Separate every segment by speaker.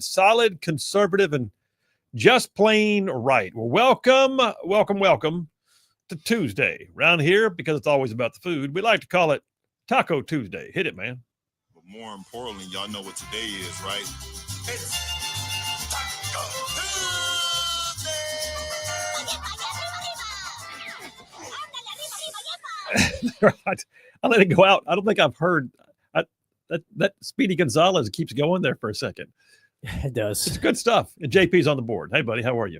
Speaker 1: solid, conservative, and just plain right. Well, welcome to Tuesday. Around here, because it's always about the food, we like to call it Taco Tuesday. Hit it, man.
Speaker 2: But more importantly, y'all know what today is, right? It's Taco
Speaker 1: Tuesday. Right. I let it go out. I don't think I've heard that Speedy Gonzalez keeps going there for a second.
Speaker 3: It does.
Speaker 1: It's good stuff. And JP's on the board. Hey, buddy, how are you?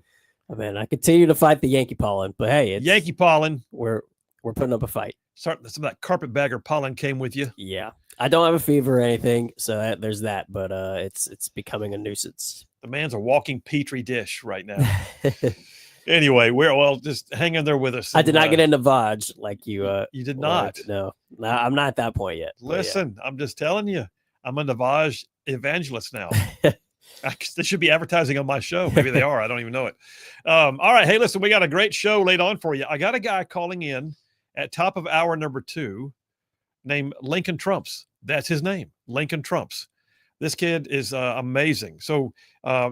Speaker 3: Oh, man, I continue to fight the Yankee pollen, but hey, it's
Speaker 1: Yankee pollen.
Speaker 3: We're putting up a fight.
Speaker 1: Some of that carpetbagger pollen came with you.
Speaker 3: Yeah, I don't have a fever or anything, so there's that. But it's becoming a nuisance.
Speaker 1: The man's a walking petri dish right now. Anyway, we're just hang in there with us.
Speaker 3: I did not get into Vaj like you.
Speaker 1: You did not.
Speaker 3: No, I'm not at that point yet.
Speaker 1: Listen, yeah. I'm just telling you, I'm a Vaj evangelist now. They should be advertising on my show. Maybe they are. I don't even know it. All right. Hey, listen, we got a great show laid on for you. I got a guy calling in at top of hour number 2 named Lincoln Trumps. That's his name, Lincoln Trumps. This kid is amazing. So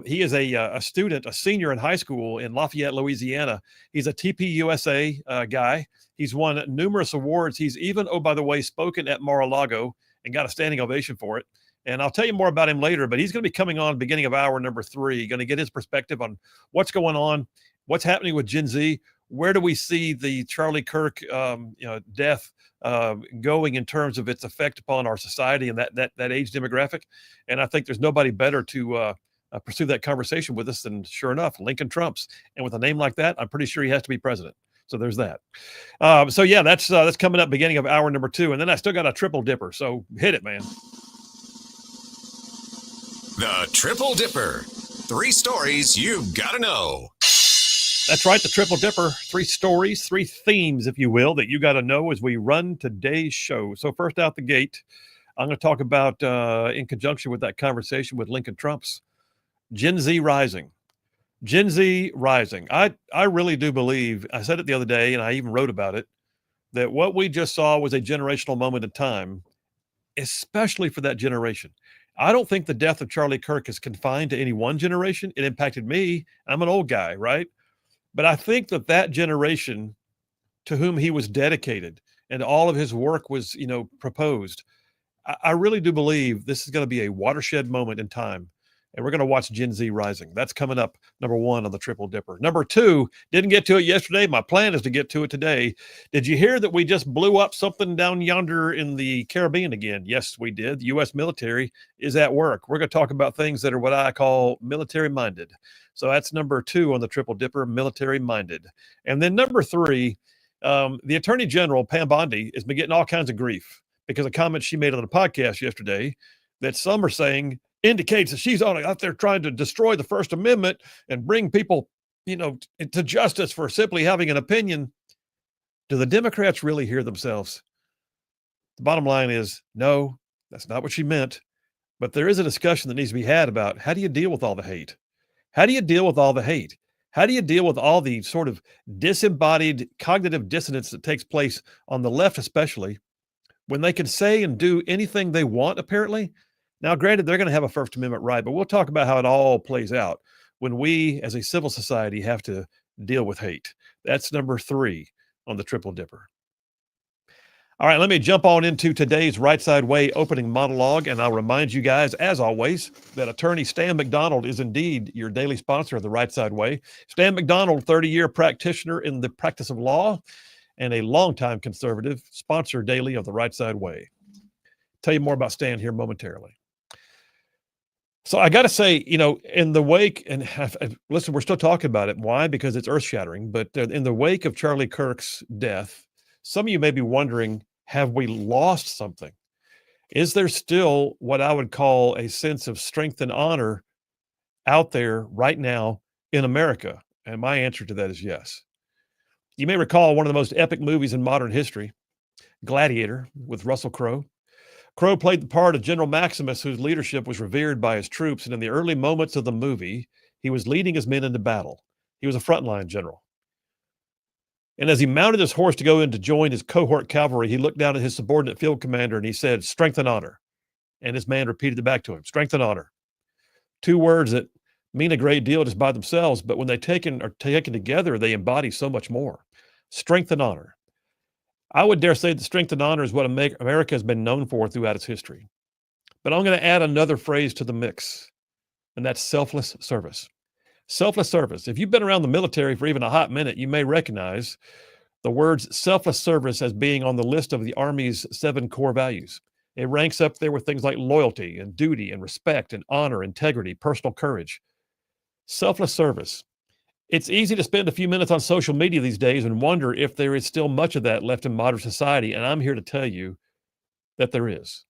Speaker 1: he is a student, a senior in high school in Lafayette, Louisiana. He's a TPUSA guy. He's won numerous awards. He's even, oh, by the way, spoken at Mar-a-Lago and got a standing ovation for it. And I'll tell you more about him later, but he's going to be coming on beginning of hour number 3, going to get his perspective on what's going on, what's happening with Gen Z, where do we see the Charlie Kirk death going in terms of its effect upon our society and that age demographic. And I think there's nobody better to pursue that conversation with us than, sure enough, Lincoln Trumps. And with a name like that, I'm pretty sure he has to be president. So there's that. So yeah, that's coming up beginning of hour number 2. And then I still got a triple dipper. So hit it, man.
Speaker 4: The Triple Dipper. 3 stories you've got to know.
Speaker 1: That's right, the Triple Dipper. 3 stories, 3 themes, if you will, that you got to know as we run today's show. So first out the gate, I'm going to talk about, in conjunction with that conversation with Lincoln Trumps, Gen Z rising. Gen Z rising. I really do believe, I said it the other day, and I even wrote about it, that what we just saw was a generational moment in time, especially for that generation. I don't think the death of Charlie Kirk is confined to any one generation. It impacted me. I'm an old guy, right? But I think that generation to whom he was dedicated and all of his work was, proposed, I really do believe this is going to be a watershed moment in time. And we're going to watch Gen Z rising. That's coming up, number 1 on the Triple Dipper. Number 2, didn't get to it yesterday. My plan is to get to it today. Did you hear that we just blew up something down yonder in the Caribbean again? Yes, we did. The U.S. military is at work. We're going to talk about things that are what I call military-minded. So that's number 2 on the Triple Dipper, military-minded. And then number 3, the Attorney General, Pam Bondi, has been getting all kinds of grief because of comments she made on the podcast yesterday that some are saying indicates that she's out there trying to destroy the First Amendment and bring people, to justice for simply having an opinion. Do the Democrats really hear themselves? The bottom line is, no, that's not what she meant. But there is a discussion that needs to be had about how do you deal with all the hate? How do you deal with all the hate? How do you deal with all the sort of disembodied cognitive dissonance that takes place on the left, especially when they can say and do anything they want, apparently? Now, granted, they're going to have a First Amendment right, but we'll talk about how it all plays out when we, as a civil society, have to deal with hate. That's number 3 on the Triple Dipper. All right, let me jump on into today's Rightside Way opening monologue, and I'll remind you guys, as always, that attorney Stan McDonald is indeed your daily sponsor of the Rightside Way. Stan McDonald, 30-year practitioner in the practice of law and a longtime conservative, sponsor daily of the Rightside Way. Tell you more about Stan here momentarily. So I got to say, in the wake, and listen, we're still talking about it. Why? Because it's earth-shattering. But in the wake of Charlie Kirk's death, some of you may be wondering, have we lost something? Is there still what I would call a sense of strength and honor out there right now in America? And my answer to that is yes. You may recall one of the most epic movies in modern history, Gladiator, with Russell Crowe. Crowe played the part of General Maximus, whose leadership was revered by his troops, and in the early moments of the movie, he was leading his men into battle. He was a frontline general. And as he mounted his horse to go in to join his cohort cavalry, he looked down at his subordinate field commander and he said, "Strength and honor." And his man repeated it back to him, "Strength and honor." Two words that mean a great deal just by themselves, but when they are taken together, they embody so much more. Strength and honor. I would dare say that strength and honor is what America has been known for throughout its history. But I'm going to add another phrase to the mix, and that's selfless service. Selfless service. If you've been around the military for even a hot minute, you may recognize the words selfless service as being on the list of the Army's 7 core values. It ranks up there with things like loyalty and duty and respect and honor, integrity, personal courage. Selfless service. It's easy to spend a few minutes on social media these days and wonder if there is still much of that left in modern society, and I'm here to tell you that there is.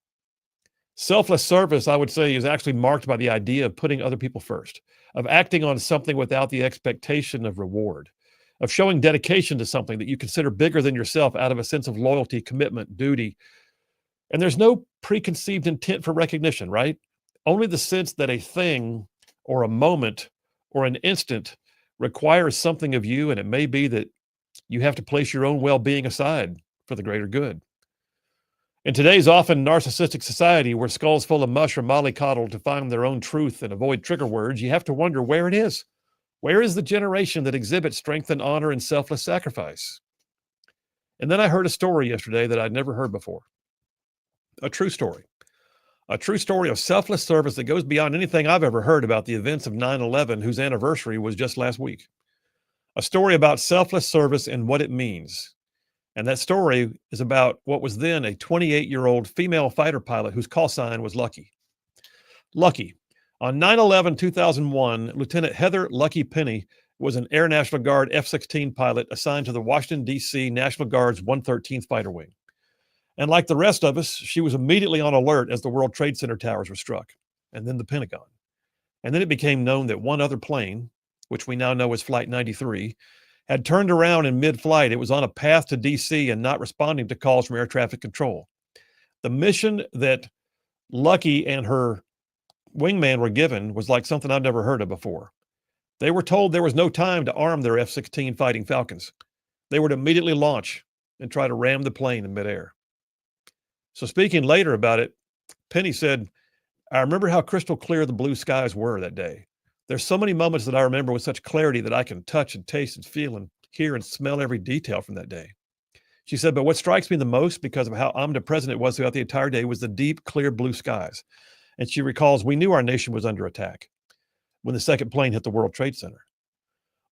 Speaker 1: Selfless service, I would say, is actually marked by the idea of putting other people first, of acting on something without the expectation of reward, of showing dedication to something that you consider bigger than yourself out of a sense of loyalty, commitment, duty. And there's no preconceived intent for recognition, right? Only the sense that a thing or a moment or an instant requires something of you, and it may be that you have to place your own well-being aside for the greater good. In today's often narcissistic society where skulls full of mush are mollycoddled to find their own truth and avoid trigger words, you have to wonder where it is. Where is the generation that exhibits strength and honor and selfless sacrifice? And then I heard a story yesterday that I'd never heard before. A true story. A true story of selfless service that goes beyond anything I've ever heard about the events of 9/11, whose anniversary was just last week. A story about selfless service and what it means. And that story is about what was then a 28-year-old female fighter pilot whose call sign was Lucky. Lucky. On 9/11/2001, Lieutenant Heather Lucky Penny was an Air National Guard F-16 pilot assigned to the Washington, D.C. National Guard's 113th Fighter Wing. And like the rest of us, she was immediately on alert as the World Trade Center towers were struck, and then the Pentagon. And then it became known that one other plane, which we now know as Flight 93, had turned around in mid-flight. It was on a path to D.C. and not responding to calls from air traffic control. The mission that Lucky and her wingman were given was like something I've never heard of before. They were told there was no time to arm their F-16 Fighting Falcons. They were to immediately launch and try to ram the plane in midair. So speaking later about it, Penny said, "I remember how crystal clear the blue skies were that day. There's so many moments that I remember with such clarity that I can touch and taste and feel and hear and smell every detail from that day." She said, "But what strikes me the most, because of how omnipresent it was throughout the entire day, was the deep, clear blue skies." And she recalls, "We knew our nation was under attack when the second plane hit the World Trade Center."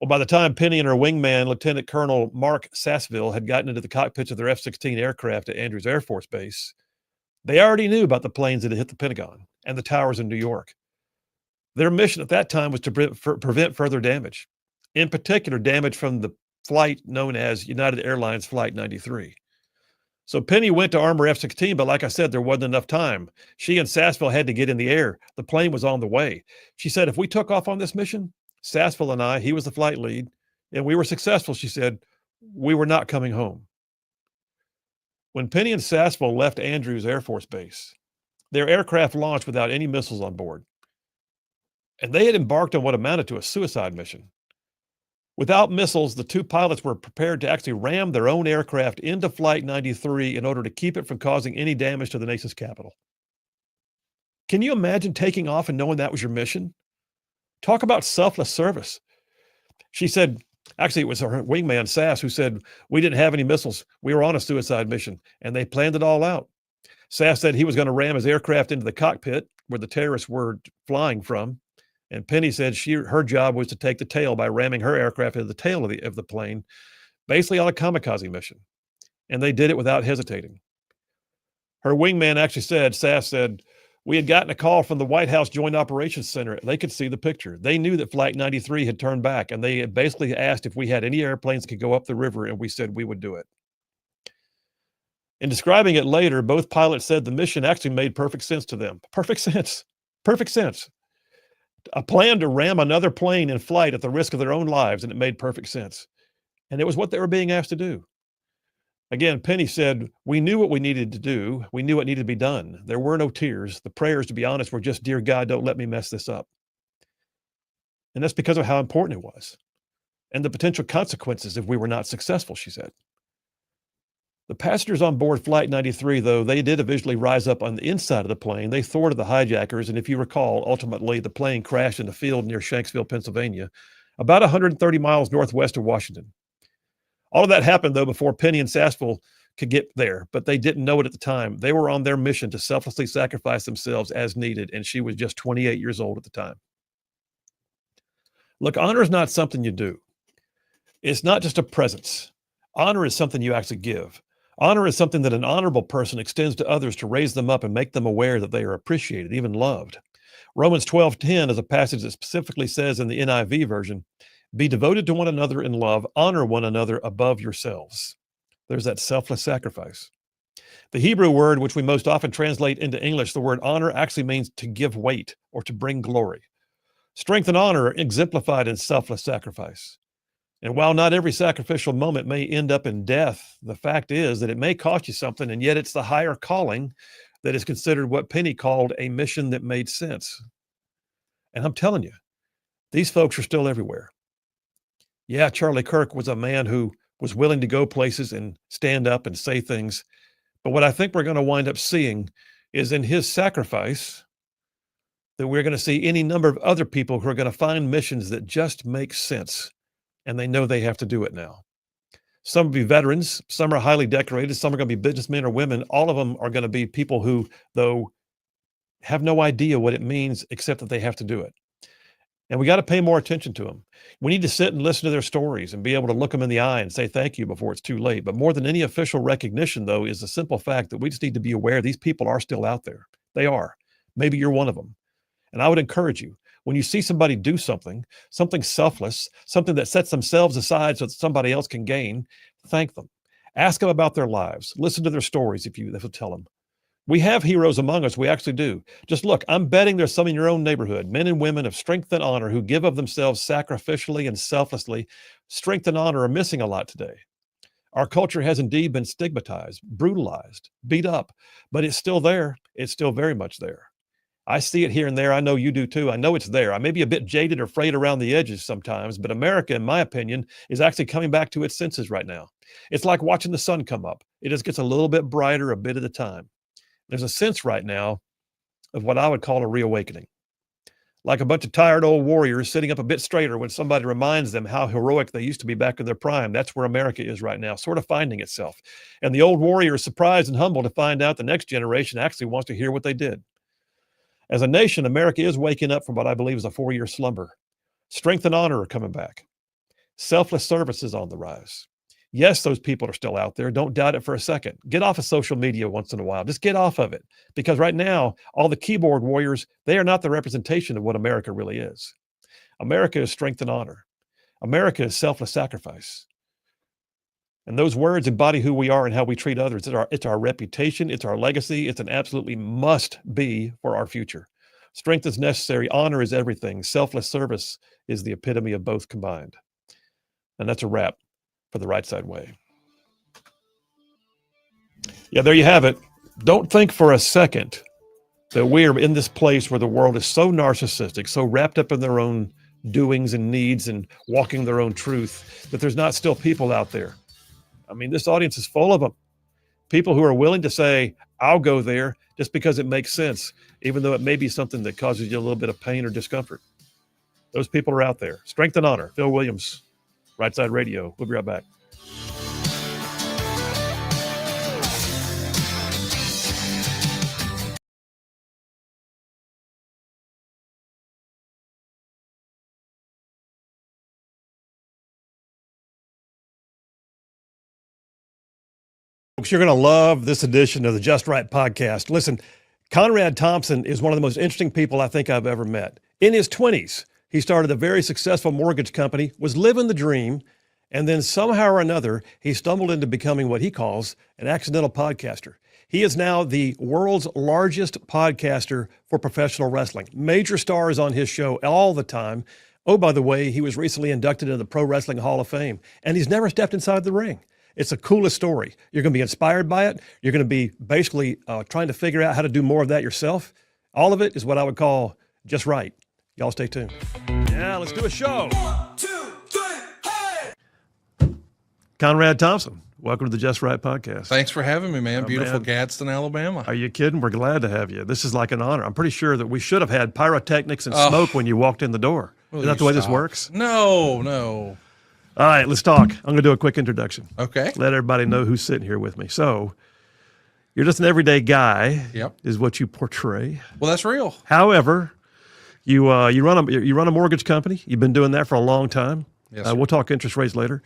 Speaker 1: Well, by the time Penny and her wingman, Lieutenant Colonel Mark Sassville, had gotten into the cockpits of their F-16 aircraft at Andrews Air Force Base, they already knew about the planes that had hit the Pentagon and the towers in New York. Their mission at that time was to prevent further damage, in particular damage from the flight known as United Airlines Flight 93. So Penny went to arm her F-16, but like I said, there wasn't enough time. She and Sassville had to get in the air. The plane was on the way. She said, "If we took off on this mission, Sassville and I," he was the flight lead, "and we were successful," she said, "we were not coming home." When Penny and Sassville left Andrews Air Force Base, their aircraft launched without any missiles on board. And they had embarked on what amounted to a suicide mission. Without missiles, the two pilots were prepared to actually ram their own aircraft into Flight 93 in order to keep it from causing any damage to the nation's capital. Can you imagine taking off and knowing that was your mission? Talk about selfless service. She said, actually, it was her wingman, Sass, who said, "We didn't have any missiles. We were on a suicide mission, and they planned it all out." Sass said he was going to ram his aircraft into the cockpit where the terrorists were flying from. And Penny said her job was to take the tail by ramming her aircraft into the tail of the plane, basically on a kamikaze mission. And they did it without hesitating. Her wingman actually said, Sass said, "We had gotten a call from the White House Joint Operations Center. They could see the picture. They knew that Flight 93 had turned back, and they had basically asked if we had any airplanes that could go up the river, and we said we would do it." In describing it later, both pilots said the mission actually made perfect sense to them. Perfect sense. Perfect sense. A plan to ram another plane in flight at the risk of their own lives, and it made perfect sense. And it was what they were being asked to do. Again, Penny said, "We knew what we needed to do. We knew what needed to be done. There were no tears. The prayers, to be honest, were just, 'Dear God, don't let me mess this up.'" And that's because of how important it was and the potential consequences if we were not successful, she said. The passengers on board Flight 93, though, they did eventually rise up on the inside of the plane. They thwarted the hijackers, and if you recall, ultimately the plane crashed in a field near Shanksville, Pennsylvania, about 130 miles northwest of Washington. All of that happened, though, before Penny and Sassville could get there, but they didn't know it at the time. They were on their mission to selflessly sacrifice themselves as needed, and she was just 28 years old at the time. Look, honor is not something you do. It's not just a presence. Honor is something you actually give. Honor is something that an honorable person extends to others to raise them up and make them aware that they are appreciated, even loved. Romans 12:10 is a passage that specifically says in the NIV version, "Be devoted to one another in love, honor one another above yourselves." There's that selfless sacrifice. The Hebrew word, which we most often translate into English, the word honor actually means to give weight or to bring glory. Strength and honor are exemplified in selfless sacrifice. And while not every sacrificial moment may end up in death, the fact is that it may cost you something, and yet it's the higher calling that is considered what Penny called a mission that made sense. And I'm telling you, these folks are still everywhere. Yeah, Charlie Kirk was a man who was willing to go places and stand up and say things. But what I think we're going to wind up seeing is in his sacrifice that we're going to see any number of other people who are going to find missions that just make sense. And they know they have to do it now. Some will be veterans, some are highly decorated, some are going to be businessmen or women. All of them are going to be people who, though, have no idea what it means except that they have to do it. And we got to pay more attention to them. We need to sit and listen to their stories and be able to look them in the eye and say thank you before it's too late. But more than any official recognition, though, is the simple fact that we just need to be aware these people are still out there. They are. Maybe you're one of them. And I would encourage you, when you see somebody do something selfless, something that sets themselves aside so that somebody else can gain, thank them. Ask them about their lives. Listen to their stories if you tell them. We have heroes among us. We actually do. Just look, I'm betting there's some in your own neighborhood, men and women of strength and honor who give of themselves sacrificially and selflessly. Strength and honor are missing a lot today. Our culture has indeed been stigmatized, brutalized, beat up, but it's still there. It's still very much there. I see it here and there. I know you do too. I know it's there. I may be a bit jaded or frayed around the edges sometimes, but America, in my opinion, is actually coming back to its senses right now. It's like watching the sun come up. It just gets a little bit brighter a bit at a time. There's a sense right now of what I would call a reawakening. Like a bunch of tired old warriors sitting up a bit straighter when somebody reminds them how heroic they used to be back in their prime. That's where America is right now, sort of finding itself. And the old warrior is surprised and humbled to find out the next generation actually wants to hear what they did. As a nation, America is waking up from what I believe is a 4-year slumber. Strength and honor are coming back. Selfless service is on the rise. Yes, those people are still out there. Don't doubt it for a second. Get off of social media once in a while. Just get off of it. Because right now, all the keyboard warriors, they are not the representation of what America really is. America is strength and honor. America is selfless sacrifice. And those words embody who we are and how we treat others. It's our reputation. It's our legacy. It's an absolutely must be for our future. Strength is necessary. Honor is everything. Selfless service is the epitome of both combined. And that's a wrap for the Rightside Way. Yeah, there you have it. Don't think for a second that we're in this place where the world is so narcissistic, so wrapped up in their own doings and needs and walking their own truth, that there's not still people out there. I mean, this audience is full of them. People who are willing to say, I'll go there just because it makes sense, even though it may be something that causes you a little bit of pain or discomfort. Those people are out there. Strength and honor. Phil Williams, Rightside Radio. We'll be right back. Folks, you're going to love this edition of the Just Right podcast. Listen, Conrad Thompson is one of the most interesting people I think I've ever met. In his 20s, he started a very successful mortgage company, was living the dream, and then somehow or another, he stumbled into becoming what he calls an accidental podcaster. He is now the world's largest podcaster for professional wrestling. Major stars on his show all the time. Oh, by the way, he was recently inducted into the Pro Wrestling Hall of Fame, and he's never stepped inside the ring. It's the coolest story. You're going to be inspired by it. You're going to be basically trying to figure out how to do more of that yourself. All of it is what I would call just right. Y'all stay tuned. Yeah, let's do a show.
Speaker 2: 1, 2, 3, hey!
Speaker 1: Conrad Thompson, Welcome to the Just Right podcast.
Speaker 5: Thanks for having me, man.
Speaker 1: Oh,
Speaker 5: Beautiful
Speaker 1: man.
Speaker 5: Gadsden, Alabama.
Speaker 1: Are you kidding? We're glad to have you. This is like an honor. I'm pretty sure that we should have had pyrotechnics and
Speaker 5: Oh.
Speaker 1: smoke when you walked in the door.
Speaker 5: Will
Speaker 1: Is that
Speaker 5: you
Speaker 1: the way this
Speaker 5: stop?
Speaker 1: works?
Speaker 5: No.
Speaker 1: All right, let's talk. I'm going to do a quick introduction.
Speaker 5: Okay.
Speaker 1: Let everybody know who's sitting here with me. So, you're just an everyday guy.
Speaker 5: Yep.
Speaker 1: Is what you portray.
Speaker 5: Well, that's real.
Speaker 1: However, you run a mortgage company. You've been doing that for a long time.
Speaker 5: Yes, sir.
Speaker 1: We'll talk interest rates later.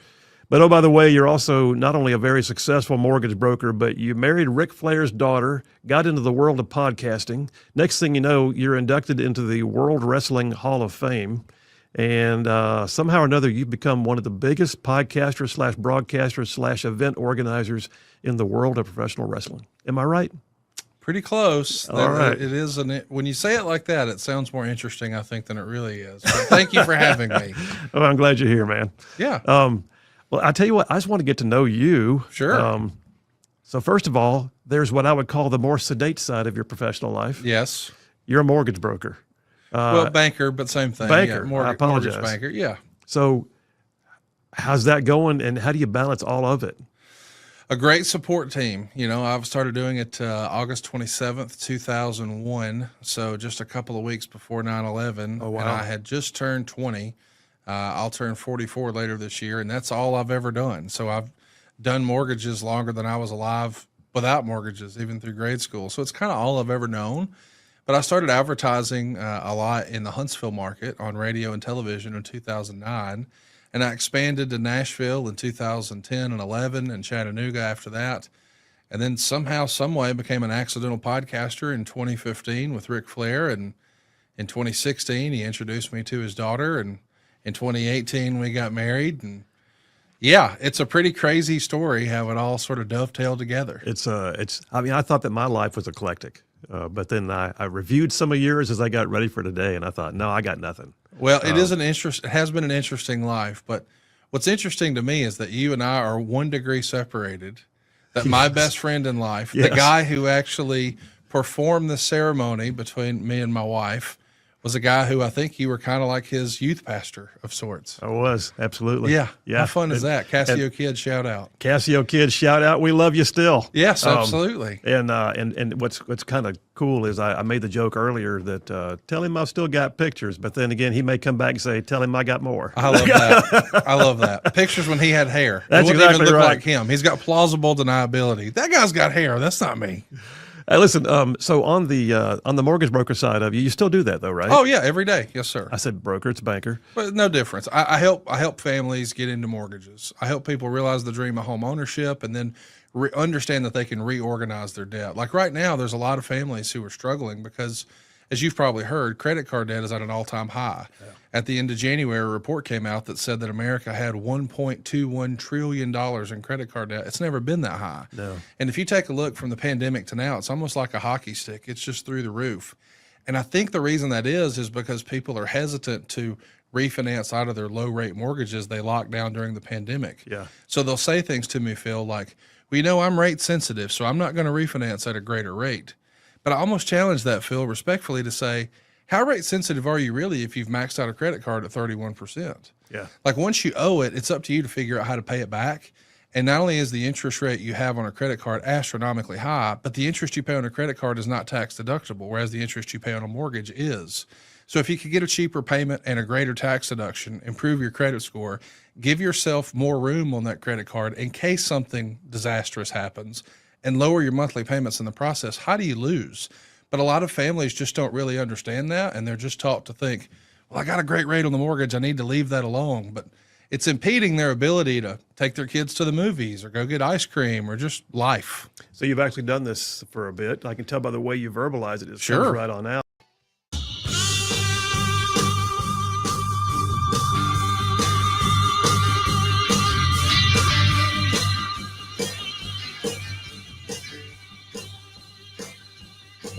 Speaker 1: But oh, by the way, you're also not only a very successful mortgage broker, but you married Ric Flair's daughter, got into the world of podcasting. Next thing you know, you're inducted into the World Wrestling Hall of Fame. And somehow or another, you've become one of the biggest podcasters / broadcasters / event organizers in the world of professional wrestling. Am I right?
Speaker 5: Pretty close.
Speaker 1: All right.
Speaker 5: It is when you say it like that, it sounds more interesting, I think, than it really is. But thank you for having me.
Speaker 1: Oh, I'm glad you're here, man.
Speaker 5: Yeah.
Speaker 1: Well, I tell you what, I just want to get to know you.
Speaker 5: Sure.
Speaker 1: So first of all, there's what I would call the more sedate side of your professional life.
Speaker 5: Yes.
Speaker 1: You're a mortgage broker.
Speaker 5: Well, banker, but same thing.
Speaker 1: Banker.
Speaker 5: Yeah,
Speaker 1: I apologize.
Speaker 5: Mortgage banker. Yeah.
Speaker 1: So how's that going, and how do you balance all of it?
Speaker 5: A great support team. You know, I've started doing it August 27th, 2001. So just a couple of weeks before 9/11.
Speaker 1: Oh, wow.
Speaker 5: And I had just turned 20. I'll turn 44 later this year, and that's all I've ever done. So I've done mortgages longer than I was alive without mortgages, even through grade school. So it's kind of all I've ever known. But I started advertising a lot in the Huntsville market on radio and television in 2009. And I expanded to Nashville in 2010 and 11 and Chattanooga after that. And then somehow, some way became an accidental podcaster in 2015 with Ric Flair. And in 2016, he introduced me to his daughter. And in 2018, we got married. And yeah, it's a pretty crazy story how it all sort of dovetailed together.
Speaker 1: I mean, I thought that my life was eclectic, but then I reviewed some of yours as I got ready for today, and I thought, no, I got nothing.
Speaker 5: Well, it has been an interesting life, but what's interesting to me is that you and I are 1 degree separated, that my best friend in life, the guy who actually performed the ceremony between me and my wife, was a guy who I think you were kind of like his youth pastor of sorts.
Speaker 1: I was, absolutely.
Speaker 5: Yeah.
Speaker 1: Yeah.
Speaker 5: How fun is that? Casio Kid, shout out.
Speaker 1: Casio kids, shout out. We love you still.
Speaker 5: Yes, absolutely.
Speaker 1: And what's kind of cool is I made the joke earlier that tell him I've still got pictures, but then again, he may come back and say, tell him I got more.
Speaker 5: I love that. I love that. Pictures when he had hair.
Speaker 1: That's
Speaker 5: it wouldn't
Speaker 1: exactly
Speaker 5: even look
Speaker 1: right.
Speaker 5: like him. He's got plausible deniability. That guy's got hair. That's not me.
Speaker 1: Hey, listen, so on the mortgage broker side of you still do that though, right?
Speaker 5: Oh yeah, every day. Yes, sir.
Speaker 1: I said broker, it's banker.
Speaker 5: But no difference. I help families get into mortgages. I help people realize the dream of home ownership and then understand that they can reorganize their debt. Like right now, there's a lot of families who are struggling because, as you've probably heard, credit card debt is at an all-time high. Yeah. At the end of January, a report came out that said that America had $1.21 trillion in credit card debt. It's never been that high.
Speaker 1: No.
Speaker 5: And if you take a look from the pandemic to now, it's almost like a hockey stick. It's just through the roof. And I think the reason that is because people are hesitant to refinance out of their low-rate mortgages they locked down during the pandemic.
Speaker 1: Yeah.
Speaker 5: So they'll say things to me, Phil, like, well, you know, I'm rate sensitive, so I'm not going to refinance at a greater rate. But I almost challenge that, Phil, respectfully to say, how rate sensitive are you really if you've maxed out a credit card at 31%?
Speaker 1: Yeah.
Speaker 5: Like once you owe it, it's up to you to figure out how to pay it back. And not only is the interest rate you have on a credit card astronomically high, but the interest you pay on a credit card is not tax deductible, whereas the interest you pay on a mortgage is. So if you could get a cheaper payment and a greater tax deduction, improve your credit score, give yourself more room on that credit card in case something disastrous happens, and lower your monthly payments in the process, how do you lose? But a lot of families just don't really understand that, and they're just taught to think, well, I got a great rate on the mortgage, I need to leave that alone. But it's impeding their ability to take their kids to the movies or go get ice cream or just life.
Speaker 1: So you've actually done this for a bit. I can tell by the way you verbalize it. It
Speaker 5: Sure.
Speaker 1: comes right on out.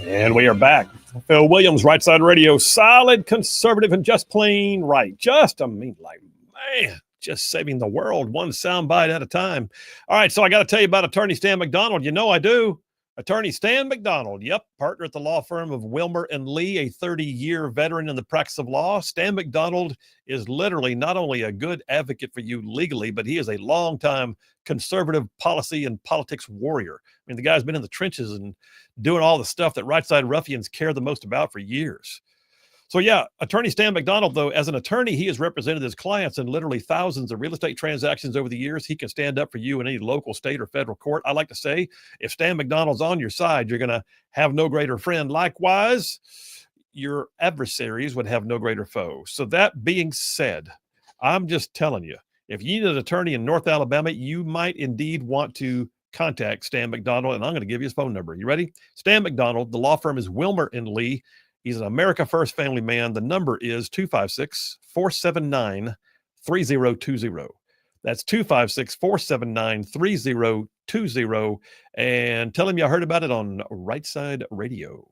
Speaker 1: And we are back. Phil Williams, Rightside Radio, solid, conservative, and just plain right. Just saving the world one soundbite at a time. All right, so I got to tell you about attorney Stan McDonald. You know I do. Attorney Stan McDonald, partner at the law firm of Wilmer and Lee, a 30-year veteran in the practice of law. Stan McDonald is literally not only a good advocate for you legally, but he is a longtime conservative policy and politics warrior. I mean, the guy's been in the trenches and doing all the stuff that right-side ruffians care the most about for years. So Attorney Stan McDonald, though, as an attorney, he has represented his clients in literally thousands of real estate transactions over the years. He can stand up for you in any local, state, or federal court. I like to say, if Stan McDonald's on your side, you're going to have no greater friend. Likewise, your adversaries would have no greater foe. So that being said, I'm just telling you, if you need an attorney in North Alabama, you might indeed want to contact Stan McDonald, and I'm going to give you his phone number. You ready? Stan McDonald, the law firm is Wilmer and Lee. He's an America First family man. The number is 256-479-3020. That's 256-479-3020. And tell him you heard about it on Rightside Radio.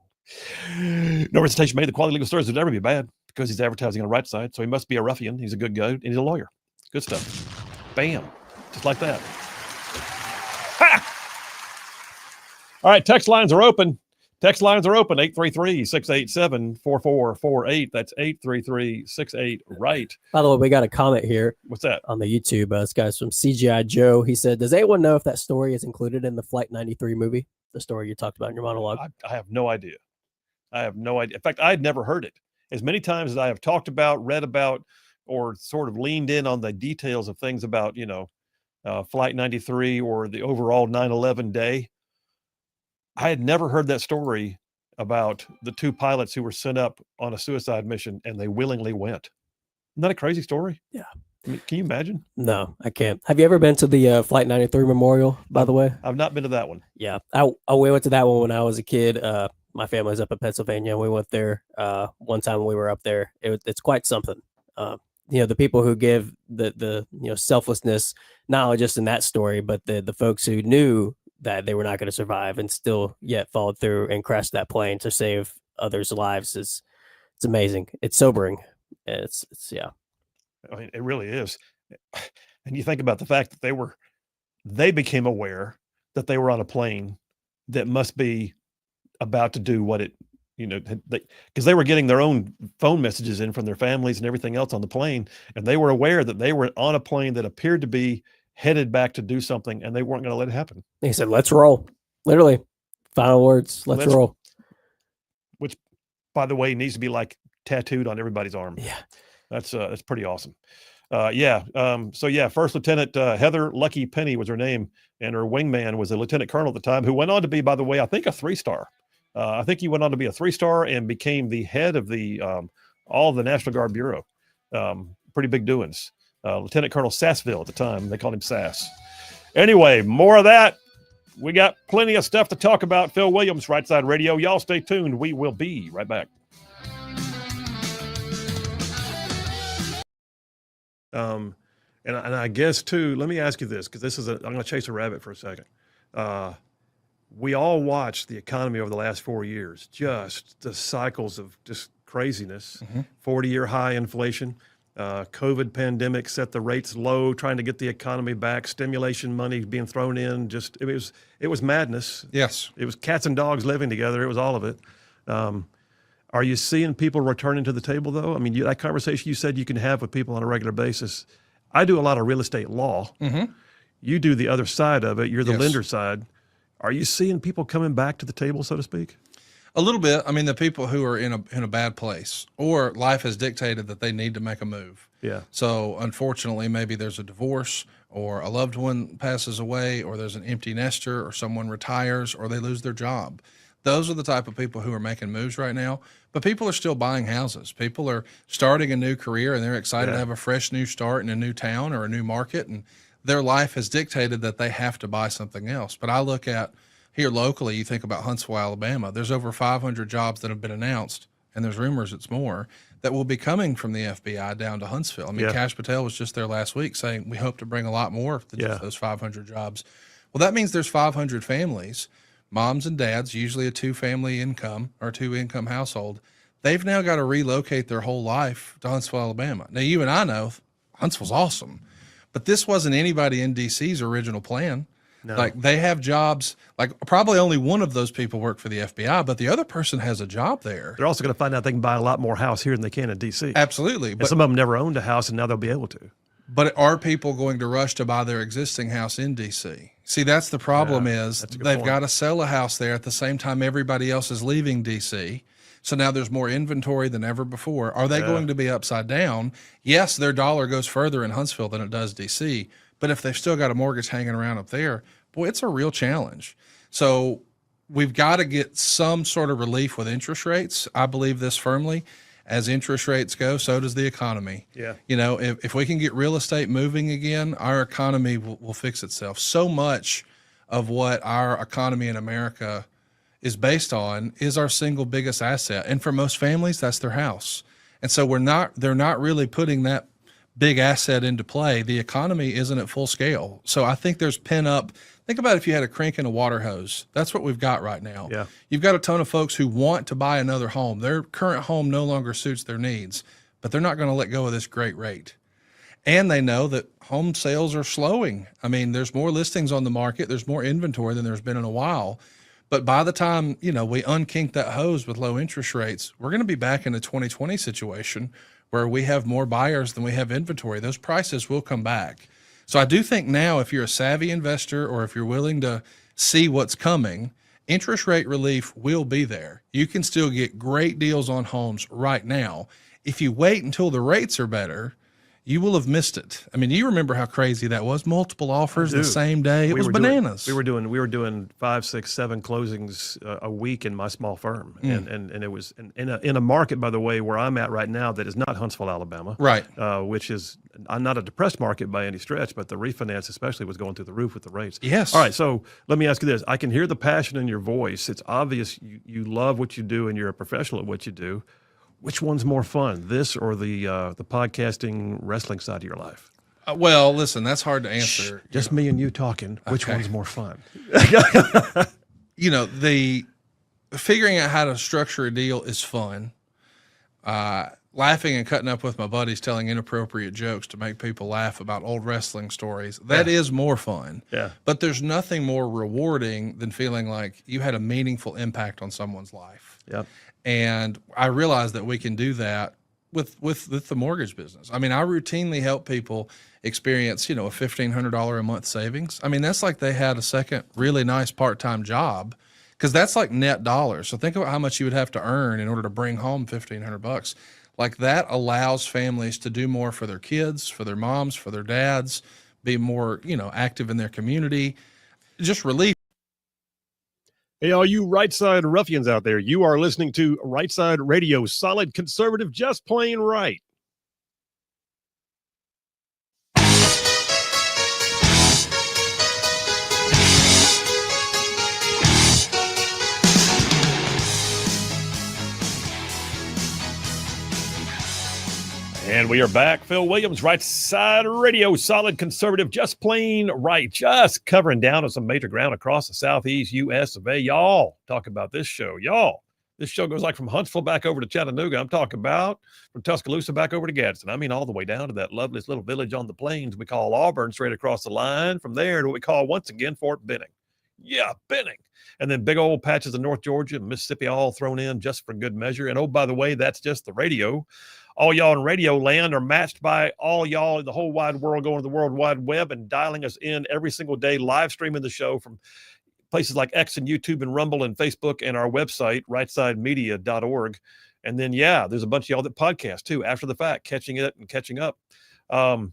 Speaker 1: No representation made. The quality legal stories would never be bad because he's advertising on Rightside. So he must be a ruffian. He's a good guy, and he's a lawyer. Good stuff. Bam. Just like that. Ha! All right, text lines are open. Text lines are open, 833-687-4448. That's 833-68-RIGHT.
Speaker 3: By the way, we got a comment here.
Speaker 1: What's that?
Speaker 3: On the YouTube. This guy's from CGI Joe. He said, does anyone know if that story is included in the Flight 93 movie? The story you talked about in your monologue?
Speaker 1: I have no idea. I have no idea. In fact, I had never heard it. As many times as I have talked about, read about, or sort of leaned in on the details of things about, Flight 93 or the overall 9/11 day, I had never heard that story about the two pilots who were sent up on a suicide mission and they willingly went. Isn't that a crazy story?
Speaker 3: Yeah.
Speaker 1: I mean, can you imagine?
Speaker 3: No, I can't. Have you ever been to the Flight 93 Memorial, by the way?
Speaker 1: I've not been to that one.
Speaker 3: Yeah. We went to that one when I was a kid. My family's up in Pennsylvania. We went there one time when we were up there. It's quite something. The people who give the selflessness, not only just in that story, but the folks who knew that they were not going to survive and still yet followed through and crashed that plane to save others' lives it's amazing. It's sobering. It's yeah.
Speaker 1: I mean, it really is. And you think about the fact that they became aware that they were on a plane that must be about to do what it, because they were getting their own phone messages in from their families and everything else on the plane. And they were aware that they were on a plane that appeared to be headed back to do something, and they weren't going to let it happen.
Speaker 3: He said, let's roll. Literally. Final words. Let's roll.
Speaker 1: Which, by the way, needs to be like tattooed on everybody's arm.
Speaker 3: Yeah.
Speaker 1: That's pretty awesome. First Lieutenant Heather Lucky Penny was her name, and her wingman was a lieutenant colonel at the time, who went on to be, by the way, I think a 3-star. I think he went on to be a 3-star and became the head of the all of the National Guard Bureau. Pretty big doings. Lieutenant Colonel Sassville at the time. They called him Sass. Anyway, more of that. We got plenty of stuff to talk about. Phil Williams, Rightside Radio. Y'all stay tuned. We will be right back. And I guess, too, let me ask you this, because I'm going to chase a rabbit for a second. We all watched the economy over the last 4 years, just the cycles of just craziness, 40-year high inflation. COVID pandemic set the rates low, trying to get the economy back, stimulation money being thrown in. Just it was madness.
Speaker 5: Yes.
Speaker 1: It was cats and dogs living together. It was all of it. Are you seeing people returning to the table, though? I mean, that conversation you said you can have with people on a regular basis. I do a lot of real estate law. Mm-hmm. You do the other side of it. You're the lender side. Are you seeing people coming back to the table, so to speak?
Speaker 5: A little bit. I mean, the people who are in a bad place, or life has dictated that they need to make a move.
Speaker 1: Yeah.
Speaker 5: So unfortunately, maybe there's a divorce, or a loved one passes away, or there's an empty nester, or someone retires, or they lose their job. Those are the type of people who are making moves right now. But people are still buying houses. People are starting a new career, and they're excited to have a fresh new start in a new town or a new market. And their life has dictated that they have to buy something else. But I look at here locally, you think about Huntsville, Alabama, there's over 500 jobs that have been announced, and there's rumors it's more, that will be coming from the FBI down to Huntsville. I mean, Kash Patel was just there last week saying we hope to bring a lot more than just those 500 jobs. Well, that means there's 500 families, moms and dads, usually a two-family income or two-income household. They've now got to relocate their whole life to Huntsville, Alabama. Now, you and I know Huntsville's awesome, but this wasn't anybody in D.C.'s original plan.
Speaker 1: No.
Speaker 5: Like they have jobs, like probably only one of those people work for the FBI, but the other person has a job there.
Speaker 1: They're also going to find out they can buy a lot more house here than they can in D.C.
Speaker 5: Absolutely.
Speaker 1: And
Speaker 5: But
Speaker 1: some of them never owned a house, and now they'll be able to.
Speaker 5: But are people going to rush to buy their existing house in DC? See, that's the problem is
Speaker 1: that's a good
Speaker 5: they've
Speaker 1: point.
Speaker 5: got to sell a house there at the same time everybody else is leaving DC. So now there's more inventory than ever before. Are they going to be upside down? Yes, their dollar goes further in Huntsville than it does DC. But if they've still got a mortgage hanging around up there, boy, it's a real challenge. So we've got to get some sort of relief with interest rates. I believe this firmly. As interest rates go, so does the economy.
Speaker 1: Yeah.
Speaker 5: You know, if we can get real estate moving again, our economy will fix itself. So much of what our economy in America is based on is our single biggest asset. And for most families, that's their house. And so they're not really putting that big asset into play. The economy isn't at full scale. So I think there's pent up. Think about if you had a crank and a water hose. That's what we've got right now.
Speaker 1: Yeah.
Speaker 5: You've got a ton of folks who want to buy another home. Their current home no longer suits their needs, but they're not going to let go of this great rate. And they know that home sales are slowing. I mean, there's more listings on the market. There's more inventory than there's been in a while. But by the time, we unkink that hose with low interest rates, we're going to be back in a 2020 situation where we have more buyers than we have inventory. Those prices will come back. So I do think now, if you're a savvy investor or if you're willing to see what's coming, interest rate relief will be there. You can still get great deals on homes right now. If you wait until the rates are better, you will have missed it. I mean, you remember how crazy that was? Multiple offers the same day. It was bananas.
Speaker 1: We were doing 5, 6, 7 closings a week in my small firm, and it was in a market, by the way, where I'm at right now that is not Huntsville, Alabama,
Speaker 5: Right.
Speaker 1: Which is not a depressed market by any stretch, but the refinance especially was going through the roof with the rates.
Speaker 5: Yes.
Speaker 1: All right, so let me ask you this: I can hear the passion in your voice. It's obvious you love what you do and you're a professional at what you do. Which one's more fun, this or the podcasting wrestling side of your life?
Speaker 5: Well, listen, that's hard to answer.
Speaker 1: Just me and you talking. Which one's more fun?
Speaker 5: The figuring out how to structure a deal is fun. Laughing and cutting up with my buddies, telling inappropriate jokes to make people laugh about old wrestling stories, that is more fun.
Speaker 1: Yeah.
Speaker 5: But there's nothing more rewarding than feeling like you had a meaningful impact on someone's life.
Speaker 1: Yep.
Speaker 5: And I realized that we can do that with the mortgage business. I mean, I routinely help people experience, a $1,500 a month savings. I mean, that's like they had a second really nice part-time job, because that's like net dollars. So think about how much you would have to earn in order to bring home $1,500. Like that allows families to do more for their kids, for their moms, for their dads, be more, active in their community, just relief.
Speaker 6: Hey, all you Rightside ruffians out there, you are listening to Rightside Radio, solid conservative, just plain right.
Speaker 1: And we are back. Phil Williams, Right Side Radio, solid conservative, just plain right. Just covering down on some major ground across the southeast U.S. of A. Y'all, talk about this show. Y'all, this show goes like from Huntsville back over to Chattanooga. I'm talking about from Tuscaloosa back over to Gadsden. I mean, all the way down to that loveliest little village on the plains we call Auburn, straight across the line. From there to what we call, once again, Fort Benning. Yeah, Benning. And then big old patches of North Georgia and Mississippi all thrown in just for good measure. And oh, by the way, that's just the radio. All y'all in radio land are matched by all y'all in the whole wide world going to the World Wide Web and dialing us in every single day, live streaming the show from places like X and YouTube and Rumble and Facebook and our website, rightsidemedia.org. And then, there's a bunch of y'all that podcast too after the fact, catching it and catching up. I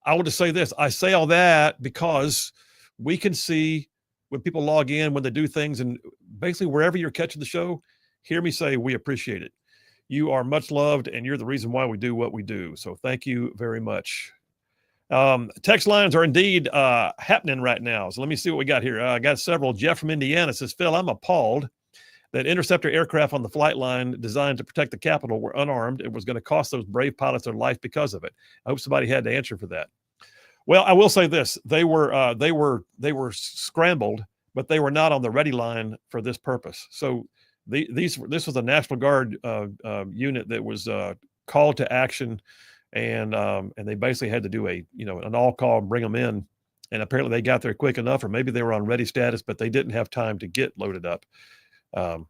Speaker 1: will just say this. I say all that because we can see when people log in, when they do things, and basically wherever you're catching the show, hear me say we appreciate it. You are much loved, and you're the reason why we do what we do. So thank you very much. Text lines are indeed happening right now. So let me see what we got here. I got several. Jeff from Indiana says, Phil, I'm appalled that interceptor aircraft on the flight line designed to protect the Capitol were unarmed. It was going to cost those brave pilots their life because of it. I hope somebody had to answer for that. Well, I will say this. They were scrambled, but they were not on the ready line for this purpose. So this was a National Guard unit that was called to action, and they basically had to do an all call and bring them in and apparently they got there quick enough, or maybe they were on ready status, but they didn't have time to get loaded up.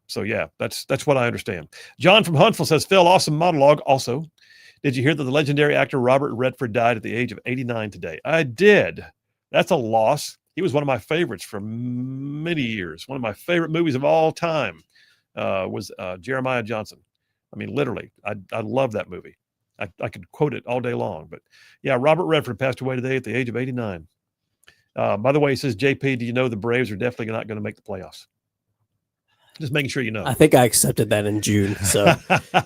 Speaker 1: So yeah, that's what I understand. John from Huntsville says, Phil, awesome monologue. Also, did you hear that the legendary actor Robert Redford died at the age of 89 today? I did. That's a loss. He was one of my favorites for many years. One of my favorite movies of all time was Jeremiah Johnson. I mean, literally, I love that movie. I could quote it all day long. But yeah, Robert Redford passed away today at the age of 89. By the way, he says, JP, do you know the Braves are definitely not going to make the playoffs? Just making sure you know.
Speaker 3: I think I accepted that in June. So,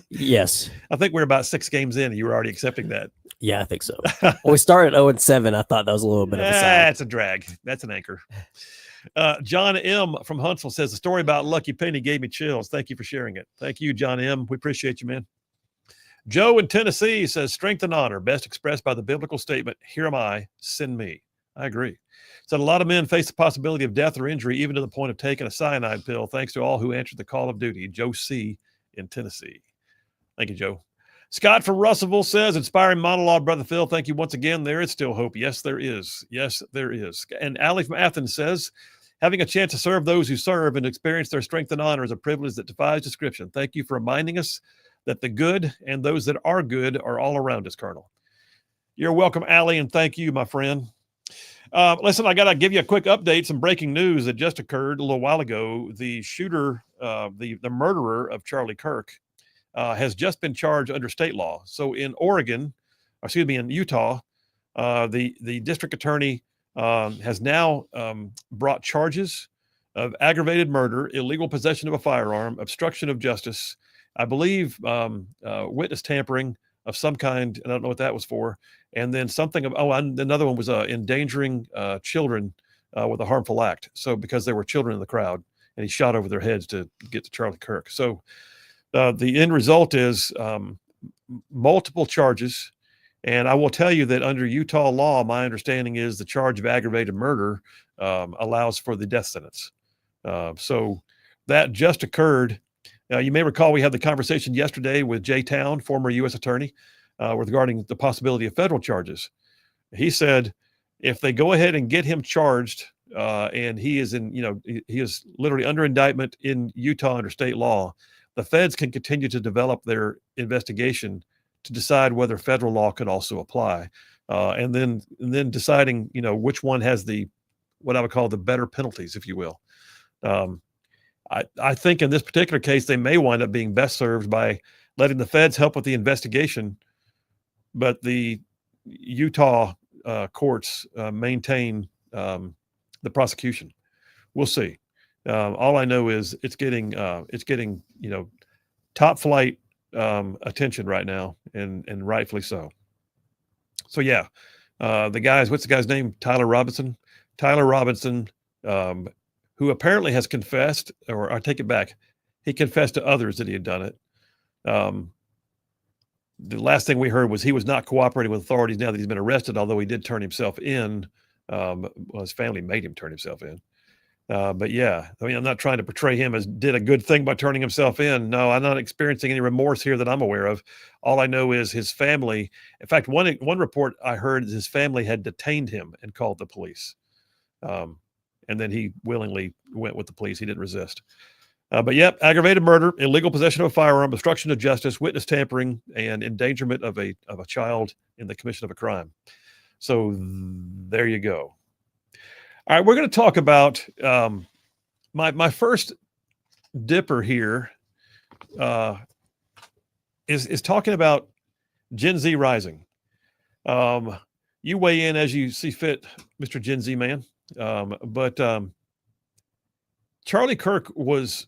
Speaker 3: yes.
Speaker 1: I think we're about 6 games in, and you were already accepting that.
Speaker 3: Yeah, I think so. When we started 0-7, I thought that was a little bit of a sign.
Speaker 1: That's a drag. That's an anchor. John M. from Huntsville says, the story about Lucky Penny gave me chills. Thank you for sharing it. Thank you, John M. We appreciate you, man. Joe in Tennessee says, strength and honor, best expressed by the biblical statement, here am I, send me. I agree. Said a lot of men face the possibility of death or injury, even to the point of taking a cyanide pill. Thanks to all who answered the call of duty. Joe C. in Tennessee. Thank you, Joe. Scott from Russellville says, inspiring monologue, Brother Phil. Thank you once again. There is still hope. Yes, there is. Yes, there is. And Allie from Athens says, having a chance to serve those who serve and experience their strength and honor is a privilege that defies description. Thank you for reminding us that the good and those that are good are all around us, Colonel. You're welcome, Allie, and thank you, my friend. Listen, I got to give you a quick update. Some breaking news that just occurred a little while ago. The shooter, the murderer of Charlie Kirk, has just been charged under state law. So in in Utah, the district attorney has now brought charges of aggravated murder, illegal possession of a firearm, obstruction of justice, I believe witness tampering of some kind. I don't know what that was for. And then and another one was endangering children with a harmful act. So because there were children in the crowd, and he shot over their heads to get to Charlie Kirk. So the end result is multiple charges. And I will tell you that under Utah law, my understanding is the charge of aggravated murder allows for the death sentence. So that just occurred. You may recall we had the conversation yesterday with Jay Town, former U.S. attorney, regarding the possibility of federal charges. He said, if they go ahead and get him charged, and he is he is literally under indictment in Utah under state law, the feds can continue to develop their investigation to decide whether federal law could also apply, and then deciding which one has what I would call the better penalties, if you will. I think in this particular case, they may wind up being best served by letting the feds help with the investigation, but the Utah courts maintain the prosecution. We'll see. All I know is it's getting top flight attention right now, and rightfully so. So yeah, what's the guy's name? Tyler Robinson, who apparently has confessed, or I take it back, he confessed to others that he had done it. The last thing we heard was he was not cooperating with authorities now that he's been arrested, although he did turn himself in. His family made him turn himself in. But yeah, I mean, I'm not trying to portray him as did a good thing by turning himself in. No, I'm not experiencing any remorse here that I'm aware of. All I know is his family. In fact, one report I heard is his family had detained him and called the police. And then he willingly went with the police. He didn't resist. But yep, aggravated murder, illegal possession of a firearm, obstruction of justice, witness tampering, and endangerment of a child in the commission of a crime. So there you go. All right, we're going to talk about my first dipper here is talking about Gen Z rising. You weigh in as you see fit, Mr. Gen Z man. But Charlie Kirk was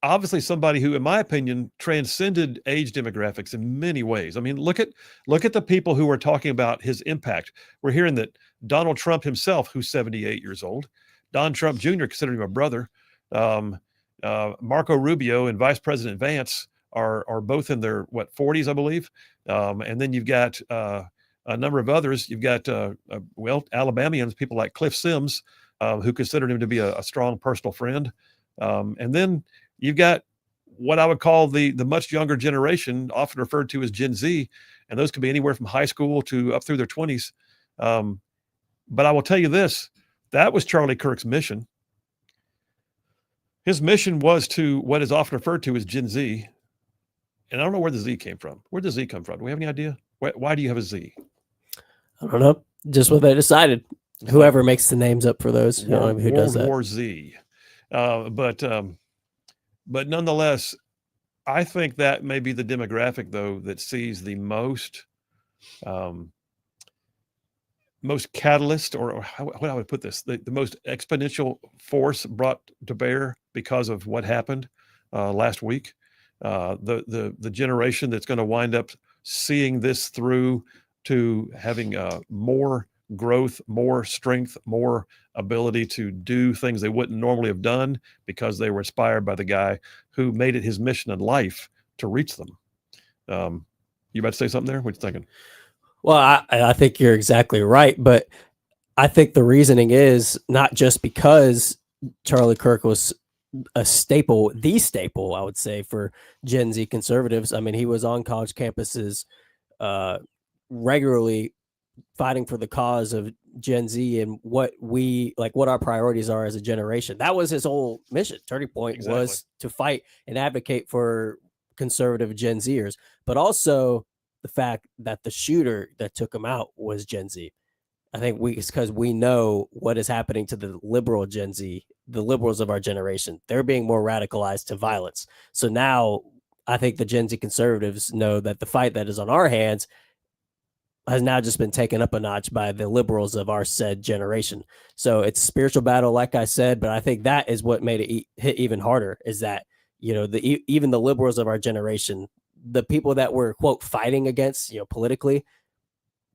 Speaker 1: obviously somebody who, in my opinion, transcended age demographics in many ways. I mean, look at the people who are talking about his impact. We're hearing that Donald Trump himself, who's 78 years old, Don Trump Jr., considered him a brother, Marco Rubio and Vice President Vance are both in their 40s, I believe. And then you've got a number of others. You've got Alabamians, people like Cliff Sims, who considered him to be a strong personal friend. And then you've got what I would call the much younger generation, often referred to as Gen Z, and those could be anywhere from high school to up through their 20s. But I will tell you this, that was Charlie Kirk's mission. His mission was to what is often referred to as Gen Z. And I don't know where the Z came from. Where did the Z come from? Do we have any idea? Why do you have a Z?
Speaker 3: I don't know. Just what they decided. Whoever makes the names up for those. I don't know who does that.
Speaker 1: World War Z. But nonetheless, I think that may be the demographic, though, that sees the most catalyst, or how I would put this, the most exponential force brought to bear because of what happened last week. The generation that's going to wind up seeing this through to having more growth, more strength, more ability to do things they wouldn't normally have done because they were inspired by the guy who made it his mission in life to reach them. You about to say something there? What you thinking?
Speaker 3: Well, I think you're exactly right, but I think the reasoning is not just because Charlie Kirk was the staple, I would say, for Gen Z conservatives. I mean, he was on college campuses regularly fighting for the cause of Gen Z and what our priorities are as a generation. That was his whole mission. Turning point was to fight and advocate for conservative Gen Zers, but also the fact that the shooter that took him out was Gen Z. I think it's because we know what is happening to the liberal Gen Z, the liberals of our generation. They're being more radicalized to violence. So now I think the Gen Z conservatives know that the fight that is on our hands has now just been taken up a notch by the liberals of our said generation. So it's a spiritual battle, like I said, but I think that is what made it hit even harder, is that, even the liberals of our generation, the people that we're, quote, fighting against, politically,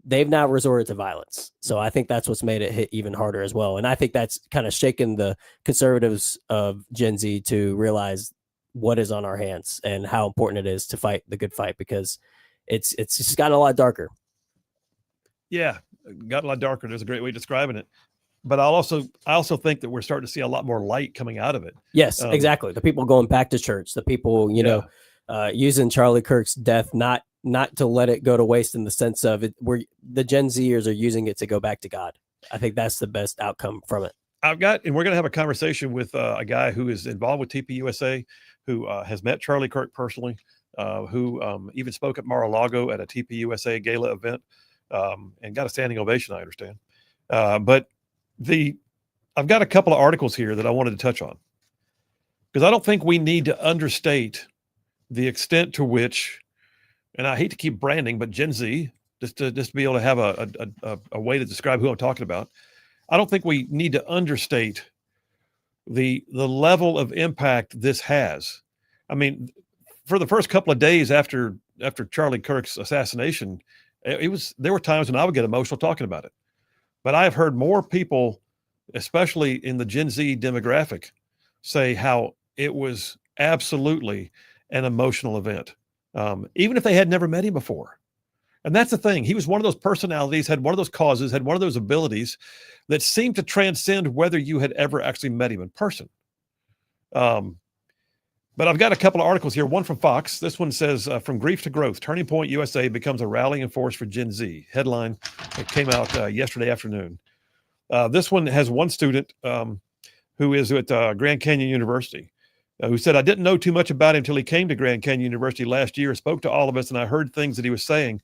Speaker 3: they've now resorted to violence. So I think that's what's made it hit even harder as well. And I think that's kind of shaken the conservatives of Gen Z to realize what is on our hands and how important it is to fight the good fight, because it's just gotten a lot darker.
Speaker 1: Yeah, got a lot darker. There's a great way of describing it. But I also think that we're starting to see a lot more light coming out of it.
Speaker 3: Yes, exactly. The people going back to church, the people, using Charlie Kirk's death, not to let it go to waste in the sense of it, where the Gen Zers are using it to go back to God. I think that's the best outcome from it.
Speaker 1: And we're going to have a conversation with a guy who is involved with TPUSA, who has met Charlie Kirk personally, who even spoke at Mar-a-Lago at a TPUSA gala event. And got a standing ovation, I understand. But I've got a couple of articles here that I wanted to touch on, because I don't think we need to understate the extent to which, and I hate to keep branding, but Gen Z, just to be able to have a way to describe who I'm talking about. I don't think we need to understate the level of impact this has. I mean, for the first couple of days after Charlie Kirk's assassination, there were times when I would get emotional talking about it, but I've heard more people, especially in the Gen Z demographic, say how it was absolutely an emotional event, even if they had never met him before. And that's the thing. He was one of those personalities, had one of those causes, had one of those abilities that seemed to transcend whether you had ever actually met him in person. But I've got a couple of articles here, one from Fox. This one says, From Grief to Growth, Turning Point USA becomes a rallying force for Gen Z. Headline that came out yesterday afternoon. This one has one student who is at Grand Canyon University who said, I didn't know too much about him until he came to Grand Canyon University last year, spoke to all of us, and I heard things that he was saying,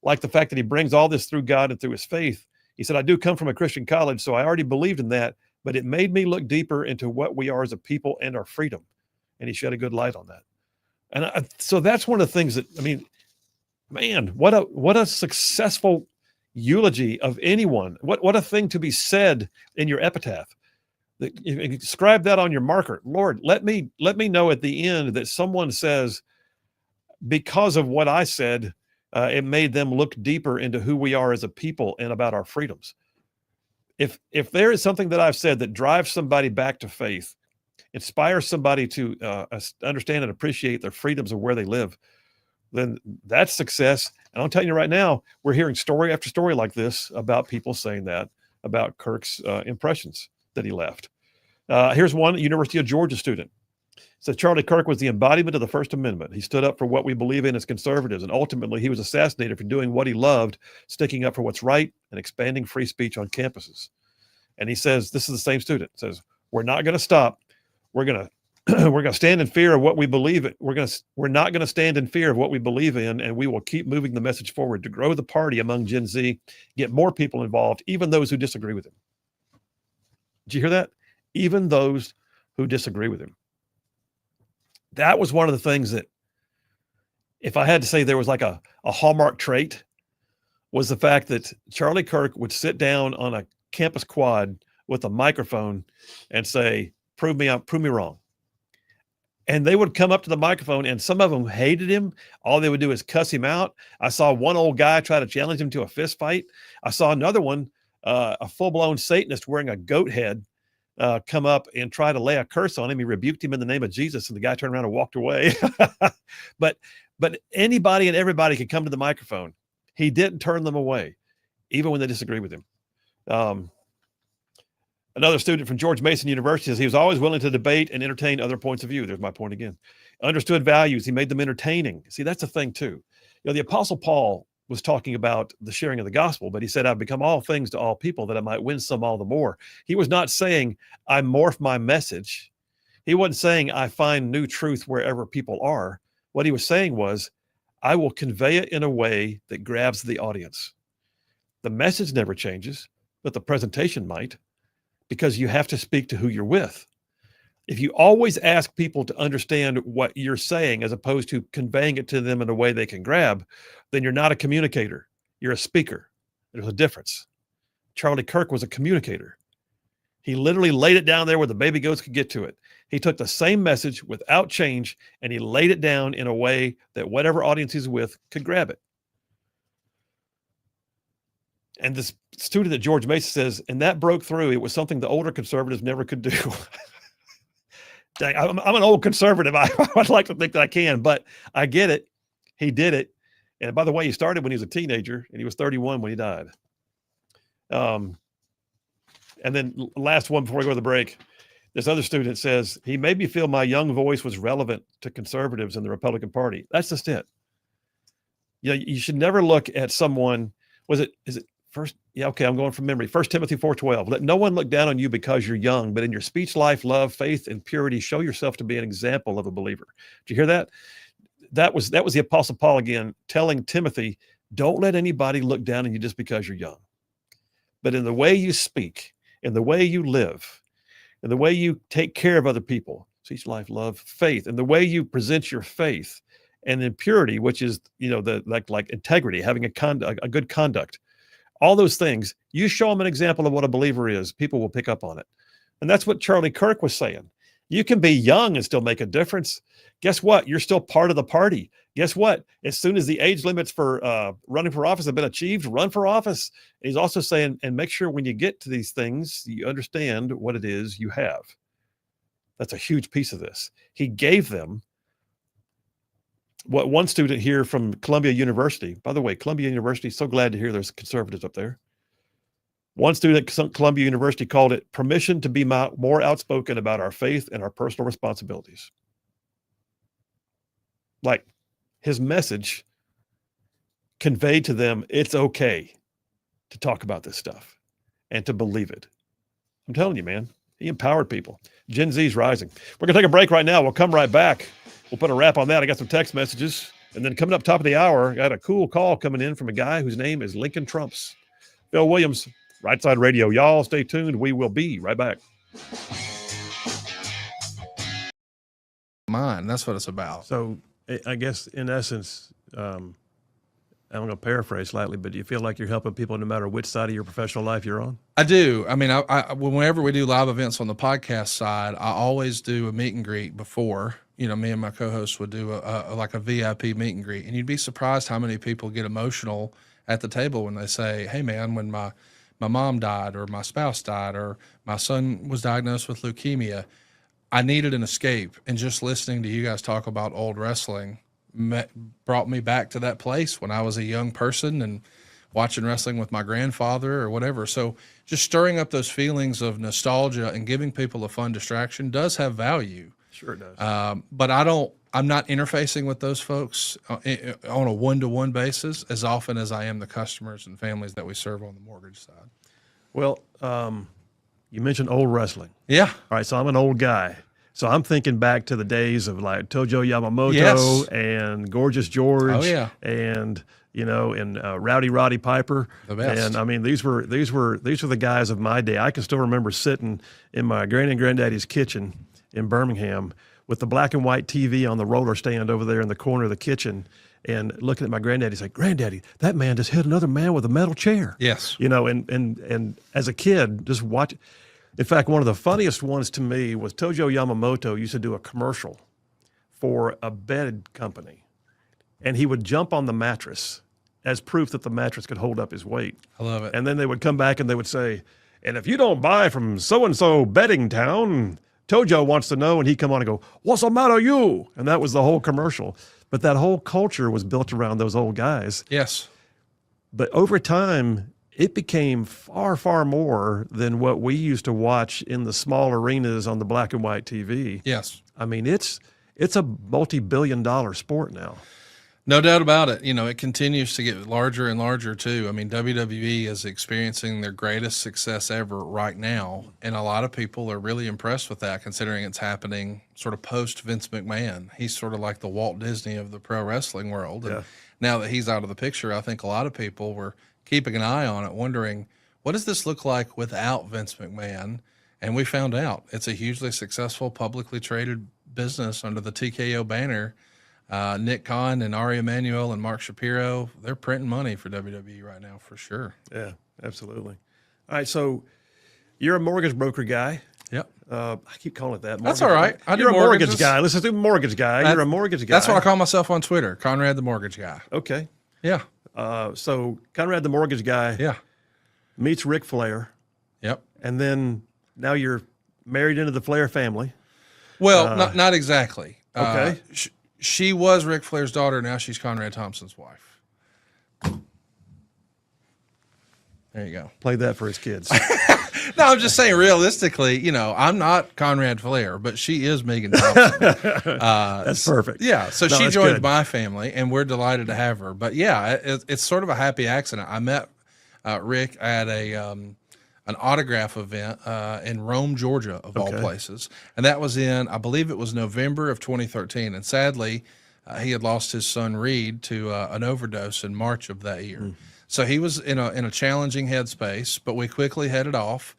Speaker 1: like the fact that he brings all this through God and through his faith. He said, I do come from a Christian college, so I already believed in that, but it made me look deeper into what we are as a people and our freedom. And he shed a good light on that. And so that's one of the things that, I mean, man, what a successful eulogy of anyone. What a thing to be said in your epitaph. You describe that on your marker. Lord, let me know at the end that someone says, because of what I said, it made them look deeper into who we are as a people and about our freedoms. If there is something that I've said that drives somebody back to faith, inspires somebody to understand and appreciate their freedoms of where they live, then that's success. And I'm telling you right now, we're hearing story after story like this about people saying that about Kirk's impressions that he left. Here's one University of Georgia student. So Charlie Kirk was the embodiment of the First Amendment. He stood up for what we believe in as conservatives, and ultimately he was assassinated for doing what he loved, sticking up for what's right and expanding free speech on campuses. And he says, this is the same student, says, we're not going to stop. We're going to we're going to stand in fear of what we believe in. We're not going to stand in fear of what we believe in, and we will keep moving the message forward to grow the party among Gen Z, get more people involved, even those who disagree with him. Did you hear that? Even those who disagree with him. That was one of the things that, if I had to say there was like a hallmark trait, was the fact that Charlie Kirk would sit down on a campus quad with a microphone and say, prove me wrong. And they would come up to the microphone, and some of them hated him. All they would do is cuss him out. I saw one old guy try to challenge him to a fist fight. I saw another one, a full-blown Satanist wearing a goat head, come up and try to lay a curse on him. He rebuked him in the name of Jesus, and the guy turned around and walked away. But anybody and everybody could come to the microphone. He didn't turn them away, even when they disagree with him. Another student from George Mason University says he was always willing to debate and entertain other points of view. There's my point again. Understood values. He made them entertaining. See, that's the thing too. You know, the Apostle Paul was talking about the sharing of the gospel, but he said, I've become all things to all people that I might win some all the more. He was not saying I morph my message. He wasn't saying I find new truth wherever people are. What he was saying was, I will convey it in a way that grabs the audience. The message never changes, but the presentation might, because you have to speak to who you're with. If you always ask people to understand what you're saying as opposed to conveying it to them in a way they can grab, then you're not a communicator. You're a speaker. There's a difference. Charlie Kirk was a communicator. He literally laid it down there where the baby goats could get to it. He took the same message without change, and he laid it down in a way that whatever audience he's with could grab it. And this student at George Mason says, and that broke through. It was something the older conservatives never could do. Dang, I'm an old conservative. I'd like to think that I can, but I get it. He did it. And by the way, he started when he was a teenager, and he was 31 when he died. And then last one before we go to the break, this other student says, he made me feel my young voice was relevant to conservatives in the Republican Party. That's just it. You know, you should never look at someone. Is it first? Yeah, okay, I'm going from memory. 1 Timothy 4:12. Let no one look down on you because you're young, but in your speech, life, love, faith, and purity, show yourself to be an example of a believer. Did you hear that? That was the Apostle Paul again telling Timothy, don't let anybody look down on you just because you're young. But in the way you speak, in the way you live, in the way you take care of other people, speech, life, love, faith, and the way you present your faith, and then purity, which is, you know, the like integrity, having a good conduct. All those things, you show them an example of what a believer is, people will pick up on it. And that's what Charlie Kirk was saying. You can be young and still make a difference. Guess what? You're still part of the party. Guess what? As soon as the age limits for running for office have been achieved, run for office. He's also saying, and make sure when you get to these things, you understand what it is you have. That's a huge piece of this. He gave them what one student here from Columbia University, by the way, Columbia University, so glad to hear there's conservatives up there. One student at Columbia University called it permission to be more outspoken about our faith and our personal responsibilities. Like his message conveyed to them, it's okay to talk about this stuff and to believe it. I'm telling you, man, he empowered people. Gen Z's rising. We're going to take a break right now. We'll come right back. We'll put a wrap on that. I got some text messages. And then coming up top of the hour, I got a cool call coming in from a guy whose name is Lincoln Trumps. Bill Williams, Rightside Radio. Y'all stay tuned. We will be right back.
Speaker 5: That's what it's about.
Speaker 1: So I guess in essence, I'm going to paraphrase slightly, but do you feel like you're helping people no matter which side of your professional life you're on?
Speaker 5: I do. I mean, whenever we do live events on the podcast side, I always do a meet and greet before. You know, me and my co-hosts would do a VIP meet and greet, and you'd be surprised how many people get emotional at the table when they say, "Hey, man, when my mom died, or my spouse died, or my son was diagnosed with leukemia, I needed an escape." And just listening to you guys talk about old wrestling brought me back to that place when I was a young person and watching wrestling with my grandfather or whatever. So just stirring up those feelings of nostalgia and giving people a fun distraction does have value.
Speaker 1: Sure it does.
Speaker 5: But I'm not interfacing with those folks on a one-to-one basis as often as I am the customers and families that we serve on the mortgage side.
Speaker 1: Well, you mentioned old wrestling.
Speaker 5: Yeah.
Speaker 1: All right, so I'm an old guy. So I'm thinking back to the days of like Tojo Yamamoto
Speaker 5: Yes.
Speaker 1: and Gorgeous George.
Speaker 5: Oh, yeah.
Speaker 1: And and Rowdy Roddy Piper.
Speaker 5: The best.
Speaker 1: And I mean, these were the guys of my day. I can still remember sitting in my granny and granddaddy's kitchen in Birmingham with the black and white TV on the roller stand over there in the corner of the kitchen, and looking at my granddaddy, say, "Granddaddy, that man just hit another man with a metal chair."
Speaker 5: Yes.
Speaker 1: And as a kid, just watch. In fact, one of the funniest ones to me was Tojo Yamamoto used to do a commercial for a bed company, and he would jump on the mattress as proof that the mattress could hold up his weight.
Speaker 5: I love it.
Speaker 1: And then they would come back and they would say, "And if you don't buy from so-and-so bedding town, Tojo wants to know," and he'd come on and go, "What's the matter, you?" And that was the whole commercial. But that whole culture was built around those old guys.
Speaker 5: Yes.
Speaker 1: But over time, it became far, far more than what we used to watch in the small arenas on the black and white TV.
Speaker 5: Yes.
Speaker 1: I mean, it's a multi-billion-dollar sport now.
Speaker 5: No doubt about it. It continues to get larger and larger too. I mean, WWE is experiencing their greatest success ever right now. And a lot of people are really impressed with that, considering it's happening sort of post Vince McMahon. He's sort of like the Walt Disney of the pro wrestling world. And now that he's out of the picture, I think a lot of people were keeping an eye on it, wondering, what does this look like without Vince McMahon? And we found out it's a hugely successful publicly traded business under the TKO banner. Nick Khan and Ari Emanuel and Mark Shapiro, they're printing money for WWE right now for sure.
Speaker 1: Yeah, absolutely. All right, so you're a mortgage broker guy.
Speaker 5: Yep.
Speaker 1: I keep calling it that.
Speaker 5: That's all right.
Speaker 1: You're a mortgage guy. Let's just do mortgage guy. You're a mortgage guy.
Speaker 5: That's what I call myself on Twitter, Conrad the Mortgage Guy.
Speaker 1: Okay.
Speaker 5: Yeah.
Speaker 1: So Conrad the mortgage guy meets Ric Flair.
Speaker 5: Yep.
Speaker 1: And then now you're married into the Flair family.
Speaker 5: Well, not exactly.
Speaker 1: Okay.
Speaker 5: She was Ric Flair's daughter. Now she's Conrad Thompson's wife. There you go.
Speaker 1: Play that for his kids.
Speaker 5: No, I'm just saying realistically, I'm not Conrad Flair, but she is Megan Thompson.
Speaker 1: That's perfect.
Speaker 5: Yeah. So
Speaker 1: No,
Speaker 5: she
Speaker 1: that's
Speaker 5: joined
Speaker 1: good.
Speaker 5: my family, and we're delighted to have her. But yeah, it's sort of a happy accident. I met Rick at an autograph event in Rome, Georgia, of all places. And that was in, I believe it was November of 2013. And sadly, he had lost his son, Reed, to an overdose in March of that year. So he was in a challenging headspace, but we quickly headed off.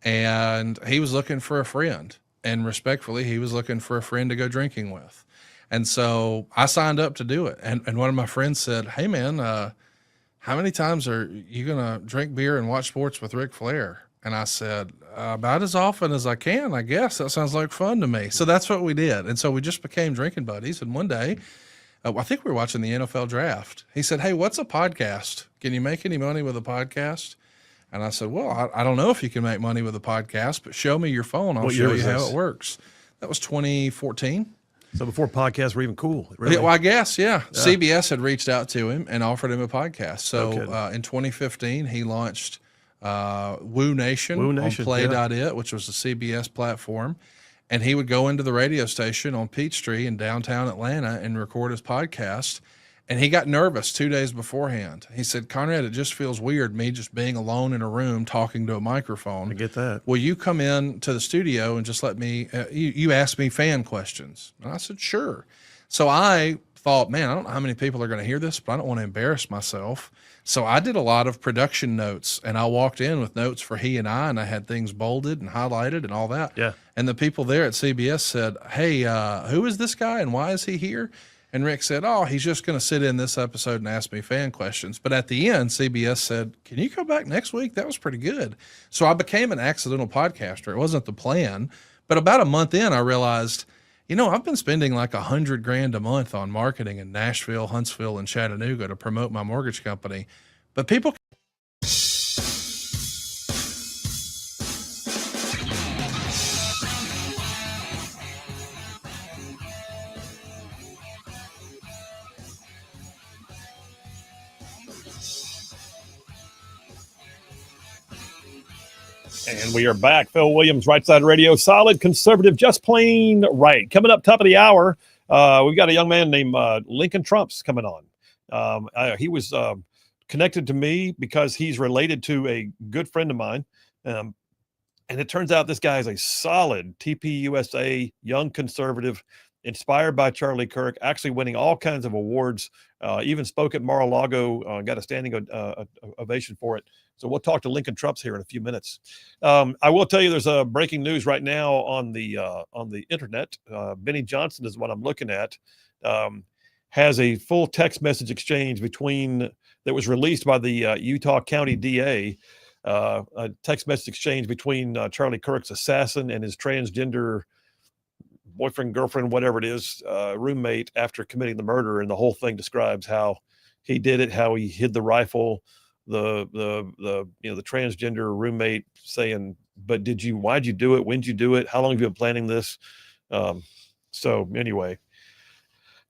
Speaker 5: And he was looking for a friend. And respectfully, he was looking for a friend to go drinking with. And so I signed up to do it. And one of my friends said, "Hey, man, how many times are you going to drink beer and watch sports with Ric Flair?" And I said, "About as often as I can, I guess. That sounds like fun to me." So that's what we did. And so we just became drinking buddies. And one day, I think we were watching the NFL draft. He said, "Hey, what's a podcast? Can you make any money with a podcast?" And I said, "Well, I don't know if you can make money with a podcast, but show me your phone. I'll show you how it works." That was 2014.
Speaker 1: So before podcasts were even cool. Really?
Speaker 5: Well, I guess, yeah. CBS had reached out to him and offered him a podcast. So in 2015, he launched Woo Nation on Play.it, which was a CBS platform. And he would go into the radio station on Peachtree in downtown Atlanta and record his podcast. And he got nervous 2 days beforehand. He said, "Conrad, it just feels weird, me just being alone in a room talking to a microphone.
Speaker 1: I get that.
Speaker 5: Will you come in to the studio and just let me, you ask me fan questions?" And I said, "Sure." So I thought, man, I don't know how many people are going to hear this, but I don't want to embarrass myself. So I did a lot of production notes, and I walked in with notes for he and I had things bolded and highlighted and all that.
Speaker 1: Yeah.
Speaker 5: And the people there at CBS said, "Hey, who is this guy and why is he here?" And Rick said, "Oh, he's just going to sit in this episode and ask me fan questions." But at the end, CBS said, "Can you go back next week? That was pretty good." So I became an accidental podcaster. It wasn't the plan. But about a month in, I realized, I've been spending like $100,000 a month on marketing in Nashville, Huntsville, and Chattanooga to promote my mortgage company. But people
Speaker 1: And we are back. Phil Williams, Right Side Radio, solid conservative, just plain right. Coming up top of the hour, we've got a young man named Lincoln Trumps coming on. He was connected to me because he's related to a good friend of mine. And it turns out this guy is a solid TPUSA, young conservative, inspired by Charlie Kirk, actually winning all kinds of awards, even spoke at Mar-a-Lago, got a standing ovation for it. So we'll talk to Lincoln Trumps here in a few minutes. I will tell you there's a breaking news right now on the internet. Benny Johnson is what I'm looking at, has a full text message exchange that was released by the Utah County DA, a text message exchange between Charlie Kirk's assassin and his transgender boyfriend, girlfriend, whatever it is, roommate after committing the murder. And the whole thing describes how he did it, how he hid the rifle, the transgender roommate saying, but why'd you do it? When'd you do it? How long have you been planning this? So anyway,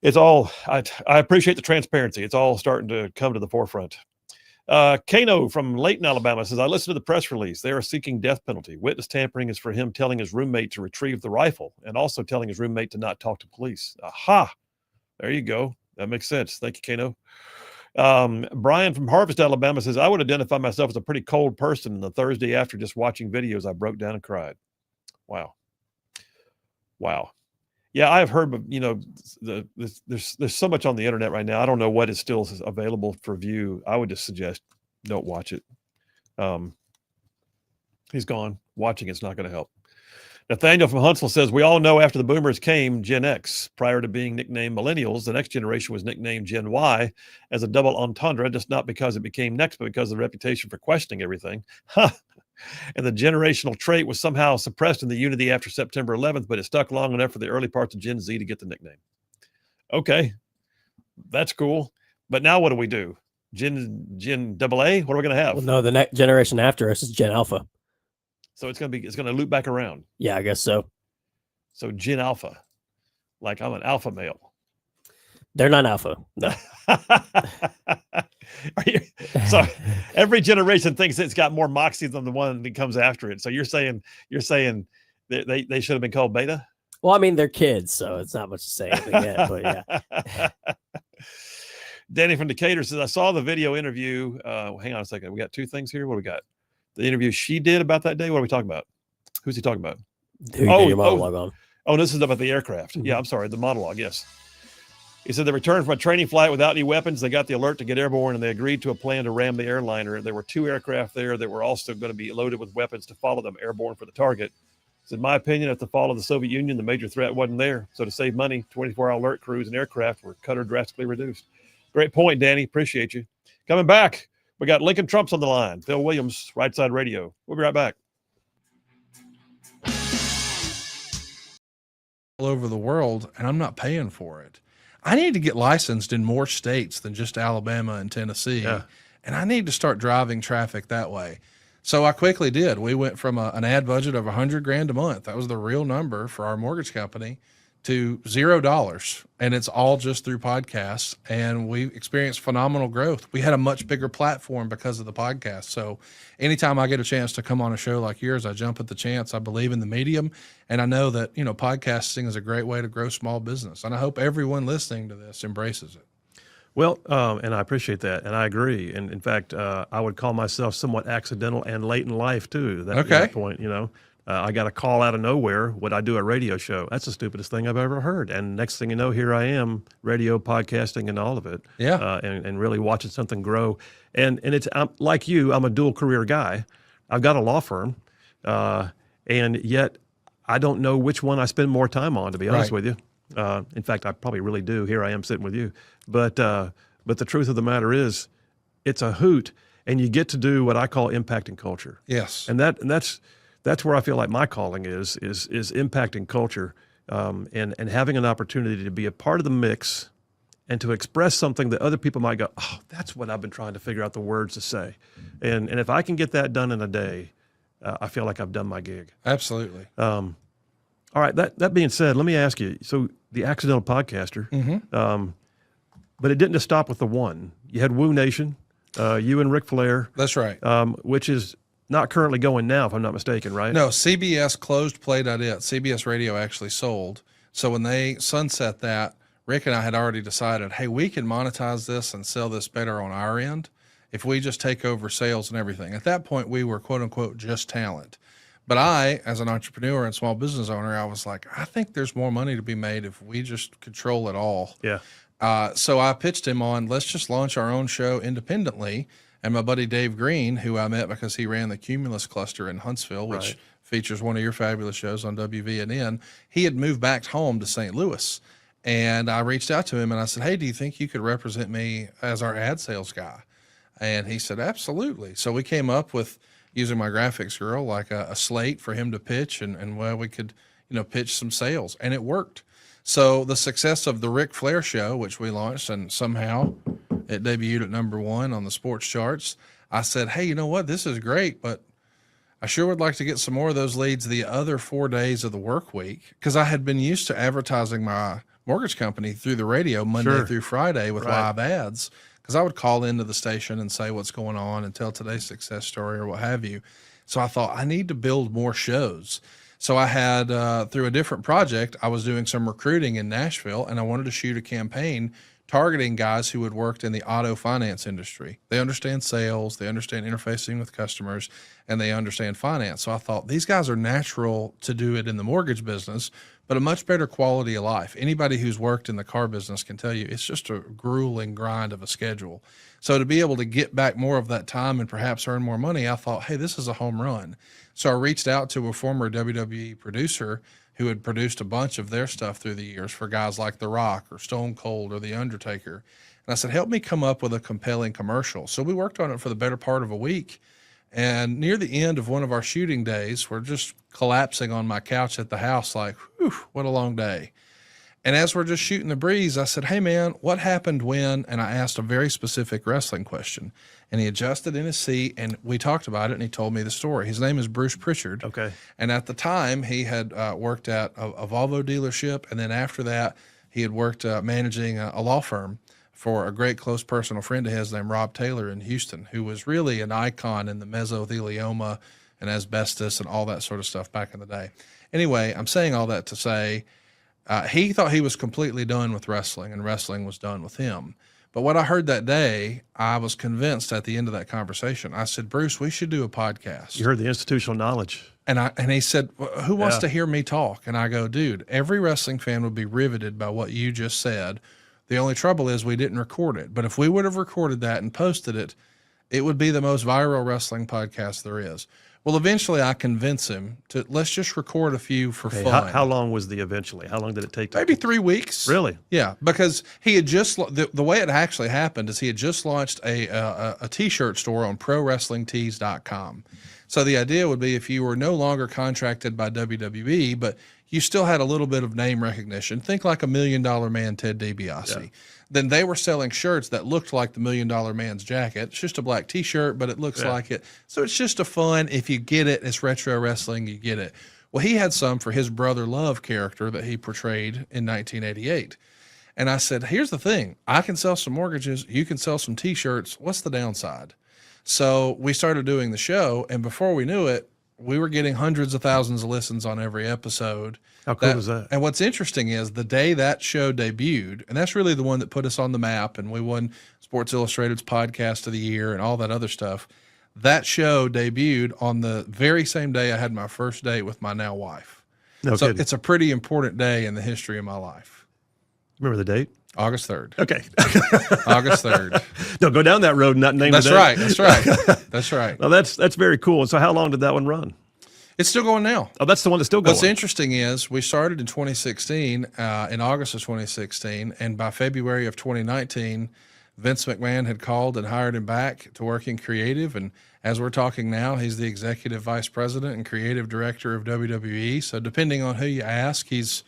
Speaker 1: it's all, I appreciate the transparency. It's all starting to come to the forefront. Kano from Layton, Alabama says, I listened to the press release. They are seeking death penalty. Witness tampering is for him telling his roommate to retrieve the rifle and also telling his roommate to not talk to police. Aha. There you go. That makes sense. Thank you, Kano. Brian from Harvest, Alabama says, I would identify myself as a pretty cold person. And the Thursday after just watching videos, I broke down and cried. Wow. Yeah, I've heard, there's so much on the internet right now. I don't know what is still available for view. I would just suggest don't watch it. He's gone. Watching it's not going to help. Nathaniel from Huntsville says, we all know after the boomers came Gen X. Prior to being nicknamed millennials, the next generation was nicknamed Gen Y as a double entendre, just not because it became next, but because of the reputation for questioning everything. And the generational trait was somehow suppressed in the unity after September 11th, but it stuck long enough for the early parts of Gen Z to get the nickname. Okay, that's cool. But now what do we do? Gen AA? What are we going to have?
Speaker 3: Well, no, the next generation after us is Gen Alpha.
Speaker 1: So it's going to loop back around.
Speaker 3: Yeah, I guess so.
Speaker 1: So Gen Alpha, like I'm an alpha male.
Speaker 3: They're not alpha. No.
Speaker 1: So every generation thinks it's got more moxie than the one that comes after it. So you're saying they should have been called beta?
Speaker 3: Well, I mean, they're kids, so it's not much to say anything yet, but yeah.
Speaker 1: Danny from Decatur says, I saw the video interview. Hang on a second. We got two things here. What do we got? The interview she did about that day. What are we talking about? Who's he talking about?
Speaker 3: Who you did your monologue on?
Speaker 1: Oh, this is about the aircraft. Mm-hmm. Yeah, I'm sorry. The monologue. Yes. He said they returned from a training flight without any weapons. They got the alert to get airborne, and they agreed to a plan to ram the airliner. There were 2 aircraft there that were also going to be loaded with weapons to follow them airborne for the target. He said, in my opinion, at the fall of the Soviet Union, the major threat wasn't there. So to save money, 24-hour alert crews and aircraft were cut or drastically reduced. Great point, Danny. Appreciate you. Coming back, we got Lincoln Trumps on the line. Phil Williams, Right Side Radio. We'll be right back.
Speaker 5: All over the world, and I'm not paying for it. I need to get licensed in more states than just Alabama and Tennessee. Yeah. And I need to start driving traffic that way. So I quickly did. We went from an ad budget of $100,000 a month. That was the real number for our mortgage company, to $0. And it's all just through podcasts. And we experienced phenomenal growth. We had a much bigger platform because of the podcast. So anytime I get a chance to come on a show like yours, I jump at the chance. I believe in the medium. And I know that, podcasting is a great way to grow small business. And I hope everyone listening to this embraces it.
Speaker 1: Well, and I appreciate that. And I agree. And in fact, I would call myself somewhat accidental and late in life too. That point, I got a call out of nowhere. Would I do a radio show? That's the stupidest thing I've ever heard. And next thing you know, here I am, radio, podcasting, and all of it.
Speaker 5: Yeah.
Speaker 1: And really watching something grow. And I'm like you, I'm a dual career guy. I've got a law firm, and yet I don't know which one I spend more time on, to be honest with you. In fact, I probably really do. Here I am sitting with you. But the truth of the matter is, it's a hoot, and you get to do what I call impacting culture.
Speaker 5: Yes.
Speaker 1: And that's where I feel like my calling is impacting culture, and having an opportunity to be a part of the mix and to express something that other people might go, oh, that's what I've been trying to figure out the words to say. And if I can get that done in a day, I feel like I've done my gig.
Speaker 5: Absolutely.
Speaker 1: All right. That being said, let me ask you, so the accidental podcaster, but it didn't just stop with the one. You had Woo Nation, you and Ric Flair.
Speaker 5: That's right.
Speaker 1: Which is not currently going now, if I'm not mistaken, right?
Speaker 5: No, CBS closed Play.it. CBS Radio actually sold. So when they sunset that, Rick and I had already decided, hey, we can monetize this and sell this better on our end if we just take over sales and everything. At that point, we were quote unquote just talent. But I, as an entrepreneur and small business owner, I was like, I think there's more money to be made if we just control it all.
Speaker 1: Yeah.
Speaker 5: So I pitched him on, let's just launch our own show independently. And my buddy Dave Green, who I met because he ran the Cumulus Cluster in Huntsville, which features one of your fabulous shows on WVNN, he had moved back home to St. Louis. And I reached out to him and I said, hey, do you think you could represent me as our ad sales guy? And he said, absolutely. So we came up with, using my graphics girl, like a slate for him to pitch and well, we could, pitch some sales, and it worked. So the success of the Ric Flair show, which we launched, and somehow it debuted at #1 on the sports charts. I said, hey, you know what? This is great, but I sure would like to get some more of those leads the other 4 days of the work week, because I had been used to advertising my mortgage company through the radio Monday through Friday with live ads, because I would call into the station and say what's going on and tell today's success story or what have you. So I thought I need to build more shows. So I had, through a different project, I was doing some recruiting in Nashville, and I wanted to shoot a campaign targeting guys who had worked in the auto finance industry. They understand sales, they understand interfacing with customers, and they understand finance. So I thought these guys are natural to do it in the mortgage business, but a much better quality of life. Anybody who's worked in the car business can tell you it's just a grueling grind of a schedule. So to be able to get back more of that time and perhaps earn more money, I thought, hey, this is a home run. So I reached out to a former WWE producer who had produced a bunch of their stuff through the years for guys like The Rock or Stone Cold or The Undertaker. And I said, help me come up with a compelling commercial. So we worked on it for the better part of a week. And near the end of one of our shooting days, we're just collapsing on my couch at the house like, whew, what a long day. And as we're just shooting the breeze, I said, hey, man, what happened when? And I asked a very specific wrestling question. And he adjusted in his seat, and we talked about it, and he told me the story. His name is Bruce Pritchard.
Speaker 1: Okay.
Speaker 5: And at the time, he had worked at a Volvo dealership. And then after that, he had worked managing a law firm for a great close personal friend of his named Rob Taylor in Houston, who was really an icon in the mesothelioma and asbestos and all that sort of stuff back in the day. Anyway, I'm saying all that to say he thought he was completely done with wrestling, and wrestling was done with him. But what I heard that day, I was convinced at the end of that conversation. I said, Bruce, we should do a podcast.
Speaker 1: You heard the institutional knowledge.
Speaker 5: And he said, well, who wants to hear me talk? And I go, dude, every wrestling fan would be riveted by what you just said. The only trouble is we didn't record it. But if we would have recorded that and posted it, it would be the most viral wrestling podcast there is. Well, eventually I convince him to, let's just record a few for fun.
Speaker 1: How long was the eventually? How long did it take to
Speaker 5: Maybe 3 weeks.
Speaker 1: Really?
Speaker 5: Yeah, because he had just, the way it actually happened is he had just launched a t-shirt store on ProWrestlingTees.com. So the idea would be if you were no longer contracted by WWE, but you still had a little bit of name recognition, think like $1 Million Man Ted DiBiase. Yeah. Then they were selling shirts that looked like the $1 Million Man's jacket. It's just a black t-shirt, but it looks like it. So it's just a fun, if you get it, it's retro wrestling, you get it. Well, he had some for his brother Love character that he portrayed in 1988. And I said, here's the thing. I can sell some mortgages. You can sell some t-shirts. What's the downside? So we started doing the show, and before we knew it, we were getting hundreds of thousands of listens on every episode.
Speaker 1: How cool was that?
Speaker 5: And what's interesting is the day that show debuted, and that's really the one that put us on the map, and we won Sports Illustrated's Podcast of the Year and all that other stuff. That show debuted on the very same day I had my first date with my now wife.
Speaker 1: No
Speaker 5: so
Speaker 1: kidding.
Speaker 5: It's a pretty important day in the history of my life.
Speaker 1: Remember the date?
Speaker 5: August 3rd.
Speaker 1: Okay.
Speaker 5: August 3rd.
Speaker 1: Don't go down that road and not name
Speaker 5: That's
Speaker 1: the date.
Speaker 5: right. That's right. That's right.
Speaker 1: Well, that's very cool. And so how long did that one run?
Speaker 5: It's still going now.
Speaker 1: Oh, that's the one that's still going.
Speaker 5: What's interesting is we started in 2016, in August of 2016, and by February of 2019, Vince McMahon had called and hired him back to work in creative. And as we're talking now, he's the executive vice president and creative director of WWE. So depending on who you ask, he's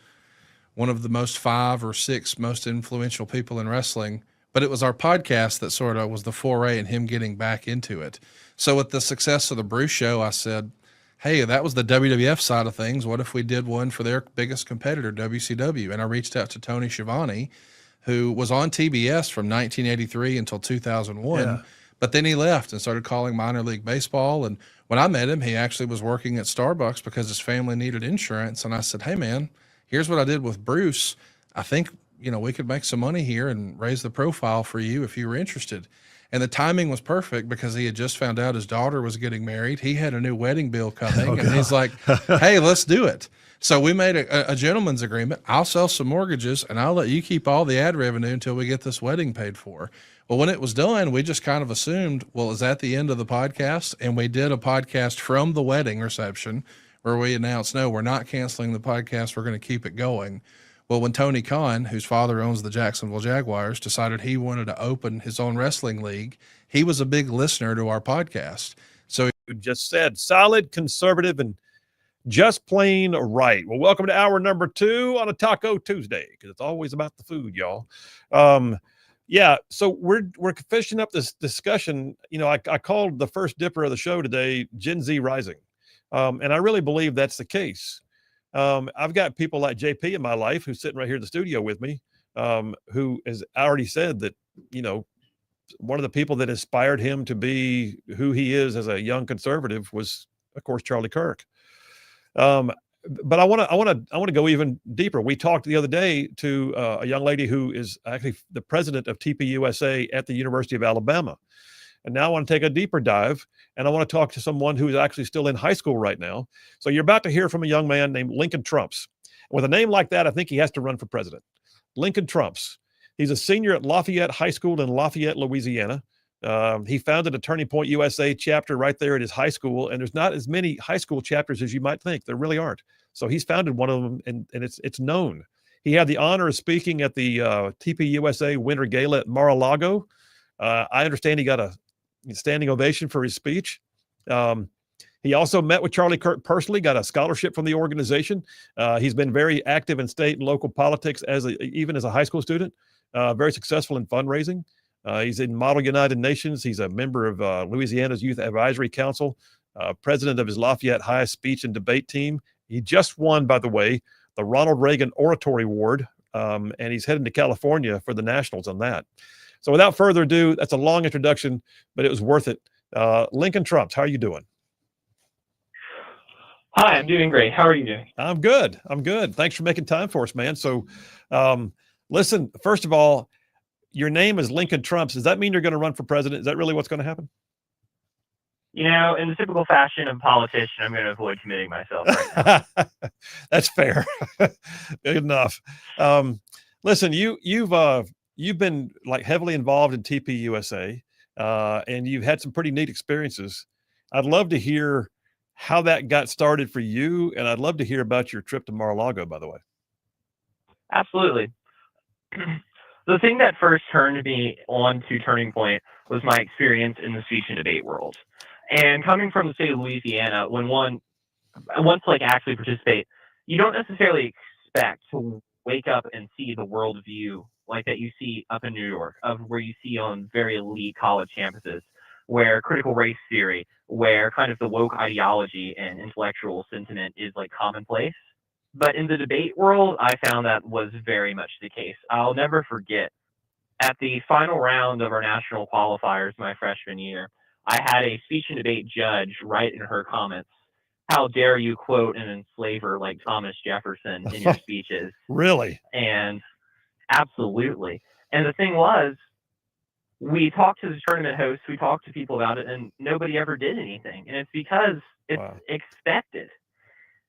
Speaker 5: one of the most 5 or 6 most influential people in wrestling. But it was our podcast that sort of was the foray in him getting back into it. So with the success of the Bruce Show, I said, hey, that was the WWF side of things. What if we did one for their biggest competitor, WCW? And I reached out to Tony Schiavone, who was on TBS from 1983 until 2001. Yeah. But then he left and started calling minor league baseball. And when I met him, he actually was working at Starbucks because his family needed insurance. And I said, hey, man, here's what I did with Bruce. I think, we could make some money here and raise the profile for you if you were interested. And the timing was perfect because he had just found out his daughter was getting married. He had a new wedding bill coming, and he's like, hey, let's do it. So we made a gentleman's agreement. I'll sell some mortgages, and I'll let you keep all the ad revenue until we get this wedding paid for. Well, when it was done, we just kind of assumed, well, is that the end of the podcast? And we did a podcast from the wedding reception where we announced, no, we're not canceling the podcast. We're going to keep it going. Well, when Tony Khan, whose father owns the Jacksonville Jaguars, decided he wanted to open his own wrestling league, he was a big listener to our podcast. So
Speaker 1: You just said solid, conservative, and just plain right. Well, welcome to hour number 2 on a Taco Tuesday, because it's always about the food, y'all. Yeah, so we're finishing up this discussion. I called the first dipper of the show today Gen Z Rising, and I really believe that's the case. I've got people like JP in my life who's sitting right here in the studio with me, who has already said that, one of the people that inspired him to be who he is as a young conservative was, of course, Charlie Kirk. But I want to go even deeper. We talked the other day to a young lady who is actually the president of TPUSA at the University of Alabama. And now I want to take a deeper dive, and I want to talk to someone who is actually still in high school right now. So you're about to hear from a young man named Lincoln Trumps. With a name like that, I think he has to run for president. Lincoln Trumps. He's a senior at Lafayette High School in Lafayette, Louisiana. He founded a Turning Point USA chapter right there at his high school, and there's not as many high school chapters as you might think. There really aren't. So he's founded one of them, and it's known. He had the honor of speaking at the TPUSA Winter Gala at Mar-a-Lago. I understand he got a standing ovation for his speech. He also met with Charlie Kirk personally, got a scholarship from the organization. He's been very active in state and local politics even as a high school student, very successful in fundraising. He's in Model United Nations. He's a member of Louisiana's Youth Advisory Council, president of his Lafayette High speech and debate team. He just won, by the way, the Ronald Reagan Oratory Award, and he's heading to California for the Nationals on that. So without further ado, that's a long introduction, but it was worth it. Lincoln Trumps, how are you doing?
Speaker 7: Hi, I'm doing great. How are you doing?
Speaker 1: I'm good. Thanks for making time for us, man. So listen, first of all, your name is Lincoln Trumps. Does that mean you're going to run for president? Is that really what's going to happen?
Speaker 7: In the typical fashion of politician, I'm going to avoid committing myself right now.
Speaker 1: That's fair. Good enough. Listen, you've been like heavily involved in TPUSA, and you've had some pretty neat experiences. I'd love to hear how that got started for you, and I'd love to hear about your trip to Mar-a-Lago, by the way.
Speaker 7: Absolutely. The thing that first turned me on to Turning Point was my experience in the speech and debate world. And coming from the state of Louisiana, when one wants to actually participate, you don't necessarily expect to wake up and see the worldview like that you see up in New York, of where you see on very elite college campuses, where critical race theory, where kind of the woke ideology and intellectual sentiment is commonplace. But in the debate world, I found that was very much the case. I'll never forget, at the final round of our national qualifiers my freshman year, I had a speech and debate judge write in her comments, "How dare you quote an enslaver like Thomas Jefferson in your speeches?"
Speaker 1: Really?
Speaker 7: And absolutely. And the thing was, we talked to the tournament hosts, we talked to people about it, and nobody ever did anything. And it's because it's expected.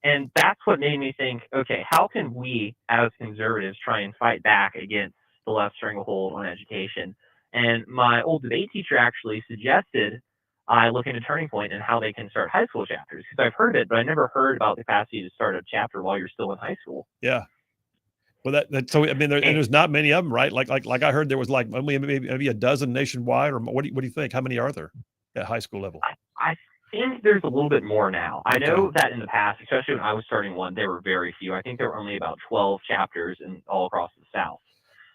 Speaker 7: And that's what made me think, okay, how can we as conservatives try and fight back against the left stranglehold on education? And my old debate teacher actually suggested I look into Turning Point and how they can start high school chapters, because I've heard it, but I never heard about the capacity to start a chapter while you're still in high school.
Speaker 1: Yeah. Well, so I mean, there's not many of them, right? Like I heard there was maybe a dozen nationwide, or what do you think? How many are there at high school level?
Speaker 7: I think there's a little bit more now. I know that in the past, especially when I was starting one, there were very few. I think there were only about 12 chapters all across the South.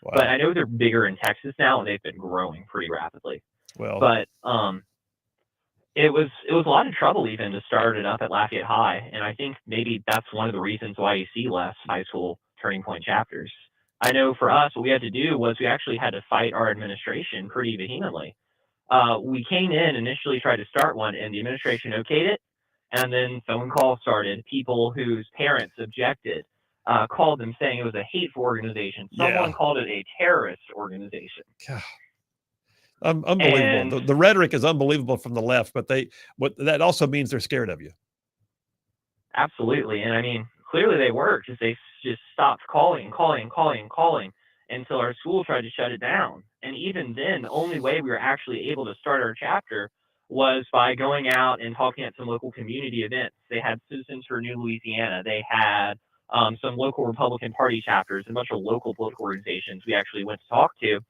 Speaker 7: Wow. But I know they're bigger in Texas now, and they've been growing pretty rapidly.
Speaker 1: Well,
Speaker 7: but it was a lot of trouble even to start it up at Lafayette High, and I think maybe that's one of the reasons why you see less high school Turning Point chapters. I know for us, what we had to do was we actually had to fight our administration pretty vehemently. we came in initially tried to start one, and the administration okayed it, and then phone calls started. People whose parents objected called them saying it was a hateful organization. Someone
Speaker 1: Yeah.
Speaker 7: called it a terrorist organization.
Speaker 1: God. Unbelievable.
Speaker 7: And
Speaker 1: The rhetoric is unbelievable from the left, but what that also means they're scared of you.
Speaker 7: absolutely. And I mean, clearly they were, because they just stopped calling until our school tried to shut it down. And even then, the only way we were actually able to start our chapter was by going out and talking at some local community events. They had Citizens for New Louisiana. They had some local Republican Party chapters, a bunch of local political organizations we actually went to talk to.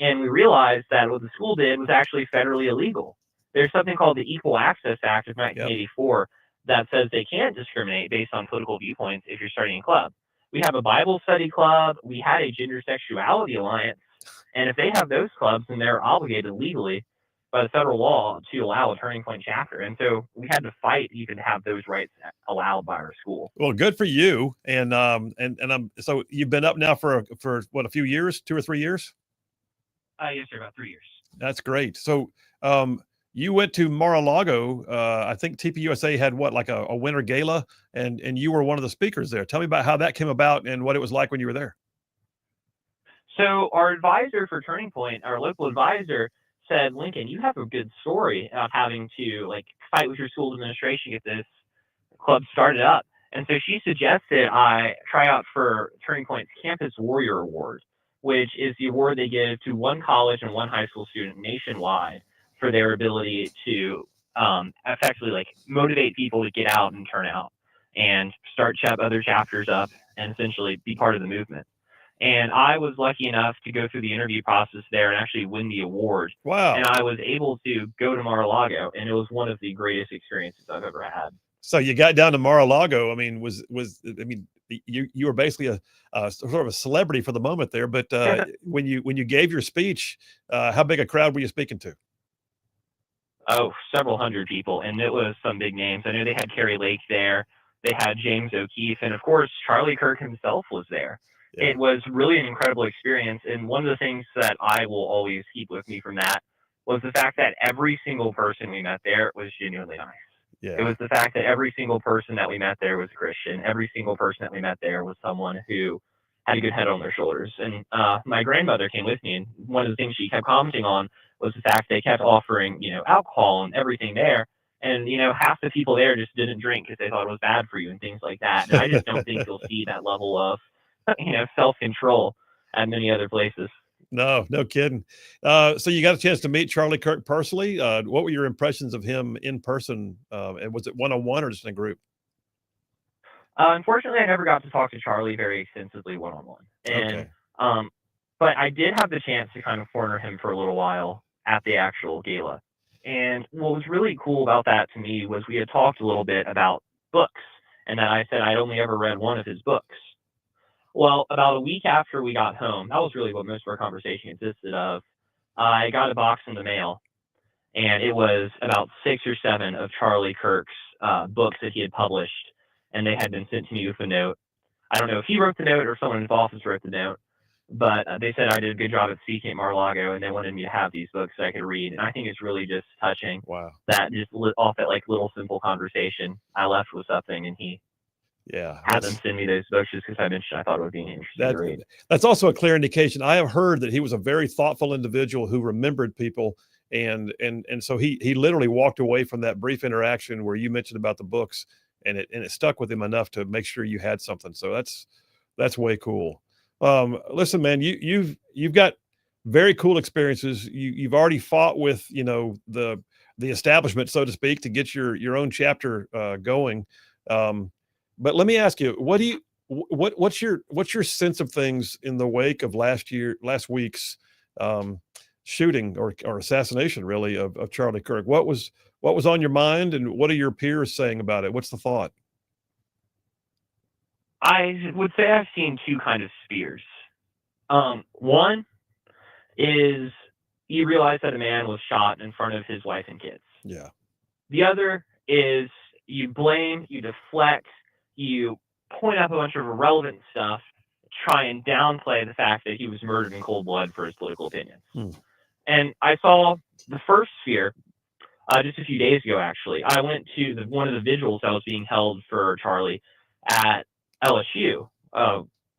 Speaker 7: And we realized that what the school did was actually federally illegal. There's something called the Equal Access Act of 1984 that says they can't discriminate based on political viewpoints if you're starting a club. We have a Bible study club. We had a gender sexuality alliance. And if they have those clubs, then they're obligated legally by the federal law to allow a Turning Point chapter. And so we had to fight even to have those rights allowed by our school.
Speaker 1: Well, good for you. And so you've been up now for what, a few years, 2 or 3 years?
Speaker 7: Yes, sir, about 3 years.
Speaker 1: That's great. So you went to Mar-a-Lago. I think TPUSA had what, like a winter gala, and you were one of the speakers there. Tell me about how that came about and what it was like when you were there.
Speaker 7: So our advisor for Turning Point, our local advisor, said, Lincoln, you have a good story of having to fight with your school administration, get this club started up. And so she suggested I try out for Turning Point's Campus Warrior Award, which is the award they give to one college and one high school student nationwide for their ability to effectively motivate people to get out and turn out and start other chapters up and essentially be part of the movement. And I was lucky enough to go through the interview process there and actually win the award.
Speaker 1: Wow.
Speaker 7: And I was able to go to Mar-a-Lago, and it was one of the greatest experiences I've ever had.
Speaker 1: So you got down to Mar-a-Lago. I mean, you were basically a sort of a celebrity for the moment there. But when you gave your speech, how big a crowd were you speaking to?
Speaker 7: Oh, several hundred people, and it was some big names. I know they had Carrie Lake there. They had James O'Keefe, and of course, Charlie Kirk himself was there. Yeah. It was really an incredible experience, and one of the things that I will always keep with me from that was the fact that every single person we met there was genuinely nice. Yeah. It was the fact that every single person that we met there was a Christian. Every single person that we met there was someone who had a good head on their shoulders. And my grandmother came with me, and one of the things she kept commenting on was the fact they kept offering, alcohol and everything there. And, half the people there just didn't drink because they thought it was bad for you and things like that. And I just don't think you'll see that level of, self-control at many other places.
Speaker 1: No kidding. So you got a chance to meet Charlie Kirk personally. What were your impressions of him in person? And was it one-on-one or just in a group?
Speaker 7: Unfortunately, I never got to talk to Charlie very extensively one-on-one. And, okay. But I did have the chance to kind of corner him for a little while at the actual gala. And what was really cool about that to me was we had talked a little bit about books, and that I said I'd only ever read one of his books. Well, about a week after we got home, that was really what most of our conversation consisted of. I got a box in the mail, and it was about 6 or 7 of Charlie Kirk's books that he had published, and they had been sent to me with a note. I don't know if he wrote the note or someone in his office wrote the note, but they said I did a good job at speaking at Mar-a-Lago, and they wanted me to have these books that I could read. And I think it's really just touching.
Speaker 1: Wow.
Speaker 7: That just off that little simple conversation, I left with something, and he had them send me those books just because I mentioned I thought it would be an interesting to read.
Speaker 1: That's also a clear indication. I have heard that he was a very thoughtful individual who remembered people, and so he literally walked away from that brief interaction where you mentioned about the books, and it stuck with him enough to make sure you had something. So that's way cool. Listen, man, you've got very cool experiences. You've already fought with the establishment, so to speak, to get your own chapter going. But let me ask you, what's your sense of things in the wake of last week's shooting or assassination, really, of Charlie Kirk? What was on your mind, and what are your peers saying about it? What's the thought?
Speaker 7: I would say I've seen two kind of spears. One is you realize that a man was shot in front of his wife and kids.
Speaker 1: Yeah.
Speaker 7: The other is you blame, you deflect, you point up a bunch of irrelevant stuff, try and downplay the fact that he was murdered in cold blood for his political opinions. And I saw the first sphere just a few days ago, actually. I went to one of the vigils that was being held for Charlie at LSU,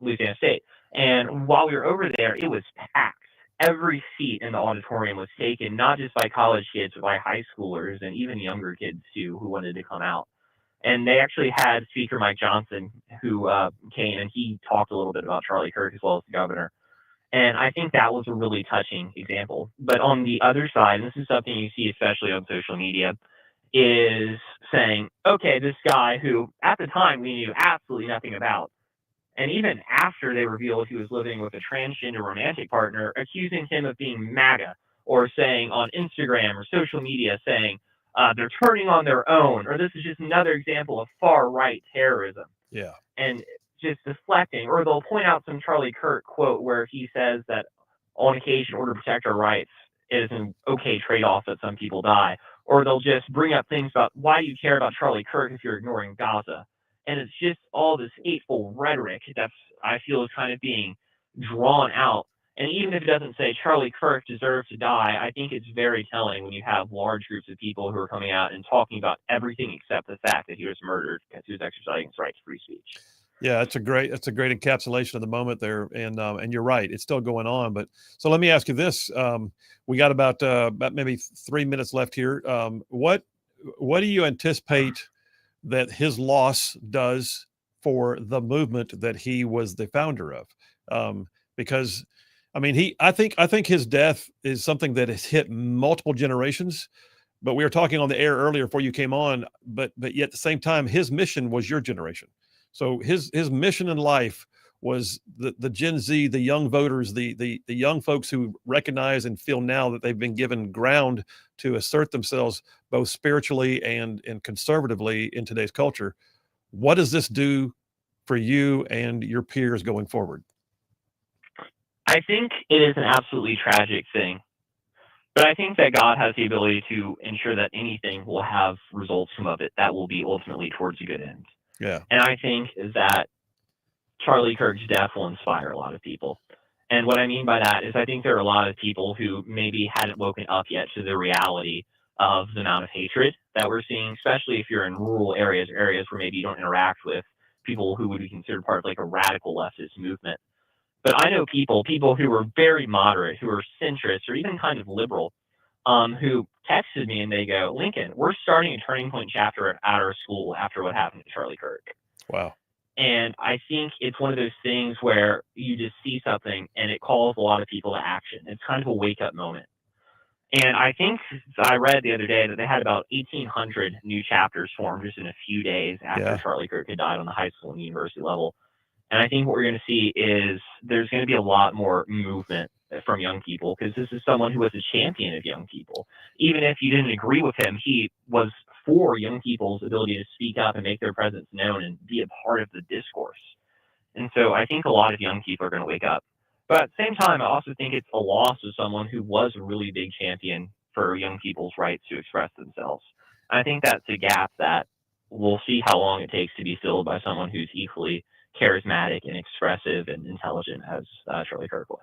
Speaker 7: Louisiana State. And while we were over there, it was packed. Every seat in the auditorium was taken, not just by college kids, but by high schoolers and even younger kids, too, who wanted to come out. And they actually had Speaker Mike Johnson, who came, and he talked a little bit about Charlie Kirk as well as the governor. And I think that was a really touching example. But on the other side, and this is something you see especially on social media, is saying, okay, this guy who at the time we knew absolutely nothing about, and even after they revealed he was living with a transgender romantic partner, accusing him of being MAGA, or saying on Instagram or social media, saying they're turning on their own, or this is just another example of far-right terrorism.
Speaker 1: Yeah.
Speaker 7: And just deflecting, or they'll point out some Charlie Kirk quote where he says that on occasion, in order to protect our rights, it is an okay trade-off that some people die. Or they'll just bring up things about why do you care about Charlie Kirk if you're ignoring Gaza? And it's just all this hateful rhetoric that's, I feel, is kind of being drawn out. And even if it doesn't say Charlie Kirk deserves to die, I think it's very telling when you have large groups of people who are coming out and talking about everything except the fact that he was murdered because he was exercising his right to free speech.
Speaker 1: Yeah, that's a great encapsulation of the moment there, and you're right, it's still going on. But so let me ask you this: we got about maybe 3 minutes left here. What do you anticipate that his loss does for the movement that he was the founder of? Because I mean, I think his death is something that has hit multiple generations. But we were talking on the air earlier before you came on. But yet at the same time, his mission was your generation. So his mission in life was the Gen Z, the young voters, the young folks who recognize and feel now that they've been given ground to assert themselves both spiritually and conservatively in today's culture. What does this do for you and your peers going forward?
Speaker 7: I think it is an absolutely tragic thing. But I think that God has the ability to ensure that anything will have results from of it that will be ultimately towards a good end.
Speaker 1: Yeah.
Speaker 7: And I think that Charlie Kirk's death will inspire a lot of people. And what I mean by that is I think there are a lot of people who maybe hadn't woken up yet to the reality of the amount of hatred that we're seeing, especially if you're in rural areas or areas where maybe you don't interact with people who would be considered part of like a radical leftist movement. But I know people who were very moderate, who are centrist or even kind of liberal, who texted me and they go, Lincoln, we're starting a turning point chapter at our school after what happened to Charlie Kirk.
Speaker 1: Wow.
Speaker 7: And I think it's one of those things where you just see something and it calls a lot of people to action. It's kind of a wake up moment. And I think I read the other day that they had about 1,800 new chapters formed just in a few days after Charlie Kirk had died on the high school and university level. And I think what we're going to see is there's going to be a lot more movement from young people because this is someone who was a champion of young people. Even if you didn't agree with him, he was for young people's ability to speak up and make their presence known and be a part of the discourse. And so I think a lot of young people are going to wake up. But at the same time, I also think it's a loss of someone who was a really big champion for young people's rights to express themselves. I think that's a gap that we'll see how long it takes to be filled by someone who's equally charismatic and expressive and intelligent as Charlie Kirk was.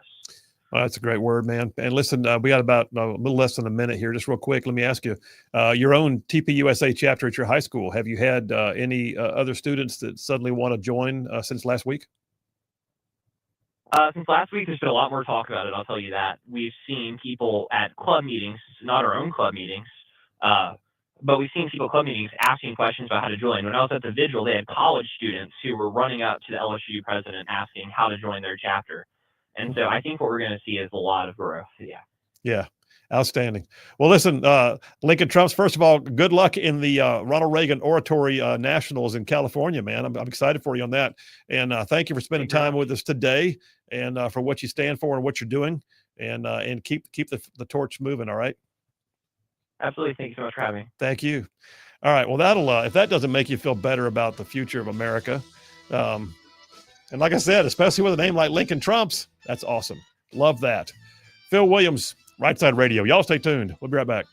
Speaker 1: Well, that's a great word, man. And listen, we got about a little less than a minute here. Just real quick, let me ask you, your own TPUSA chapter at your high school, have you had any other students that suddenly want to join since last week?
Speaker 7: Since last week, there's been a lot more talk about it, I'll tell you that. We've seen people at club meetings, not our own club meetings, but we've seen people at club meetings asking questions about how to join. When I was at the vigil, they had college students who were running up to the LSU president asking how to join their chapter. And so I think what we're going to see is a lot of growth. Yeah.
Speaker 1: Yeah. Outstanding. Well, listen, Lincoln Trumps, first of all, good luck in the Ronald Reagan Oratory Nationals in California, man. I'm excited for you on that. And thank you for spending time with us today and for what you stand for and what you're doing and keep the torch moving. All right.
Speaker 7: Absolutely. Thank you so much for having me.
Speaker 1: Thank you. All right. Well, that'll if that doesn't make you feel better about the future of America, and like I said, especially with a name like Lincoln Trumps, that's awesome. Love that. Phil Williams, Rightside Radio. Y'all stay tuned. We'll be right back.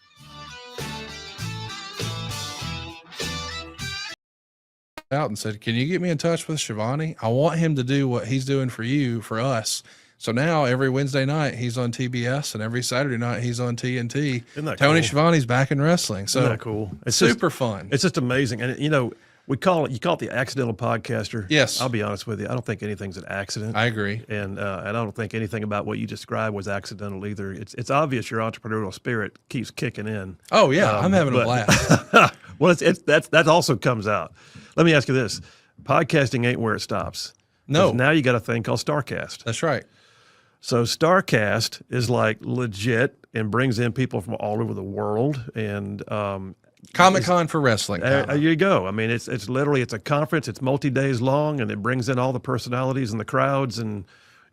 Speaker 5: Out and said, "Can you get me in touch with Shivani? I want him to do what he's doing for you, for us, So now every Wednesday night he's on TBS, and every Saturday night he's on TNT.
Speaker 1: Isn't that
Speaker 5: Tony
Speaker 1: cool?
Speaker 5: Schiavone's back in wrestling. So
Speaker 1: Isn't that cool? It's
Speaker 5: super fun.
Speaker 1: It's just amazing. And you know, you call it the accidental podcaster.
Speaker 5: Yes.
Speaker 1: I'll be honest with you. I don't think anything's an accident.
Speaker 5: I agree.
Speaker 1: And I don't think anything about what you described was accidental either. It's obvious your entrepreneurial spirit keeps kicking in.
Speaker 5: Oh yeah, I'm having a blast.
Speaker 1: Well, that also comes out. Let me ask you this: podcasting ain't where it stops.
Speaker 5: No.
Speaker 1: 'Cause now you got a thing called Starcast.
Speaker 5: That's right.
Speaker 1: So Starcast is like legit and brings in people from all over the world. And
Speaker 5: Comic-Con for wrestling.
Speaker 1: there you go. I mean, it's literally it's a conference. It's multi-days long, and it brings in all the personalities and the crowds. And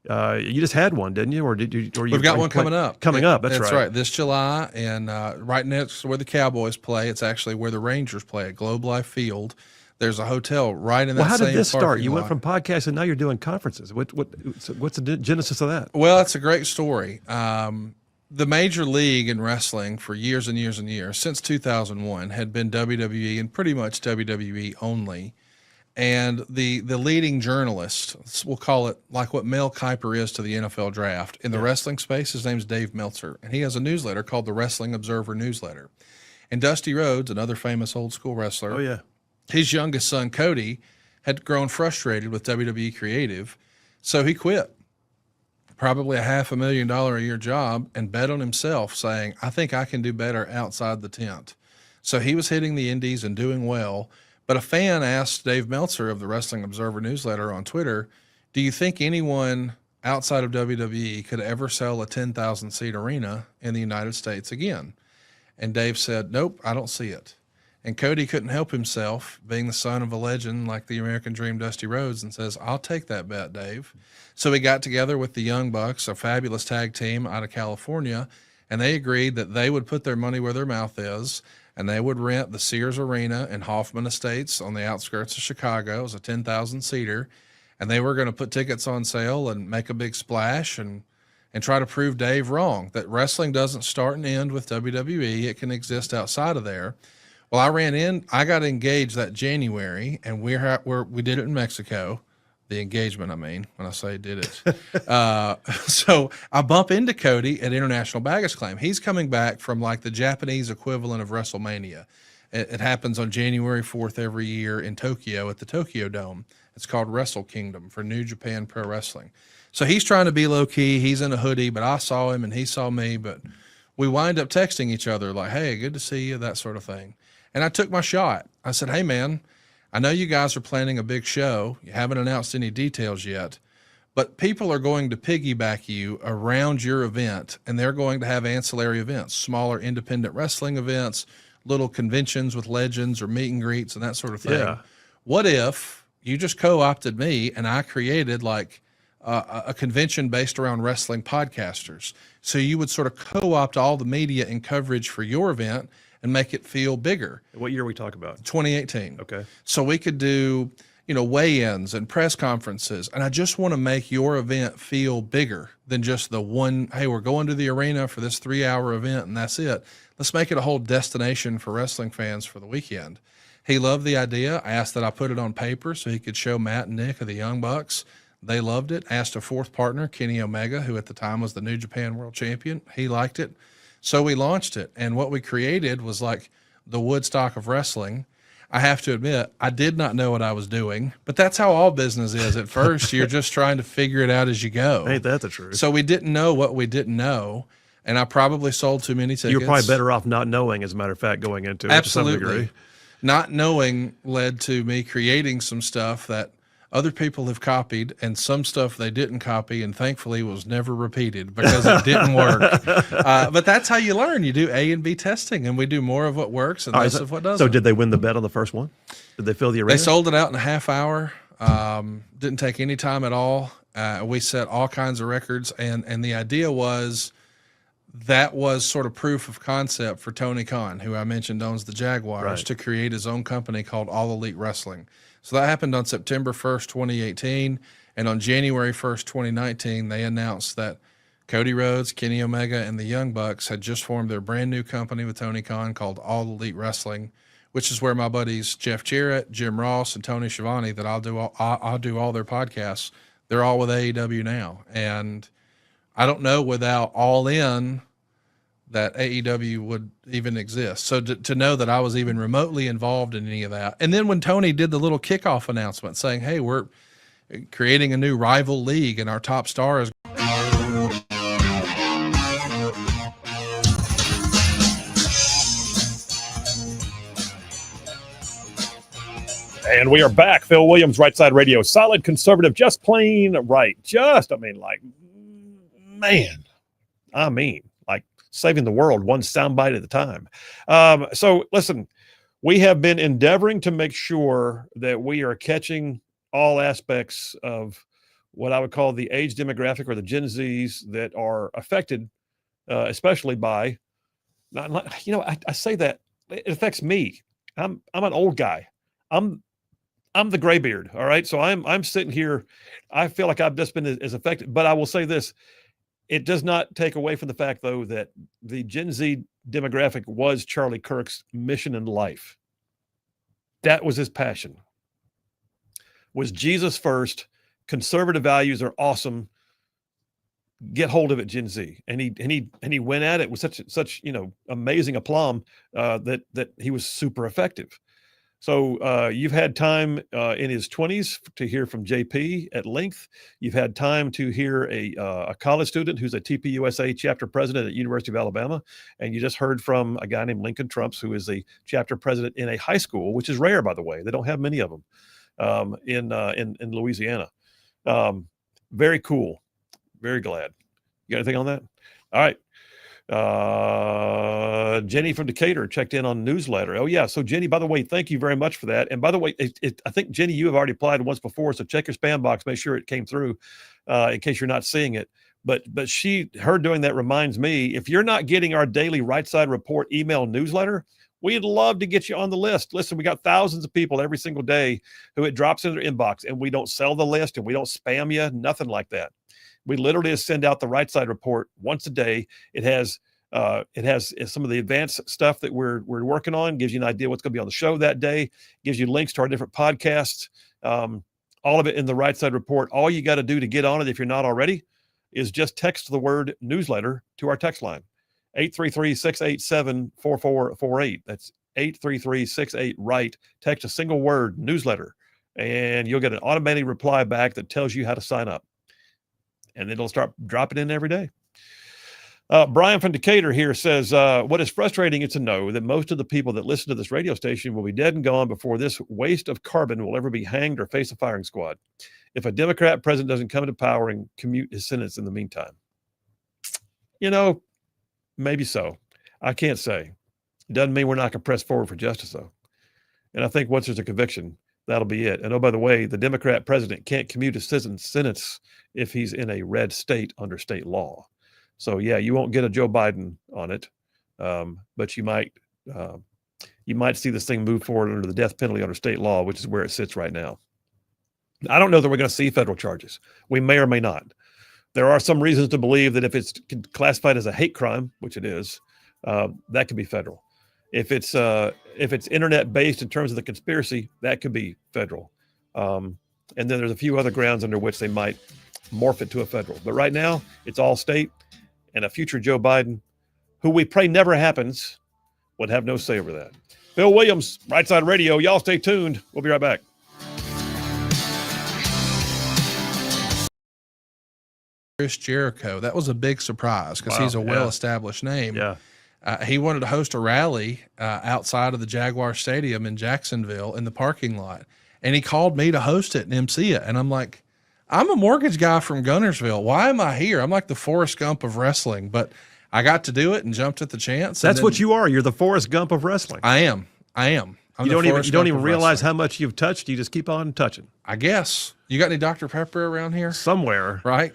Speaker 1: you just had one, didn't you? Or did you? Or
Speaker 5: We've got one coming up.
Speaker 1: Coming up. That's right.
Speaker 5: This July, and right next to where the Cowboys play, it's actually where the Rangers play at Globe Life Field. There's a hotel right in that
Speaker 1: Well, how
Speaker 5: same
Speaker 1: did this start?
Speaker 5: parking
Speaker 1: You went
Speaker 5: lot.
Speaker 1: from podcasting, and now you're doing conferences. What's the genesis of that?
Speaker 5: Well, it's a great story. The major league in wrestling for years and years and years, since 2001, had been WWE and pretty much WWE only. And the leading journalist, we'll call it like what Mel Kiper is to the NFL draft, in the wrestling space, his name's Dave Meltzer. And he has a newsletter called the Wrestling Observer Newsletter. And Dusty Rhodes, another famous old school wrestler,
Speaker 1: Oh yeah.
Speaker 5: his youngest son, Cody, had grown frustrated with WWE Creative, so he quit. Probably a $500,000 a year job, and bet on himself, saying, I think I can do better outside the tent. So he was hitting the indies and doing well, but a fan asked Dave Meltzer of the Wrestling Observer newsletter on Twitter, do you think anyone outside of WWE could ever sell a 10,000-seat arena in the United States again? And Dave said, nope, I don't see it. And Cody couldn't help himself, being the son of a legend like the American Dream, Dusty Rhodes, and says, I'll take that bet, Dave. So he got together with the Young Bucks, a fabulous tag team out of California, and they agreed that they would put their money where their mouth is, and they would rent the Sears Arena in Hoffman Estates on the outskirts of Chicago. It was a 10,000-seater, and they were going to put tickets on sale and make a big splash and try to prove Dave wrong, that wrestling doesn't start and end with WWE. It can exist outside of there. Well, I got engaged that January, and we did it in Mexico. The engagement, I mean, when I say did it. So I bump into Cody at International Baggage Claim. He's coming back from like the Japanese equivalent of WrestleMania. It happens on January 4th every year in Tokyo at the Tokyo Dome. It's called Wrestle Kingdom for New Japan Pro Wrestling. So he's trying to be low key. He's in a hoodie, but I saw him and he saw me, but we wind up texting each other like, hey, good to see you, that sort of thing. And I took my shot. I said, hey, man, I know you guys are planning a big show. You haven't announced any details yet, but people are going to piggyback you around your event, and they're going to have ancillary events, smaller independent wrestling events, little conventions with legends or meet and greets and that sort of thing.
Speaker 1: Yeah.
Speaker 5: What if you just co-opted me and I created like a convention based around wrestling podcasters? So you would sort of co-opt all the media and coverage for your event and make it feel bigger.
Speaker 1: What year are we talking about?
Speaker 5: 2018.
Speaker 1: Okay.
Speaker 5: So we could do, weigh-ins and press conferences. And I just want to make your event feel bigger than just the one, hey, we're going to the arena for this 3-hour event and that's it. Let's make it a whole destination for wrestling fans for the weekend. He loved the idea. I asked that I put it on paper so he could show Matt and Nick of the Young Bucks. They loved it. Asked a fourth partner, Kenny Omega, who at the time was the New Japan World Champion. He liked it. So we launched it. And what we created was like the Woodstock of wrestling. I have to admit, I did not know what I was doing, but that's how all business is. At first, you're just trying to figure it out as you go.
Speaker 1: Ain't that the truth?
Speaker 5: So we didn't know what we didn't know. And I probably sold too many tickets.
Speaker 1: You're probably better off not knowing, as a matter of fact, going into it.
Speaker 5: Absolutely.
Speaker 1: To some degree.
Speaker 5: Not knowing led to me creating some stuff that other people have copied and some stuff they didn't copy, and thankfully was never repeated because it didn't work. But that's how you learn. You do A and B testing, and we do more of what works and less of what doesn't.
Speaker 1: So did they win the bet on the first one? Did they fill the arena?
Speaker 5: They sold it out in a half hour. Didn't take any time at all. We set all kinds of records, and the idea was that was sort of proof of concept for Tony Khan, who I mentioned owns the Jaguars,
Speaker 1: Right.
Speaker 5: to create his own company called All Elite Wrestling. So that happened on September 1st, 2018. And on January 1st, 2019, they announced that Cody Rhodes, Kenny Omega, and the Young Bucks had just formed their brand new company with Tony Khan called All Elite Wrestling, which is where my buddies Jeff Jarrett, Jim Ross, and Tony Schiavone, that I'll do all their podcasts, they're all with AEW now. And I don't know without All In that AEW would even exist. So to know that I was even remotely involved in any of that. And then when Tony did the little kickoff announcement saying, hey, we're creating a new rival league and our top star is.
Speaker 1: And we are back. Phil Williams, Right Side Radio. Solid conservative, just plain right. Like saving the world one soundbite at a time. So listen, we have been endeavoring to make sure that we are catching all aspects of what I would call the age demographic or the Gen Zs that are affected, especially by, I say that it affects me. I'm an old guy. I'm the graybeard. All right. So I'm sitting here. I feel like I've just been as affected, but I will say this. It does not take away from the fact, though, that the Gen Z demographic was Charlie Kirk's mission in life. That was his passion. Was Jesus first. Conservative values are awesome. Get hold of it, Gen Z. And he went at it with such amazing aplomb that he was super effective. So you've had time in his 20s to hear from JP at length. You've had time to hear a college student who's a TPUSA chapter president at University of Alabama. And you just heard from a guy named Lincoln Trumps, who is a chapter president in a high school, which is rare, by the way. They don't have many of them in Louisiana. Very cool. Very glad. You got anything on that? All right. Jenny from Decatur checked in on newsletter. Oh yeah. So Jenny, by the way, thank you very much for that. And by the way, I think Jenny, you have already applied once before. So check your spam box, make sure it came through in case you're not seeing it. But her doing that reminds me, if you're not getting our daily Right Side Report email newsletter, we'd love to get you on the list. Listen, we got thousands of people every single day who it drops in their inbox, and we don't sell the list and we don't spam you, nothing like that. We literally just send out the Right Side Report once a day. It has some of the advanced stuff that we're working on, gives you an idea what's going to be on the show that day, gives you links to our different podcasts, all of it in the Right Side Report. All you got to do to get on it, if you're not already, is just text the word newsletter to our text line, 833-687-4448. That's 833-68-RIGHT. Text a single word, newsletter, and you'll get an automatic reply back that tells you how to sign up. And it'll start dropping in every day. Brian from Decatur here says, what is frustrating is to know that most of the people that listen to this radio station will be dead and gone before this waste of carbon will ever be hanged or face a firing squad. If a Democrat president doesn't come into power and commute his sentence in the meantime. Maybe so. I can't say. It doesn't mean we're not going to press forward for justice, though. And I think once there's a conviction, that'll be it. And oh, by the way, the Democrat president can't commute his sentence if he's in a red state under state law. So yeah, you won't get a Joe Biden on it, but you might see this thing move forward under the death penalty under state law, which is where it sits right now. I don't know that we're going to see federal charges. We may or may not. There are some reasons to believe that if it's classified as a hate crime, which it is, that could be federal. If it's internet based in terms of the conspiracy, that could be federal. And then there's a few other grounds under which they might morph it to a federal. But right now, it's all state, and a future Joe Biden, who we pray never happens, would have no say over that. Phil Williams, Right Side Radio. Y'all stay tuned. We'll be right back.
Speaker 5: Chris Jericho. That was a big surprise because he's a well-established name.
Speaker 1: Yeah.
Speaker 5: He wanted to host a rally outside of the Jaguar Stadium in Jacksonville in the parking lot. And he called me to host it and MC it. And I'm like, I'm a mortgage guy from Gunnersville. Why am I here? I'm like the Forrest Gump of wrestling. But I got to do it and jumped at the chance.
Speaker 6: That's what you are. You're the Forrest Gump of wrestling.
Speaker 5: I am. You
Speaker 6: don't even realize how much you've touched. You just keep on touching.
Speaker 5: I guess. You got any Dr. Pepper around here?
Speaker 6: Somewhere.
Speaker 5: Right?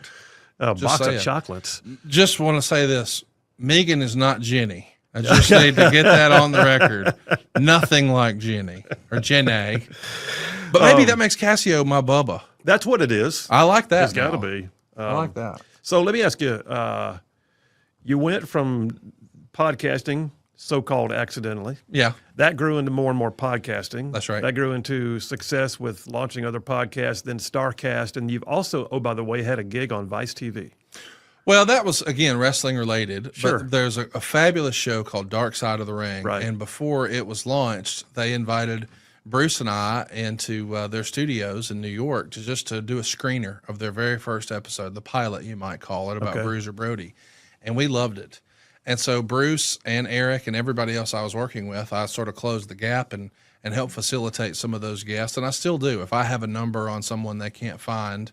Speaker 6: A box of chocolates.
Speaker 5: Just want to say this. Megan is not Jenny. I just need to get that on the record. Nothing like Jenny or Jenny. But maybe that makes Cassio my Bubba.
Speaker 6: That's what it is.
Speaker 5: I like that.
Speaker 6: It's got to be.
Speaker 5: I like that.
Speaker 6: So let me ask you, you went from podcasting, so-called accidentally.
Speaker 5: Yeah.
Speaker 6: That grew into more and more podcasting.
Speaker 5: That's right.
Speaker 6: That grew into success with launching other podcasts, then StarCast. And you've also, oh, by the way, had a gig on Vice TV.
Speaker 5: Well, that was, again, wrestling related.
Speaker 1: Sure.
Speaker 5: But there's a fabulous show called Dark Side of the Ring.
Speaker 1: Right.
Speaker 5: And before it was launched, they invited Bruce and I into their studios in New York to do a screener of their very first episode, the pilot, you might call it, about
Speaker 1: Okay.
Speaker 5: Bruiser Brody. And we loved it. And so Bruce and Eric and everybody else I was working with, I sort of closed the gap and helped facilitate some of those guests. And I still do. If I have a number on someone they can't find,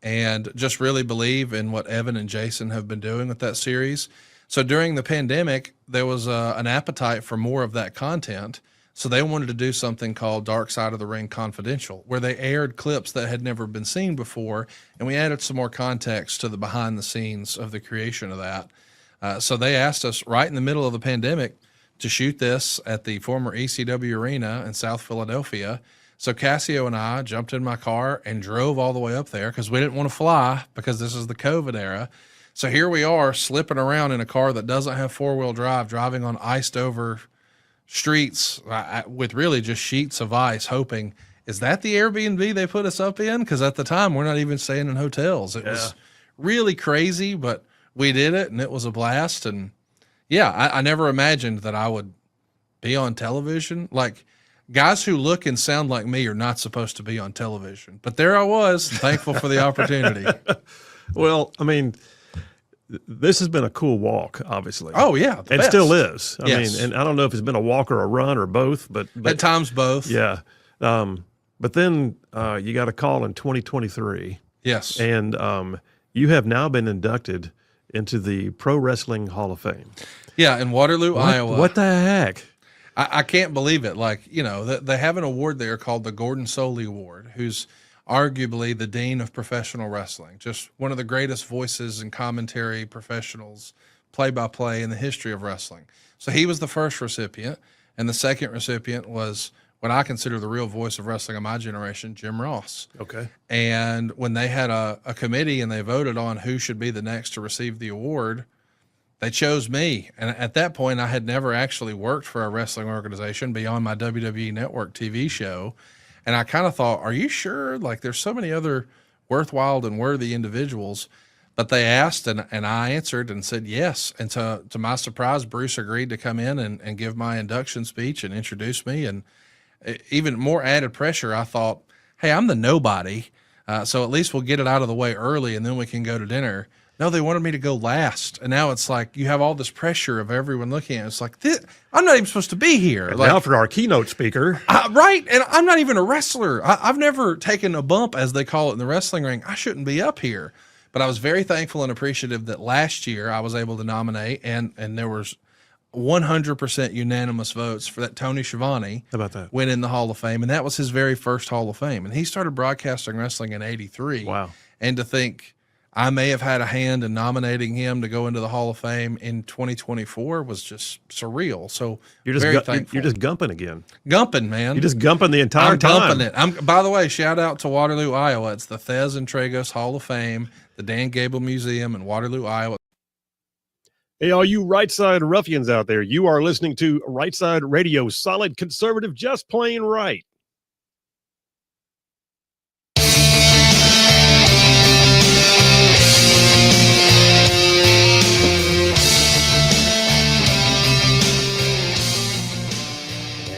Speaker 5: and just really believe in what Evan and Jason have been doing with that series. So during the pandemic, there was an appetite for more of that content. So they wanted to do something called Dark Side of the Ring Confidential, where they aired clips that had never been seen before. And we added some more context to the behind the scenes of the creation of that. So they asked us right in the middle of the pandemic to shoot this at the former ECW Arena in South Philadelphia. So Cassio and I jumped in my car and drove all the way up there because we didn't want to fly because this is the COVID era. So here we are slipping around in a car that doesn't have four-wheel drive, driving on iced over streets with really just sheets of ice, hoping, is that the Airbnb they put us up in? Because at the time, we're not even staying in hotels. It was really crazy, but we did it, and it was a blast. And yeah, I never imagined that I would be on television. Like, guys who look and sound like me are not supposed to be on television. But there I was, thankful for the opportunity.
Speaker 6: Well, I mean, this has been a cool walk, obviously.
Speaker 5: Oh, yeah.
Speaker 6: And still is. I
Speaker 5: Yes.
Speaker 6: mean, and I don't know if it's been a walk or a run or both, but
Speaker 5: At times, both.
Speaker 6: yeah. But then you got a call in 2023,
Speaker 5: Yes.
Speaker 6: and you have now been inducted into the Pro Wrestling Hall of Fame.
Speaker 5: Yeah, in Waterloo, Iowa.
Speaker 6: What the heck?
Speaker 5: I can't believe it. Like, you know, they have an award there called the Gordon Soley Award, who's arguably the dean of professional wrestling, just one of the greatest voices and commentary professionals, play-by-play in the history of wrestling. So he was the first recipient, and the second recipient was what I consider the real voice of wrestling of my generation, Jim Ross.
Speaker 6: Okay.
Speaker 5: And when they had a committee and they voted on who should be the next to receive the award, they chose me. And at that point, I had never actually worked for a wrestling organization beyond my WWE Network TV show. And I kind of thought, are you sure? Like, there's so many other worthwhile and worthy individuals. But they asked, and I answered and said yes. And to my surprise, Bruce agreed to come in and give my induction speech and introduce me. And even more added pressure, I thought, hey, I'm the nobody. So at least we'll get it out of the way early, and then we can go to dinner. No, they wanted me to go last. And now it's like you have all this pressure of everyone looking at it. It's like, I'm not even supposed to be here.
Speaker 6: And
Speaker 5: like,
Speaker 6: now for our keynote speaker.
Speaker 5: Right. And I'm not even a wrestler. I've never taken a bump, as they call it in the wrestling ring. I shouldn't be up here. But I was very thankful and appreciative that last year I was able to nominate, and there was 100% unanimous votes for that Tony Schiavone.
Speaker 6: How about that?
Speaker 5: Went in the Hall of Fame, and that was his very first Hall of Fame. And he started broadcasting wrestling in '83.
Speaker 6: Wow.
Speaker 5: And to think I may have had a hand in nominating him to go into the Hall of Fame in 2024 was just surreal. So
Speaker 6: You're just
Speaker 5: very thankful.
Speaker 6: you're just gumping again.
Speaker 5: Gumping, man.
Speaker 6: You're just gumping the entire
Speaker 5: I'm
Speaker 6: time.
Speaker 5: gumping it. By the way, shout out to Waterloo, Iowa. It's the Thez and Tragos Hall of Fame, the Dan Gable Museum in Waterloo, Iowa.
Speaker 6: Hey, all you Rightside ruffians out there, you are listening to Rightside Radio, solid conservative, just plain right.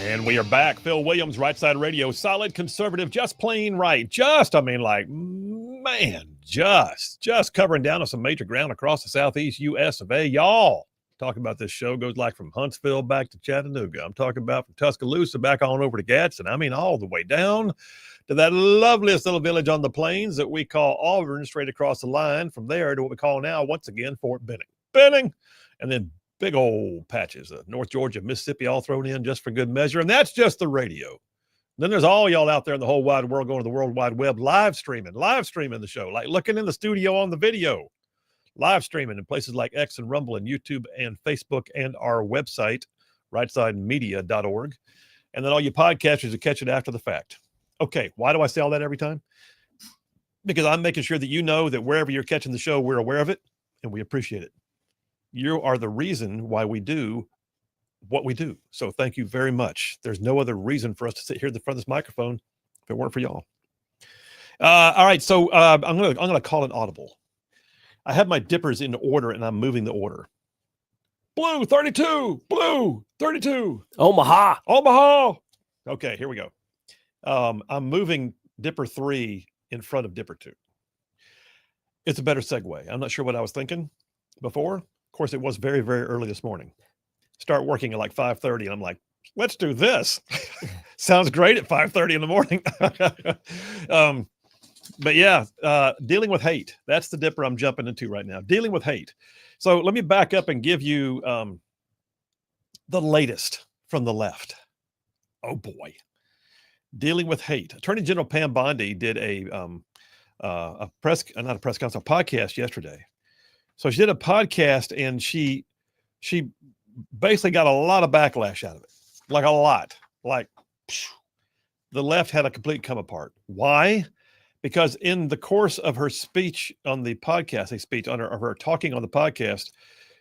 Speaker 6: And we are back. Phil Williams, Rightside Radio, solid conservative, just plain right. Just covering down on some major ground across the southeast U.S. of A. Y'all, talking about this show goes like from Huntsville back to Chattanooga. I'm talking about from Tuscaloosa back on over to Gadsden. I mean, all the way down to that loveliest little village on the plains that we call Auburn, straight across the line from there to what we call now, once again, Fort Benning. And then big old patches of North Georgia, Mississippi, all thrown in just for good measure. And that's just the radio. Then there's all y'all out there in the whole wide world going to the World Wide Web, live streaming the show, like looking in the studio on the video, live streaming in places like X and Rumble and YouTube and Facebook and our website, rightsidemedia.org. And then all you podcasters that catch it after the fact. Okay, why do I say all that every time? Because I'm making sure that you know that wherever you're catching the show, we're aware of it and we appreciate it. You are the reason why we do what we do. So thank you very much. There's no other reason for us to sit here at the front of this microphone if it weren't for y'all. All right, so I'm gonna call an audible.
Speaker 1: I have my dippers in order and I'm moving the order. Blue 32, blue 32,
Speaker 3: Omaha.
Speaker 1: Omaha. Okay, here we go. I'm moving dipper 3 in front of dipper 2. It's a better segue. I'm not sure what I was thinking before. Of course, it was very, very early this morning. Start working at like 5:30 and I'm like, let's do this. Sounds great at 5:30 in the morning. But yeah, dealing with hate. That's the dipper I'm jumping into right now. Dealing with hate. So let me back up and give you the latest from the left. Oh boy. Dealing with hate. Attorney General Pam Bondi did not a press conference, a podcast yesterday. So she did a podcast and she basically got a lot of backlash out of it. Like a lot. Like the left had a complete come apart. Why? Because in the course of her speech on the podcast, her talking on the podcast,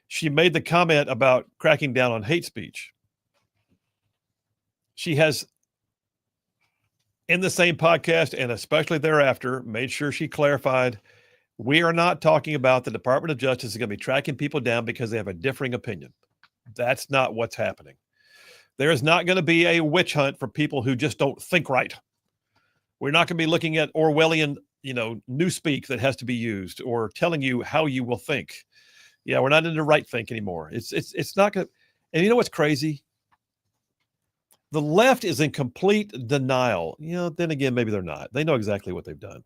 Speaker 1: she made the comment about cracking down on hate speech. She has, in the same podcast and especially thereafter, made sure she clarified, we are not talking about the Department of Justice is going to be tracking people down because they have a differing opinion. That's not what's happening. There is not going to be a witch hunt for people who just don't think right. We're not going to be looking at Orwellian, newspeak that has to be used or telling you how you will think. Yeah, we're not into right think anymore. It's not going to. And you know what's crazy? The left is in complete denial. Then again, maybe they're not. They know exactly what they've done.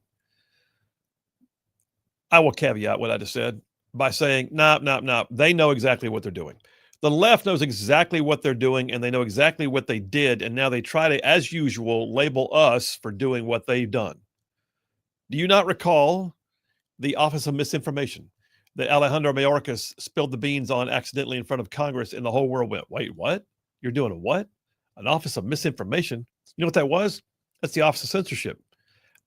Speaker 1: I will caveat what I just said by saying, no. They know exactly what they're doing. The left knows exactly what they're doing, and they know exactly what they did, and now they try to, as usual, label us for doing what they've done. Do you not recall the Office of Misinformation that Alejandro Mayorkas spilled the beans on accidentally in front of Congress, and the whole world went, wait, what? You're doing a what? An Office of Misinformation? You know what that was? That's the Office of Censorship.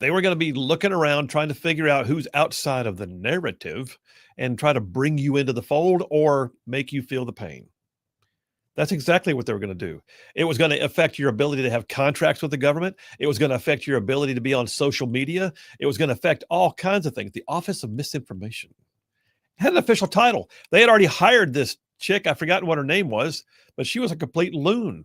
Speaker 1: They were going to be looking around trying to figure out who's outside of the narrative and try to bring you into the fold or make you feel the pain. That's exactly what they were going to do. It was going to affect your ability to have contracts with the government. It was going to affect your ability to be on social media. It was going to affect all kinds of things. The Office of Misinformation had an official title. They had already hired this chick. I've forgotten what her name was, but she was a complete loon.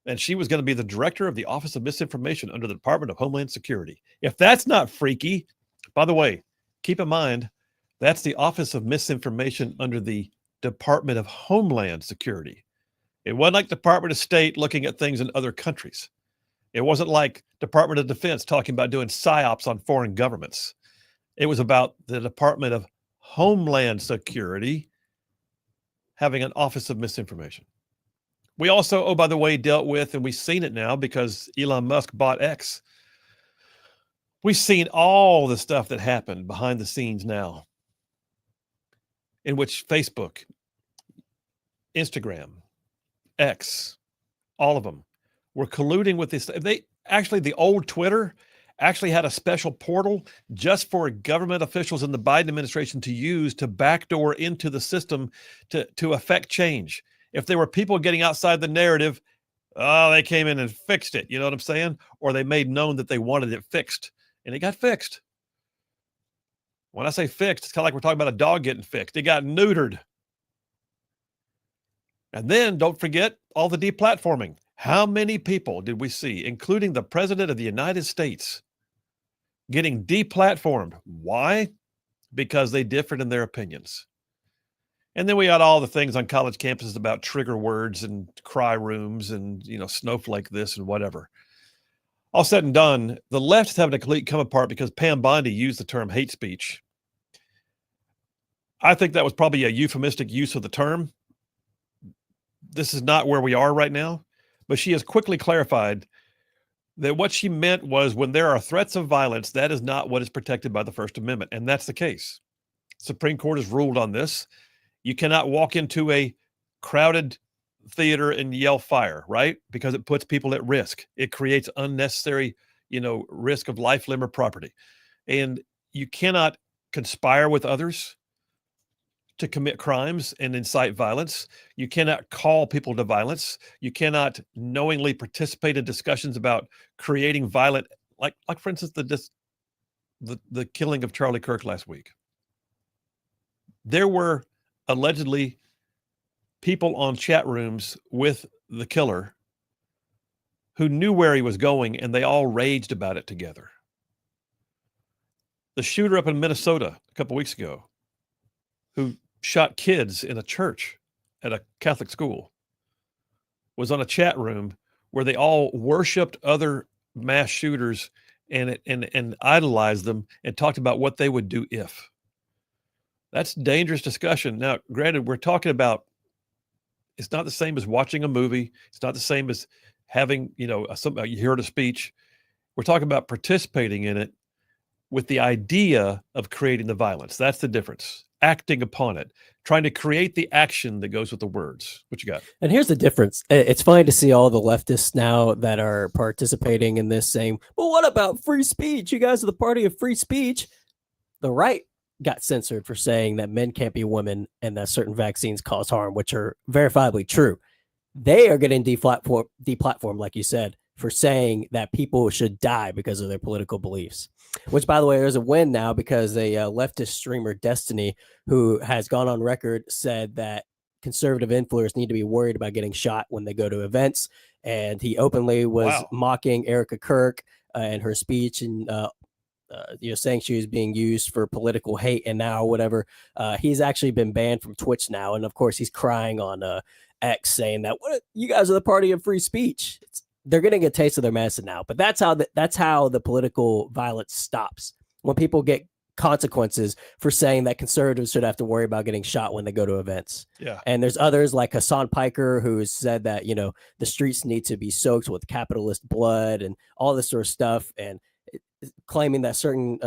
Speaker 1: And she was going to be the director of the Office of Misinformation under the Department of Homeland Security. If that's not freaky, by the way, keep in mind, that's the Office of Misinformation under the Department of Homeland Security. It wasn't like Department of State looking at things in other countries. It wasn't like Department of Defense talking about doing psyops on foreign governments. It was about the Department of Homeland Security having an Office of Misinformation. We also, oh, by the way, dealt with, and we've seen it now because Elon Musk bought X. We've seen all the stuff that happened behind the scenes now, in which Facebook, Instagram, X, all of them were colluding with this. They actually, the old Twitter actually had a special portal just for government officials in the Biden administration to use to backdoor into the system to affect change. If there were people getting outside the narrative, they came in and fixed it. You know what I'm saying? Or they made known that they wanted it fixed, and it got fixed. When I say fixed, it's kind of like we're talking about a dog getting fixed. It got neutered. And then don't forget all the deplatforming. How many people did we see, including the President of the United States, getting deplatformed? Why? Because they differed in their opinions. And then we had all the things on college campuses about trigger words and cry rooms and, snowflake this and whatever. All said and done, the left is having a complete come apart because Pam Bondi used the term hate speech. I think that was probably a euphemistic use of the term. This is not where we are right now, but she has quickly clarified that what she meant was when there are threats of violence, that is not what is protected by the First Amendment. And that's the case. Supreme Court has ruled on this. You cannot walk into a crowded theater and yell fire, right? Because it puts people at risk. It creates unnecessary, risk of life, limb, or property. And you cannot conspire with others to commit crimes and incite violence. You cannot call people to violence. You cannot knowingly participate in discussions about creating violent, like for instance, the killing of Charlie Kirk last week. There were allegedly people on chat rooms with the killer who knew where he was going, and they all raged about it together. The shooter up in Minnesota a couple weeks ago, who shot kids in a church at a Catholic school, was on a chat room where they all worshiped other mass shooters and idolized them and talked about what they would do if. That's dangerous discussion. Now, granted, we're talking about, it's not the same as watching a movie. It's not the same as having, you heard a speech. We're talking about participating in it with the idea of creating the violence. That's the difference. Acting upon it, trying to create the action that goes with the words. What you got?
Speaker 3: And here's the difference. It's fine to see all the leftists now that are participating in this saying, well, what about free speech? You guys are the party of free speech. The right got censored for saying that men can't be women and that certain vaccines cause harm, which are verifiably true. They are getting deplatformed, like you said, for saying that people should die because of their political beliefs. Which, by the way, there's a win now because a leftist streamer, Destiny, who has gone on record, said that conservative influencers need to be worried about getting shot when they go to events. And he openly was mocking Erica Kirk and her speech and saying she was being used for political hate. And now whatever, he's actually been banned from Twitch now. And of course, he's crying on X saying that you guys are the party of free speech. They're getting a taste of their medicine now, but that's how the political violence stops. When people get consequences for saying that conservatives should have to worry about getting shot when they go to events.
Speaker 1: Yeah.
Speaker 3: And there's others like Hassan Piker who has said that, the streets need to be soaked with capitalist blood and all this sort of stuff. And claiming that certain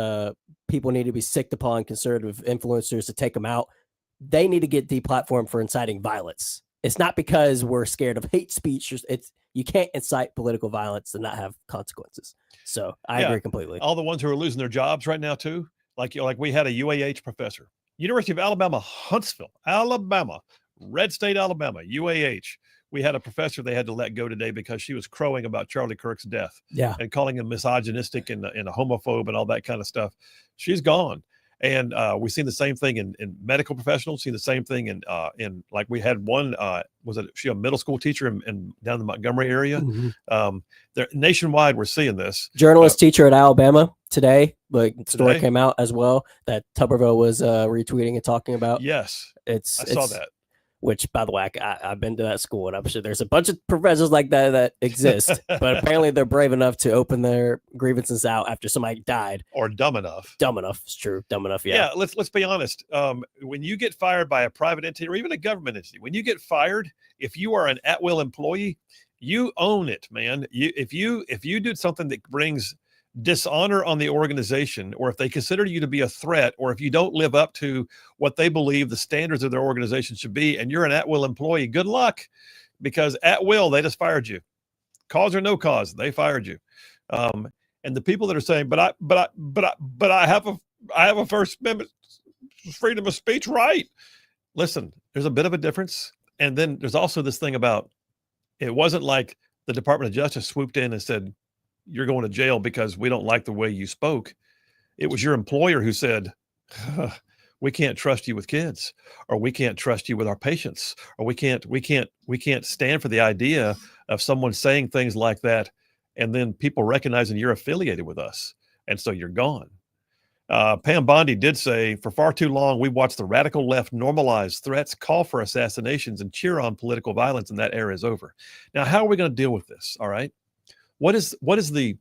Speaker 3: people need to be sicked upon conservative influencers to take them out. They need to get deplatformed for inciting violence. It's not because we're scared of hate speech. You can't incite political violence and not have consequences. So I agree completely.
Speaker 1: All the ones who are losing their jobs right now too, like we had a UAH professor, University of Alabama, Huntsville, Alabama, Red State, Alabama, UAH. We had a professor they had to let go today because she was crowing about Charlie Kirk's death, and calling him misogynistic and a homophobe and all that kind of stuff. She's gone. And we've seen the same thing in medical professionals, seen the same thing in like we had one, she a middle school teacher in down the Montgomery area.
Speaker 3: Mm-hmm.
Speaker 1: They're nationwide, we're seeing this.
Speaker 3: Journalist teacher at Alabama today, the story came out as well that Tuberville was retweeting and talking about.
Speaker 1: Yes, I saw that.
Speaker 3: Which, by the way, I've been to that school, and I'm sure there's a bunch of professors like that exist. But apparently, they're brave enough to open their grievances out after somebody died,
Speaker 1: or dumb enough.
Speaker 3: Dumb enough, it's true. Dumb enough, yeah.
Speaker 1: Yeah, let's be honest. When you get fired by a private entity or even a government entity, when you get fired, if you are an at-will employee, you own it, man. If you do something that brings dishonor on the organization, or if they consider you to be a threat, or if you don't live up to what they believe the standards of their organization should be, and you're an at-will employee, good luck, because at will, they just fired you. Cause or no cause, they fired you. And the people that are saying, but I have a First Amendment freedom of speech right. Listen, there's a bit of a difference. And then there's also this thing about, it wasn't like the Department of Justice swooped in and said, you're going to jail because we don't like the way you spoke. It was your employer who said, we can't trust you with kids, or we can't trust you with our patients, or we can't stand for the idea of someone saying things like that and then people recognizing you're affiliated with us. And so you're gone. Pam Bondi did say, for far too long, we watched the radical left normalize threats, call for assassinations, and cheer on political violence, and that era is over. Now, how are we going to deal with this? All right. What is the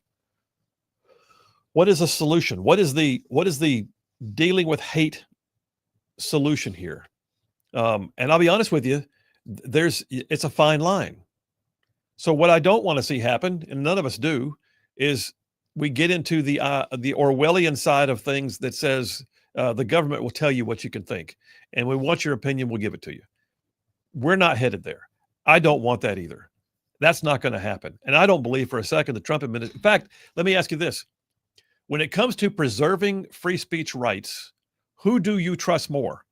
Speaker 1: solution? What is the dealing with hate solution here? And I'll be honest with you, it's a fine line. So what I don't want to see happen, and none of us do, is we get into the Orwellian side of things that says the government will tell you what you can think, and we want your opinion, we'll give it to you. We're not headed there. I don't want that either. That's not going to happen. And I don't believe for a second the Trump administration. In fact, let me ask you this. When it comes to preserving free speech rights, who do you trust more?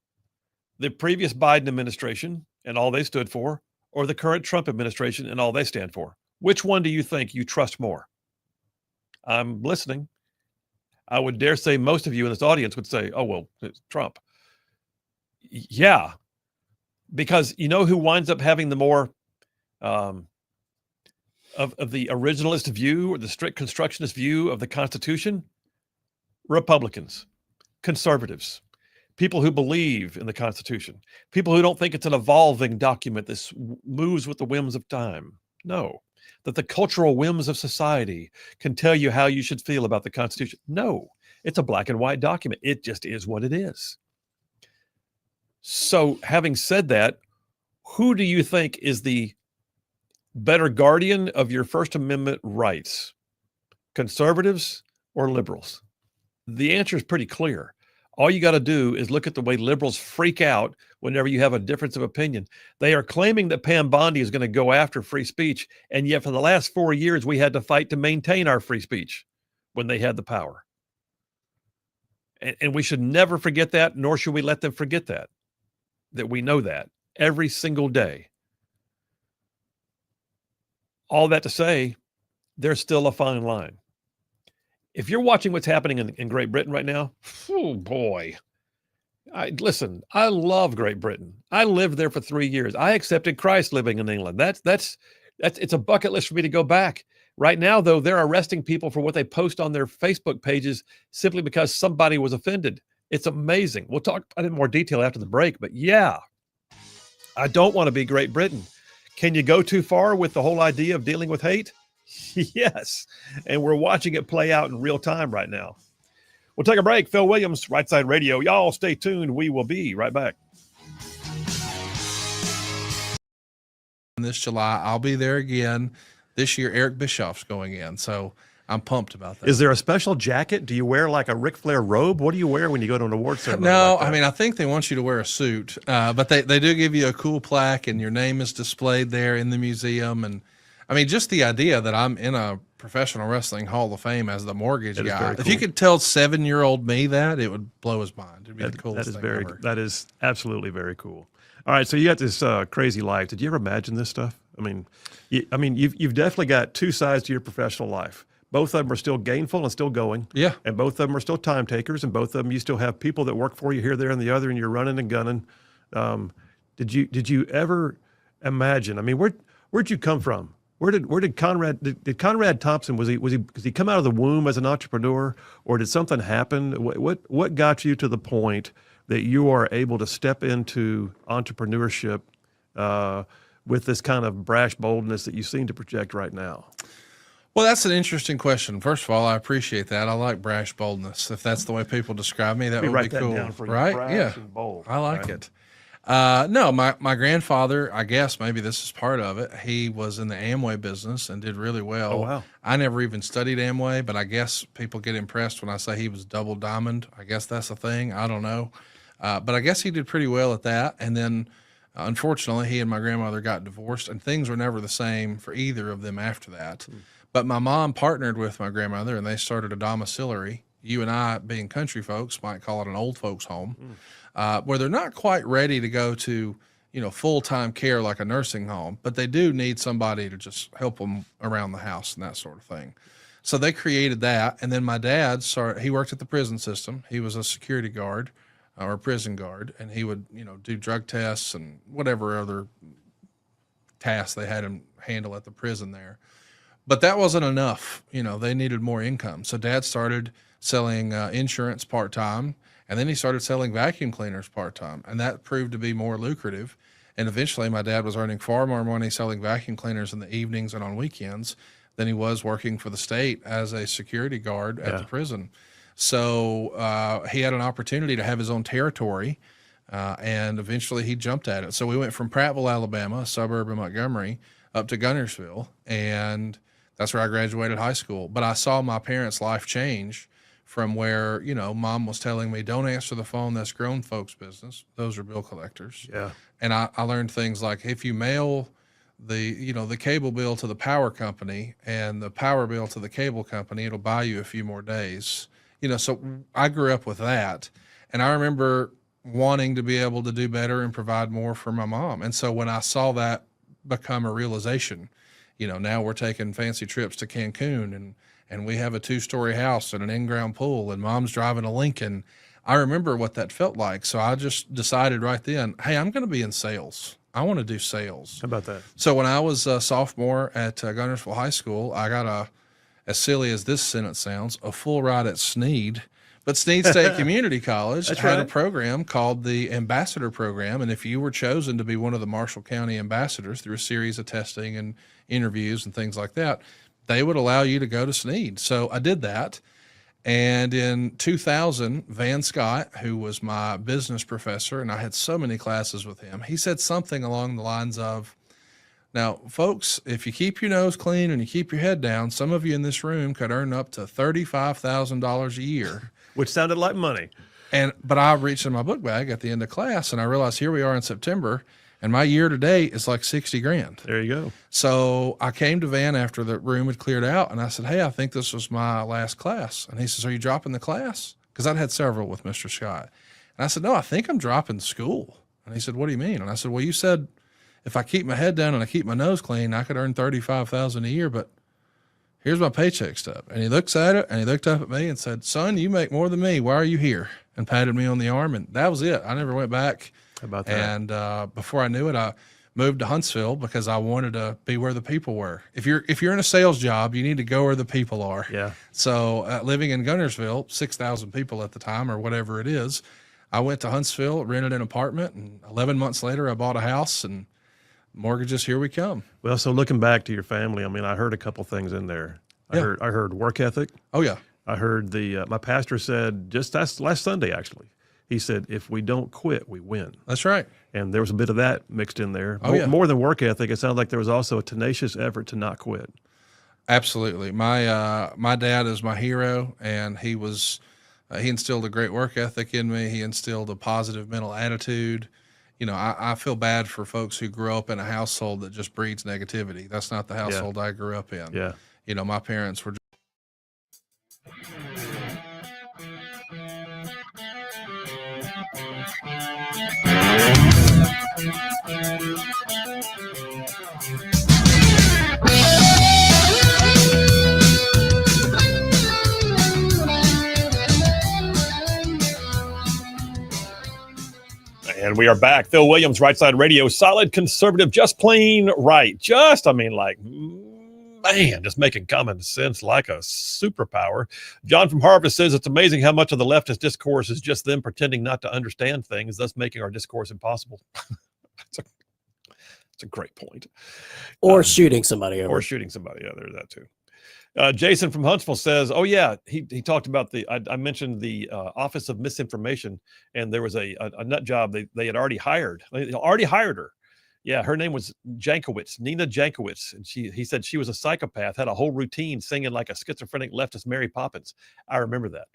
Speaker 1: The previous Biden administration and all they stood for, or the current Trump administration and all they stand for? Which one do you think you trust more? I'm listening. I would dare say most of you in this audience would say, oh, well, it's Trump. Yeah, because you know who winds up having the more of the originalist view or the strict constructionist view of the Constitution? Republicans, conservatives, people who believe in the Constitution, people who don't think it's an evolving document that moves with the whims of time. No, that the cultural whims of society can tell you how you should feel about the Constitution. No, it's a black and white document. It just is what it is. So, having said that, who do you think is the better guardian of your First Amendment rights? Conservatives or liberals? The answer is pretty clear. All you got to do is look at the way liberals freak out whenever you have a difference of opinion. They are claiming that Pam Bondi is going to go after free speech, and yet for the last 4 years, we had to fight to maintain our free speech when they had the power. And we should never forget that, nor should we let them forget that we know that every single day. All that to say, there's still a fine line. If you're watching what's happening in Great Britain right now, oh boy. Listen, I love Great Britain. I lived there for 3 years. I accepted Christ living in England. That's it's a bucket list for me to go back. Right now, though, they're arresting people for what they post on their Facebook pages simply because somebody was offended. It's amazing. We'll talk about it in more detail after the break, but yeah, I don't want to be Great Britain. Can you go too far with the whole idea of dealing with hate? Yes. And we're watching it play out in real time right now. We'll take a break. Phil Williams, Rightside Radio. Y'all stay tuned. We will be right back.
Speaker 5: This July, I'll be there again. This year, Eric Bischoff's going in. So I'm pumped about that.
Speaker 1: Is there a special jacket? Do you wear like a Ric Flair robe? What do you wear when you go to an award ceremony?
Speaker 5: No,
Speaker 1: like that?
Speaker 5: I mean, I think they want you to wear a suit, but they do give you a cool plaque and your name is displayed there in the museum. And I mean, just the idea that I'm in a professional wrestling Hall of Fame as the mortgage guy. If you could tell 7-year-old me that, it would blow his mind. It'd be the coolest thing ever.
Speaker 1: That is absolutely very cool. All right, so you got this crazy life. Did you ever imagine this stuff? I mean, you've definitely got two sides to your professional life. Both of them are still gainful and still going.
Speaker 5: Yeah.
Speaker 1: And both of them are still time takers, and both of them you still have people that work for you here, there, and the other, and you're running and gunning. Did you ever imagine? I mean, where'd you come from? Where did Conrad Thompson does he come out of the womb as an entrepreneur, or did something happen? What got you to the point that you are able to step into entrepreneurship with this kind of brash boldness that you seem to project right now?
Speaker 5: Well, that's an interesting question. First of all, I appreciate that. I like brash boldness. If that's the way people describe me, that would be cool. Right?
Speaker 1: Brash and bold.
Speaker 5: I like it. No, my grandfather, I guess maybe this is part of it. He was in the Amway business and did really well.
Speaker 1: Oh, wow.
Speaker 5: I never even studied Amway, but I guess people get impressed when I say he was double diamond. I guess that's a thing. I don't know. But I guess he did pretty well at that. And then, unfortunately, he and my grandmother got divorced, and things were never the same for either of them after that. But my mom partnered with my grandmother, and they started a domiciliary. You and I, being country folks, might call it an old folks home, where they're not quite ready to go to, full-time care like a nursing home, but they do need somebody to just help them around the house and that sort of thing. So they created that. And then my dad he worked at the prison system. He was a security guard or a prison guard, and he would, do drug tests and whatever other tasks they had him handle at the prison there. But that wasn't enough. They needed more income. So Dad started selling insurance part-time, and then he started selling vacuum cleaners part-time, and that proved to be more lucrative. And eventually my dad was earning far more money selling vacuum cleaners in the evenings and on weekends than he was working for the state as a security guard at the prison. So he had an opportunity to have his own territory, and eventually he jumped at it. So we went from Prattville, Alabama, a suburb of Montgomery, up to Gunnersville, and that's where I graduated high school. But I saw my parents' life change from where, Mom was telling me, don't answer the phone. That's grown folks' business. Those are bill collectors.
Speaker 1: Yeah.
Speaker 5: And I learned things like if you mail the cable bill to the power company and the power bill to the cable company, it'll buy you a few more days. So I grew up with that. And I remember wanting to be able to do better and provide more for my mom. And so when I saw that become a realization, now we're taking fancy trips to Cancun and we have a 2-story house and an in-ground pool and Mom's driving a Lincoln. I remember what that felt like. So I just decided right then, hey, I'm going to be in sales. I want to do sales.
Speaker 1: How about that?
Speaker 5: So when I was a sophomore at Gunnersville High School, I got as silly as this sentence sounds, a full ride at Sneed. But Sneed State Community College had a program called the Ambassador Program. And if you were chosen to be one of the Marshall County ambassadors through a series of testing and interviews and things like that, they would allow you to go to Sneed. So I did that. And in 2000, Van Scott, who was my business professor, and I had so many classes with him, he said something along the lines of, now, folks, if you keep your nose clean and you keep your head down, some of you in this room could earn up to $35,000 a year.
Speaker 1: Which sounded like money.
Speaker 5: But I reached in my book bag at the end of class, and I realized here we are in September, and my year to date is like 60 grand.
Speaker 1: There you go.
Speaker 5: So I came to Van after the room had cleared out, and I said, hey, I think this was my last class. And he says, are you dropping the class? Because I'd had several with Mr. Scott. And I said, no, I think I'm dropping school. And he said, what do you mean? And I said, well, you said if I keep my head down and I keep my nose clean, I could earn $35,000 a year, but here's my paycheck stub. And he looks at it, and he looked up at me and said, son, you make more than me. Why are you here? And patted me on the arm. And that was it. I never went back.
Speaker 1: How about that?
Speaker 5: And before I knew it, I moved to Huntsville because I wanted to be where the people were. If you're in a sales job, you need to go where the people are.
Speaker 1: Yeah.
Speaker 5: So living in Gunnersville, 6,000 people at the time or whatever it is, I went to Huntsville, rented an apartment, and 11 months later, I bought a house, and mortgages, here we come.
Speaker 1: Well, so looking back to your family, I mean, I heard a couple things in there. I heard work ethic.
Speaker 5: Oh, yeah.
Speaker 1: I heard my pastor said that's last Sunday, actually. He said, if we don't quit, we win.
Speaker 5: That's right.
Speaker 1: And there was a bit of that mixed in there.
Speaker 5: Oh, yeah.
Speaker 1: More than work ethic, it sounded like there was also a tenacious effort to not quit.
Speaker 5: Absolutely. My dad is my hero, and he instilled a great work ethic in me. He instilled a positive mental attitude. You know, I feel bad for folks who grow up in a household that just breeds negativity. That's not the household I grew up in.
Speaker 1: Yeah.
Speaker 5: You know, my parents were
Speaker 1: And we are back. Phil Williams, Rightside Radio, solid conservative, just plain right. Just making common sense like a superpower. John from Harvest says it's amazing how much of the leftist discourse is just them pretending not to understand things, thus making our discourse impossible. It's a great point.
Speaker 3: Or shooting somebody over.
Speaker 1: Or shooting somebody. Yeah, there's that too. Jason from Huntsville says, oh, yeah, he talked about I mentioned the Office of Misinformation, and there was a nut job they had already hired. They already hired her. Yeah, her name was Jankowitz, Nina Jankowitz. And he said she was a psychopath, had a whole routine singing like a schizophrenic leftist Mary Poppins. I remember that.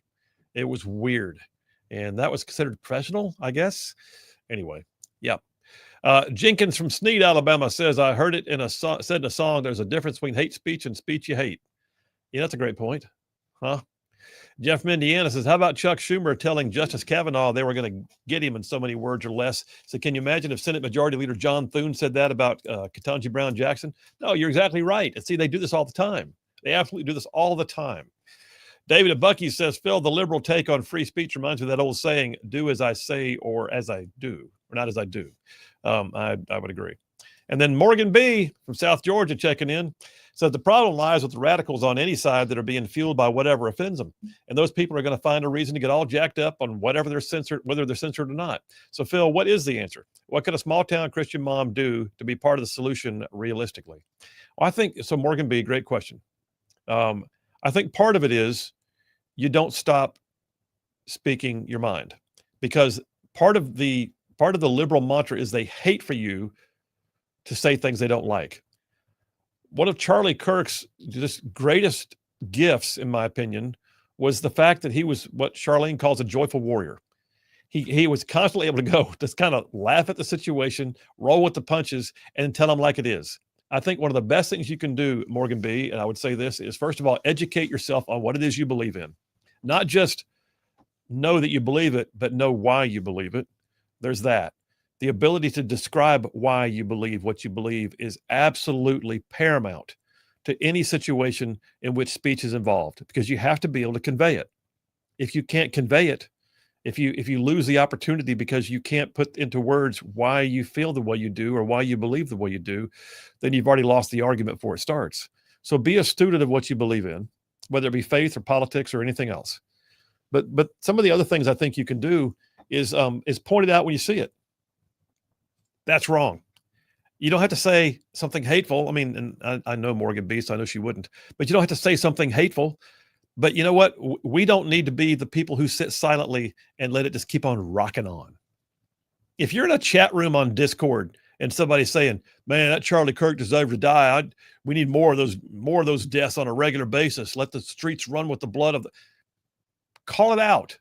Speaker 1: It was weird. And that was considered professional, I guess. Anyway, yeah. Jenkins from Sneed, Alabama says, I heard it said in a song, there's a difference between hate speech and speech you hate. Yeah, that's a great point. Huh? Jeff from Indiana says, how about Chuck Schumer telling Justice Kavanaugh they were going to get him in so many words or less? So can you imagine if Senate Majority Leader John Thune said that about Ketanji Brown Jackson? No, you're exactly right. And see, they do this all the time. They absolutely do this all the time. David at Bucky says, Phil, the liberal take on free speech reminds me of that old saying, do as I say or as I do, or not as I do. I would agree. And then Morgan B. from South Georgia checking in says the problem lies with the radicals on any side that are being fueled by whatever offends them. And those people are going to find a reason to get all jacked up on whatever they're censored, whether they're censored or not. So, Phil, what is the answer? What could a small town Christian mom do to be part of the solution realistically? Well, I think so. Morgan B., great question. I think part of it is you don't stop speaking your mind, because part of the liberal mantra is they hate for you to say things they don't like. One of Charlie Kirk's just greatest gifts, in my opinion, was the fact that he was what Charlene calls a joyful warrior. He was constantly able to go, just kind of laugh at the situation, roll with the punches, and tell them like it is. I think one of the best things you can do, Morgan B., and I would say this, is first of all, educate yourself on what it is you believe in. Not just know that you believe it, but know why you believe it. There's that. The ability to describe why you believe what you believe is absolutely paramount to any situation in which speech is involved, because you have to be able to convey it. If you can't convey it, If you lose the opportunity because you can't put into words why you feel the way you do or why you believe the way you do, then you've already lost the argument before it starts. So be a student of what you believe in, whether it be faith or politics or anything else. But some of the other things I think you can do is point it out when you see it. That's wrong. You don't have to say something hateful. I mean, and I know Morgan B, so I know she wouldn't, but you don't have to say something hateful. But you know what? We don't need to be the people who sit silently and let it just keep on rocking on. If you're in a chat room on Discord and somebody's saying, man, that Charlie Kirk deserved to die. We need more of those deaths on a regular basis. Let the streets run with the blood of the. Call it out.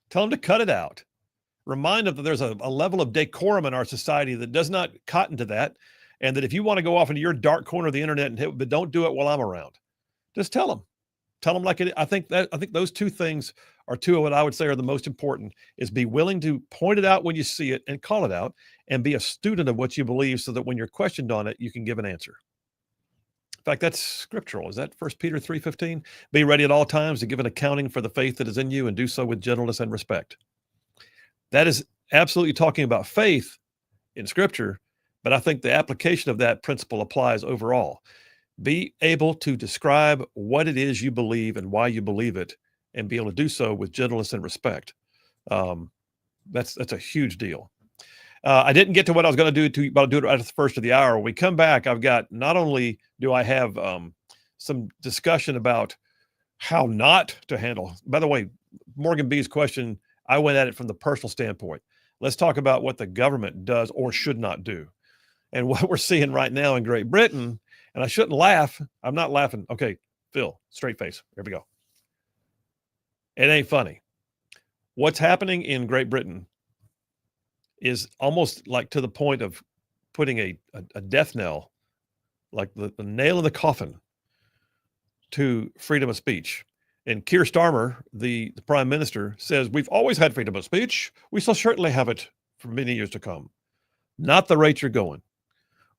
Speaker 1: Tell them to cut it out. Remind them that there's a level of decorum in our society that does not cotton to that. And that if you want to go off into your dark corner of the internet and hit, but don't do it while I'm around. Just tell them. Tell them like it. I think those two things are two of what I would say are the most important, is be willing to point it out when you see it and call it out, and be a student of what you believe so that when you're questioned on it, you can give an answer. In fact, that's scriptural. Is that 1 Peter 3:15? Be ready at all times to give an accounting for the faith that is in you, and do so with gentleness and respect. That is absolutely talking about faith in scripture, but I think the application of that principle applies overall. Be able to describe what it is you believe and why you believe it, and be able to do so with gentleness and respect. That's a huge deal. I didn't get to what I was going to do, but I'll do it right at the first of the hour. When we come back, I've got, not only do I have some discussion about how not to handle. By the way, Morgan B's question, I went at it from the personal standpoint. Let's talk about what the government does or should not do. And what we're seeing right now in Great Britain, and I shouldn't laugh. I'm not laughing. Okay, Phil, straight face. Here we go. It ain't funny. What's happening in Great Britain is almost like to the point of putting a death knell, like the nail in the coffin to freedom of speech. And Keir Starmer, the prime minister, says, we've always had freedom of speech. We shall certainly have it for many years to come. Not the rate you're going.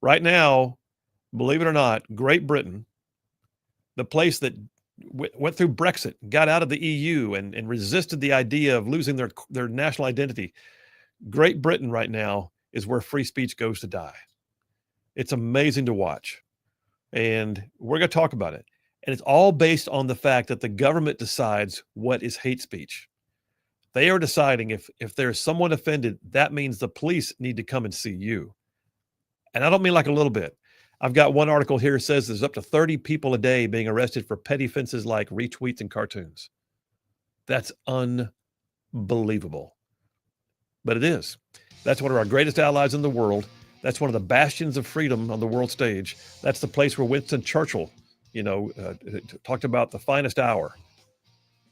Speaker 1: Right now, believe it or not, Great Britain, the place that went through Brexit, got out of the EU and resisted the idea of losing their national identity, Great Britain right now is where free speech goes to die. It's amazing to watch. And we're going to talk about it. And it's all based on the fact that the government decides what is hate speech. They are deciding if there's someone offended, that means the police need to come and see you. And I don't mean like a little bit. I've got one article here that says there's up to 30 people a day being arrested for petty offenses like retweets and cartoons. That's unbelievable. But it is. That's one of our greatest allies in the world. That's one of the bastions of freedom on the world stage. That's the place where Winston Churchill, talked about the finest hour.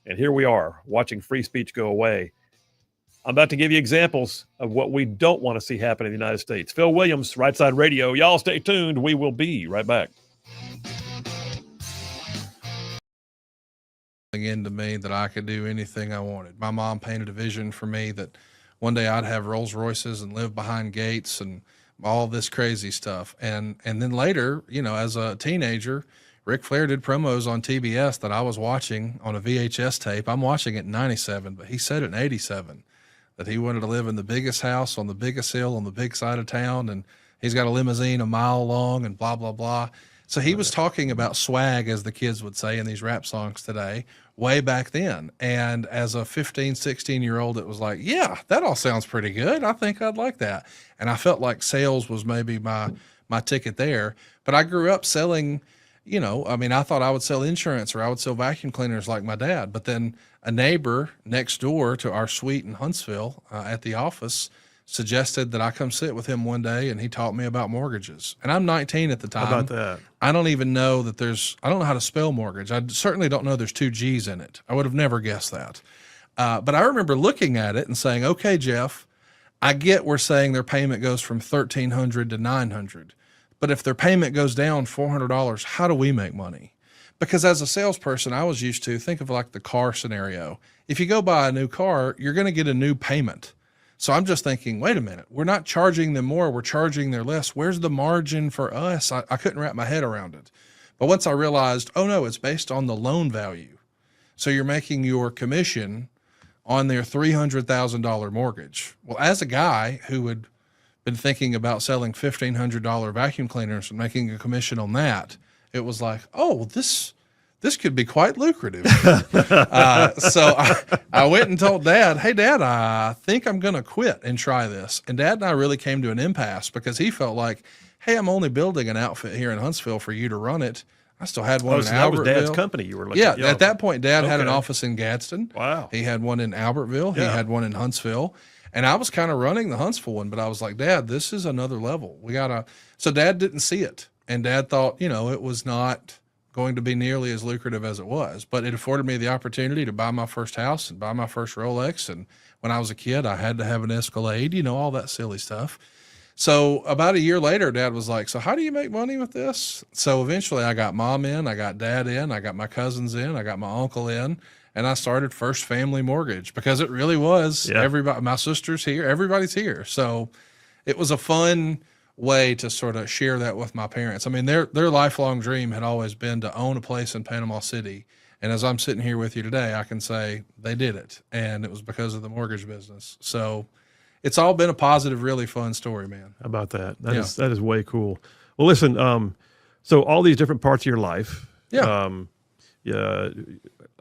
Speaker 1: And here we are watching free speech go away. I'm about to give you examples of what we don't want to see happen in the United States. Phil Williams, Rightside Radio. Y'all stay tuned. We will be right back.
Speaker 5: Into me that I could do anything I wanted. My mom painted a vision for me that one day I'd have Rolls Royces and live behind gates and all this crazy stuff. And then later, as a teenager, Ric Flair did promos on TBS that I was watching on a VHS tape. I'm watching it in 97, but he said it in 87 that he wanted to live in the biggest house on the biggest hill on the big side of town. And he's got a limousine a mile long and blah, blah, blah. So he was talking about swag, as the kids would say in these rap songs today, way back then. And as a 15, 16-year-old, it was like, yeah, that all sounds pretty good. I think I'd like that. And I felt like sales was maybe my ticket there. But I grew up selling, I thought I would sell insurance or I would sell vacuum cleaners like my dad. But then a neighbor next door to our suite in Huntsville at the office suggested that I come sit with him one day, and he taught me about mortgages. And I'm 19 at the time.
Speaker 1: How about that?
Speaker 5: I don't even know that I don't know how to spell mortgage. I certainly don't know there's 2 G's in it. I would have never guessed that. But I remember looking at it and saying, okay, Jeff, I get we're saying their payment goes from $1,300 to $900. But if their payment goes down $400, how do we make money? Because as a salesperson, I was used to think of like the car scenario. If you go buy a new car, you're going to get a new payment. So I'm just thinking, wait a minute, we're not charging them more, we're charging them less. Where's the margin for us? I couldn't wrap my head around it. But once I realized, oh no, it's based on the loan value. So you're making your commission on their $300,000 mortgage. Well, as a guy who had been thinking about selling $1,500 vacuum cleaners and making a commission on that, it was like, oh, this could be quite lucrative. So I went and told Dad, hey, Dad, I think I'm going to quit and try this. And Dad and I really came to an impasse because he felt like, hey, I'm only building an outfit here in Huntsville for you to run it. I still had one in
Speaker 1: so that was
Speaker 5: Albertville.
Speaker 1: Dad's company you were looking
Speaker 5: Yeah,
Speaker 1: at.
Speaker 5: at that point, Dad had an
Speaker 1: Okay.
Speaker 5: office in Gadsden.
Speaker 1: Wow.
Speaker 5: He had one in Albertville. He
Speaker 1: Yeah.
Speaker 5: had one in Huntsville. And I was kind of running the Huntsville one, but I was like, Dad, this is another level. So Dad didn't see it. And Dad thought, it was not going to be nearly as lucrative as it was, but it afforded me the opportunity to buy my first house and buy my first Rolex. And when I was a kid, I had to have an Escalade, all that silly stuff. So about a year later, Dad was like, so how do you make money with this? So eventually I got Mom in, I got Dad in, I got my cousins in, I got my uncle in, and I started First Family Mortgage because it really was everybody, my sister's here, everybody's here. So it was a fun way to sort of share that with my parents. I mean, their lifelong dream had always been to own a place in Panama City. And as I'm sitting here with you today, I can say they did it. And it was because of the mortgage business. So it's all been a positive, really fun story, man.
Speaker 1: How about that? That is way cool. Well, listen, so all these different parts of your life.
Speaker 5: Yeah.
Speaker 1: Yeah.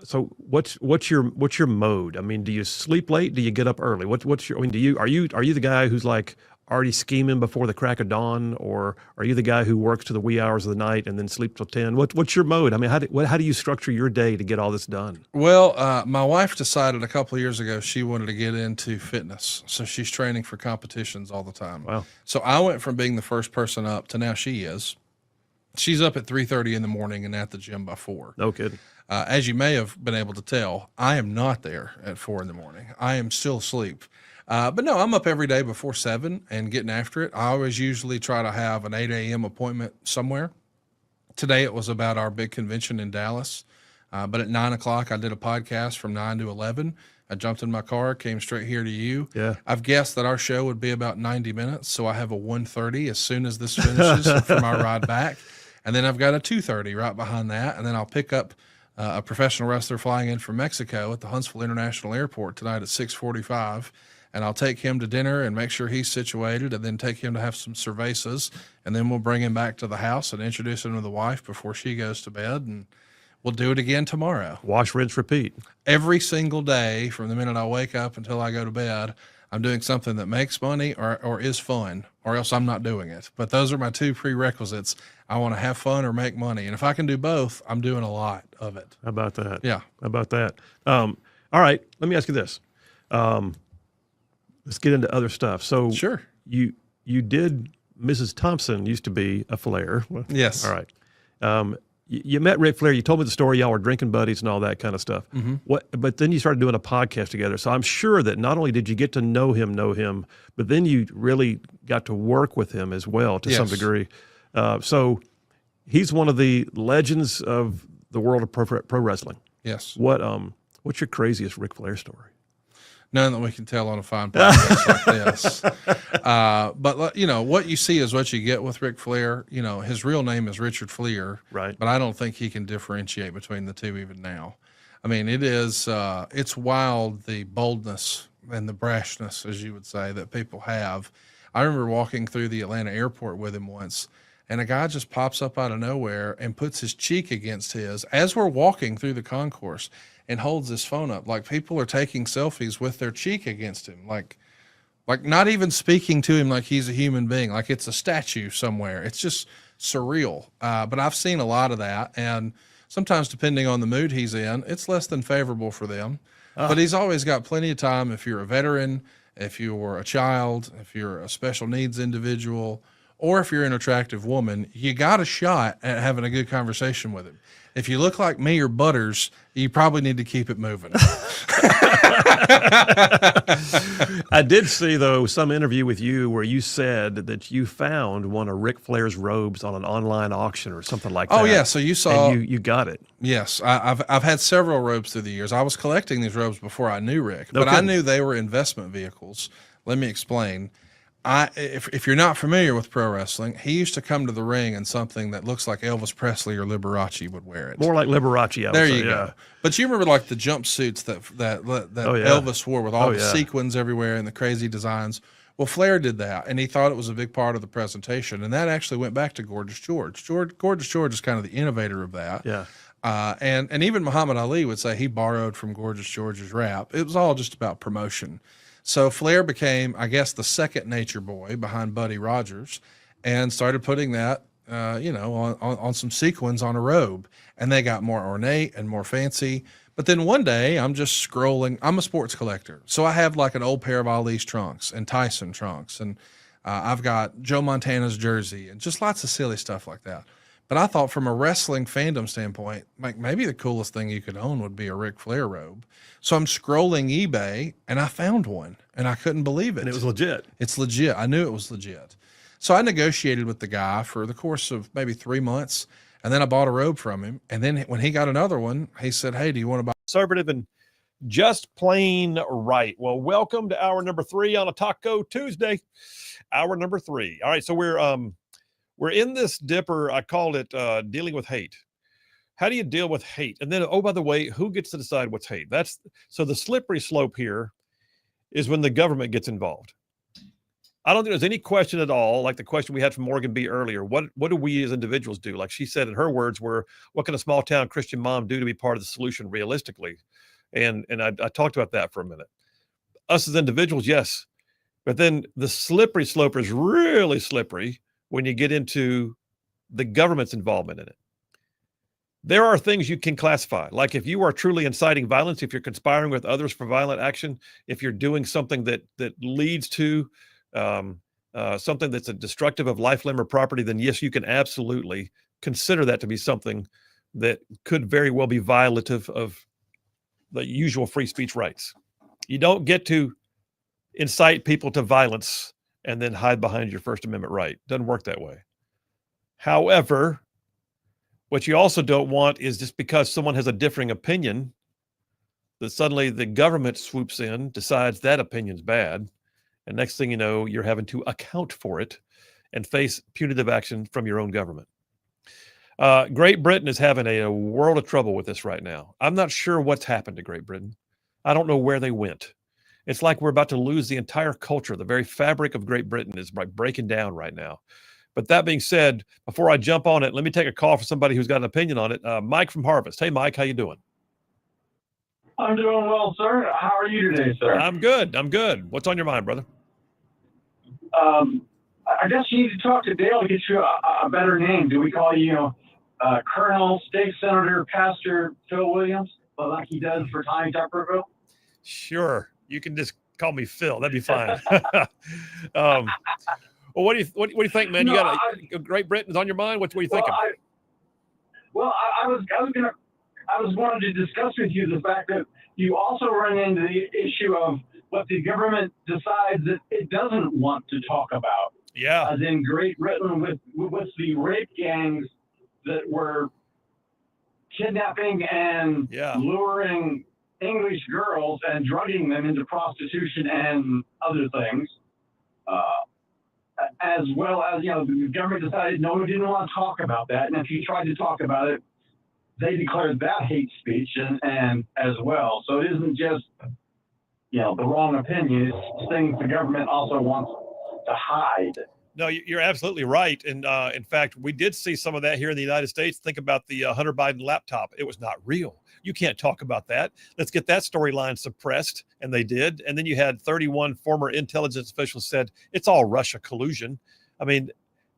Speaker 1: So what's your mode? I mean, do you sleep late? Do you get up early? Are you the guy who's like already scheming before the crack of dawn, or are you the guy who works to the wee hours of the night and then sleep till 10? What's your mode? I mean, how do you structure your day to get all this done?
Speaker 5: Well, my wife decided a couple of years ago she wanted to get into fitness, so she's training for competitions all the time.
Speaker 1: Wow.
Speaker 5: So I went from being the first person up to now she is. She's up at 3:30 in the morning and at the gym by 4.
Speaker 1: No kidding.
Speaker 5: As you may have been able to tell, I am not there at 4 in the morning. I am still asleep. But no, I'm up every day before 7 and getting after it. I always usually try to have an 8 a.m. appointment somewhere. Today it was about our big convention in Dallas. But at 9 o'clock, I did a podcast from 9 to 11. I jumped in my car, came straight here to you.
Speaker 1: Yeah.
Speaker 5: I've guessed that our show would be about 90 minutes. So I have a 1:30 as soon as this finishes for my ride back. And then I've got a 2:30 right behind that. And then I'll pick up a professional wrestler flying in from Mexico at the Huntsville International Airport tonight at 6:45. And I'll take him to dinner and make sure he's situated, and then take him to have some cervezas. And then we'll bring him back to the house and introduce him to the wife before she goes to bed. And we'll do it again tomorrow.
Speaker 1: Wash, rinse, repeat.
Speaker 5: Every single day from the minute I wake up until I go to bed, I'm doing something that makes money or is fun, or else I'm not doing it. But those are my two prerequisites. I want to have fun or make money. And if I can do both, I'm doing a lot of it.
Speaker 1: How about that?
Speaker 5: Yeah.
Speaker 1: How about that? All right. Let me ask you this. Let's get into other stuff. So
Speaker 5: Sure.
Speaker 1: you did, Mrs. Thompson used to be a Flair.
Speaker 5: Yes.
Speaker 1: All right. You met Ric Flair. You told me the story. Y'all were drinking buddies and all that kind of stuff.
Speaker 5: Mm-hmm.
Speaker 1: But then you started doing a podcast together. So I'm sure that not only did you get to know him, but then you really got to work with him as well to some
Speaker 5: Yes.
Speaker 1: degree. So he's one of the legends of the world of pro wrestling.
Speaker 5: Yes.
Speaker 1: What's your craziest Ric Flair story?
Speaker 5: None that we can tell on a fine podcast like this. But what you see is what you get with Ric Flair. His real name is Richard Fleer.
Speaker 1: Right.
Speaker 5: But I don't think he can differentiate between the two even now. I mean, it's wild, the boldness and the brashness, as you would say, that people have. I remember walking through the Atlanta airport with him once, and a guy just pops up out of nowhere and puts his cheek against his as we're walking through the concourse, and holds his phone up. Like, people are taking selfies with their cheek against him. Like not even speaking to him like he's a human being, like it's a statue somewhere. It's just surreal. But I've seen a lot of that. And sometimes, depending on the mood he's in, it's less than favorable for them. But he's always got plenty of time. If you're a veteran, if you're a child, if you're a special needs individual, or if you're an attractive woman, you got a shot at having a good conversation with him. If you look like me or Butters, you probably need to keep it moving.
Speaker 1: I did see, though, some interview with you where you said that you found one of Ric Flair's robes on an online auction or something like that.
Speaker 5: Oh, yeah. So you saw.
Speaker 1: And you got it.
Speaker 5: Yes. I've had several robes through the years. I was collecting these robes before I knew Rick,
Speaker 1: No
Speaker 5: but I
Speaker 1: kidding.
Speaker 5: knew they were investment vehicles. Let me explain. if you're not familiar with pro wrestling, he used to come to the ring in something that looks like Elvis Presley or Liberace would wear it.
Speaker 1: More like Liberace. I would
Speaker 5: There
Speaker 1: say,
Speaker 5: you go. But you remember like the jumpsuits that
Speaker 1: Oh, yeah.
Speaker 5: Elvis wore with all
Speaker 1: Oh,
Speaker 5: the
Speaker 1: yeah.
Speaker 5: sequins everywhere and the crazy designs. Well, Flair did that, and he thought it was a big part of the presentation, and that actually went back to Gorgeous George. Gorgeous George is kind of the innovator of that.
Speaker 1: Yeah.
Speaker 5: And even Muhammad Ali would say he borrowed from Gorgeous George's rap. It was all just about promotion. So Flair became, I guess, the second nature boy behind Buddy Rogers, and started putting that, on some sequins on a robe, and they got more ornate and more fancy. But then one day I'm just scrolling. I'm a sports collector, so I have like an old pair of Ali's trunks and Tyson trunks, and I've got Joe Montana's jersey and just lots of silly stuff like that. But I thought from a wrestling fandom standpoint, like maybe the coolest thing you could own would be a Ric Flair robe. So I'm scrolling eBay and I found one and I couldn't believe it.
Speaker 1: And it was legit.
Speaker 5: It's legit. I knew it was legit. So I negotiated with the guy for the course of maybe 3 months, and then I bought a robe from him. And then when he got another one, he said, "Hey, do you want to buy?"
Speaker 1: Conservative and just plain right. Well, welcome to hour number 3 on a Taco Tuesday. Hour number 3. All right, so we're in this dipper. I called it dealing with hate. How do you deal with hate? And then, oh, by the way, who gets to decide what's hate? So the slippery slope here is when the government gets involved. I don't think there's any question at all, like the question we had from Morgan B earlier. What do we as individuals do? Like she said in her words were, what can a small town Christian mom do to be part of the solution realistically? And I talked about that for a minute. Us as individuals, yes. But then the slippery slope is really slippery when you get into the government's involvement in it. There are things you can classify, like if you are truly inciting violence, if you're conspiring with others for violent action, if you're doing something that leads to something that's a destructive of life, limb, or property, then yes, you can absolutely consider that to be something that could very well be violative of the usual free speech rights. You don't get to incite people to violence and then hide behind your First Amendment right. Doesn't work that way. However, what you also don't want is just because someone has a differing opinion that suddenly the government swoops in, decides that opinion's bad, and next thing you know, you're having to account for it and face punitive action from your own government. Great Britain is having a world of trouble with this right now. I'm not sure what's happened to Great Britain. I don't know where they went. It's like we're about to lose the entire culture. The very fabric of Great Britain is breaking down right now. But that being said, before I jump on it, let me take a call for somebody who's got an opinion on it. Mike from Harvest. Hey, Mike, how you doing?
Speaker 8: I'm doing well, sir. How are you today, sir?
Speaker 1: I'm good. What's on your mind, brother?
Speaker 8: I guess you need to talk to Dale to get you a better name. Do we call you, Colonel, State Senator, Pastor Phil Williams, like he does for Tommy Tupperville?
Speaker 1: Sure. You can just call me Phil. That'd be fine. Well, what do you think, man? You got Great Britain's on your mind? What are you thinking?
Speaker 8: I was wanting to discuss with you the fact that you also run into the issue of what the government decides that it doesn't want to talk about.
Speaker 1: Yeah.
Speaker 8: As in Great Britain with the rape gangs that were kidnapping and luring English girls and drugging them into prostitution and other things. As well as, the government decided, no, we didn't want to talk about that. And if you tried to talk about it, they declared that hate speech and as well. So it isn't just, the wrong opinion. It's things the government also wants to hide.
Speaker 1: No, you're absolutely right. And in fact, we did see some of that here in the United States. Think about the Hunter Biden laptop. It was not real. You can't talk about that. Let's get that storyline suppressed. And they did. And then you had 31 former intelligence officials said it's all Russia collusion. I mean,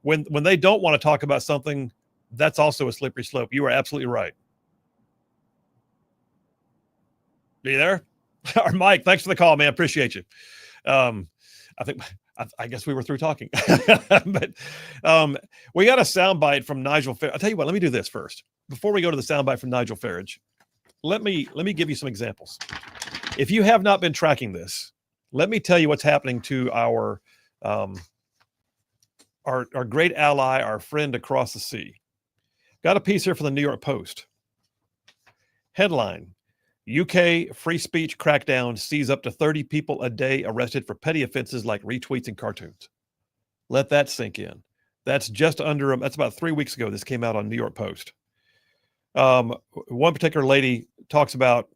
Speaker 1: when they don't want to talk about something, that's also a slippery slope. You are absolutely right. Are you there? Or Mike, thanks for the call, man. Appreciate you. I guess we were through talking. But we got a soundbite from Nigel Farage. I'll tell you what, let me do this first. Before we go to the soundbite from Nigel Farage, let me give you some examples. If you have not been tracking this, let me tell you what's happening to our great ally, our friend across the sea. Got a piece here from the New York Post. Headline: UK free speech crackdown sees up to 30 people a day arrested for petty offenses like retweets and cartoons. Let that sink in. That's that's about 3 weeks ago. This came out on New York Post. One particular lady talks about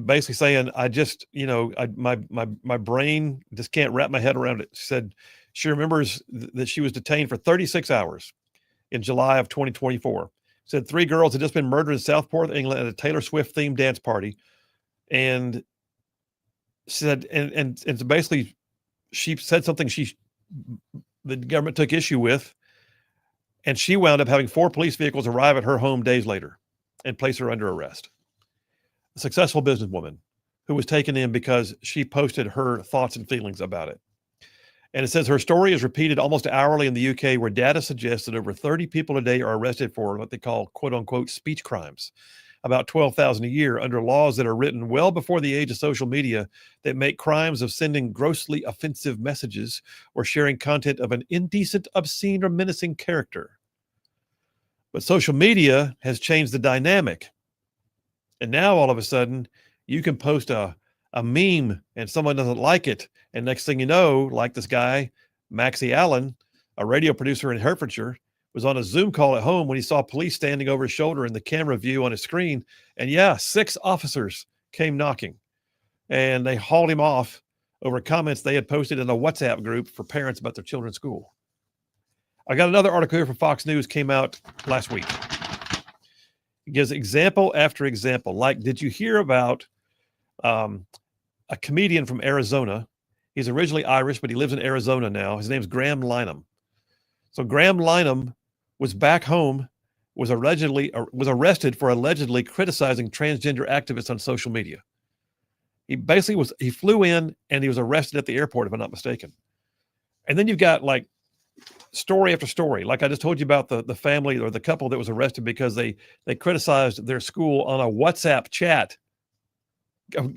Speaker 1: basically saying, my brain just can't wrap my head around it. She said she remembers that she was detained for 36 hours in July of 2024. Said 3 girls had just been murdered in Southport, England at a Taylor Swift themed dance party. And she said, and so basically she said something the government took issue with, and she wound up having 4 police vehicles arrive at her home days later and place her under arrest. A successful businesswoman who was taken in because she posted her thoughts and feelings about it. And it says her story is repeated almost hourly in the UK, where data suggests that over 30 people a day are arrested for what they call quote unquote speech crimes, about 12,000 a year, under laws that are written well before the age of social media that make crimes of sending grossly offensive messages or sharing content of an indecent, obscene, or menacing character. But social media has changed the dynamic. And now all of a sudden you can post a meme and someone doesn't like it. And next thing you know, like this guy, Maxie Allen, a radio producer in Herefordshire, was on a Zoom call at home when he saw police standing over his shoulder in the camera view on his screen. And 6 officers came knocking, and they hauled him off over comments they had posted in a WhatsApp group for parents about their children's school. I got another article here from Fox News, came out last week. It gives example after example. Like, did you hear about a comedian from Arizona? He's originally Irish, but he lives in Arizona now. His name's Graham Lynham. So Graham Lynham was back home, was arrested for allegedly criticizing transgender activists on social media. He flew in and he was arrested at the airport, if I'm not mistaken. And then you've got like story after story. Like I just told you about the family or the couple that was arrested because they criticized their school on a WhatsApp chat.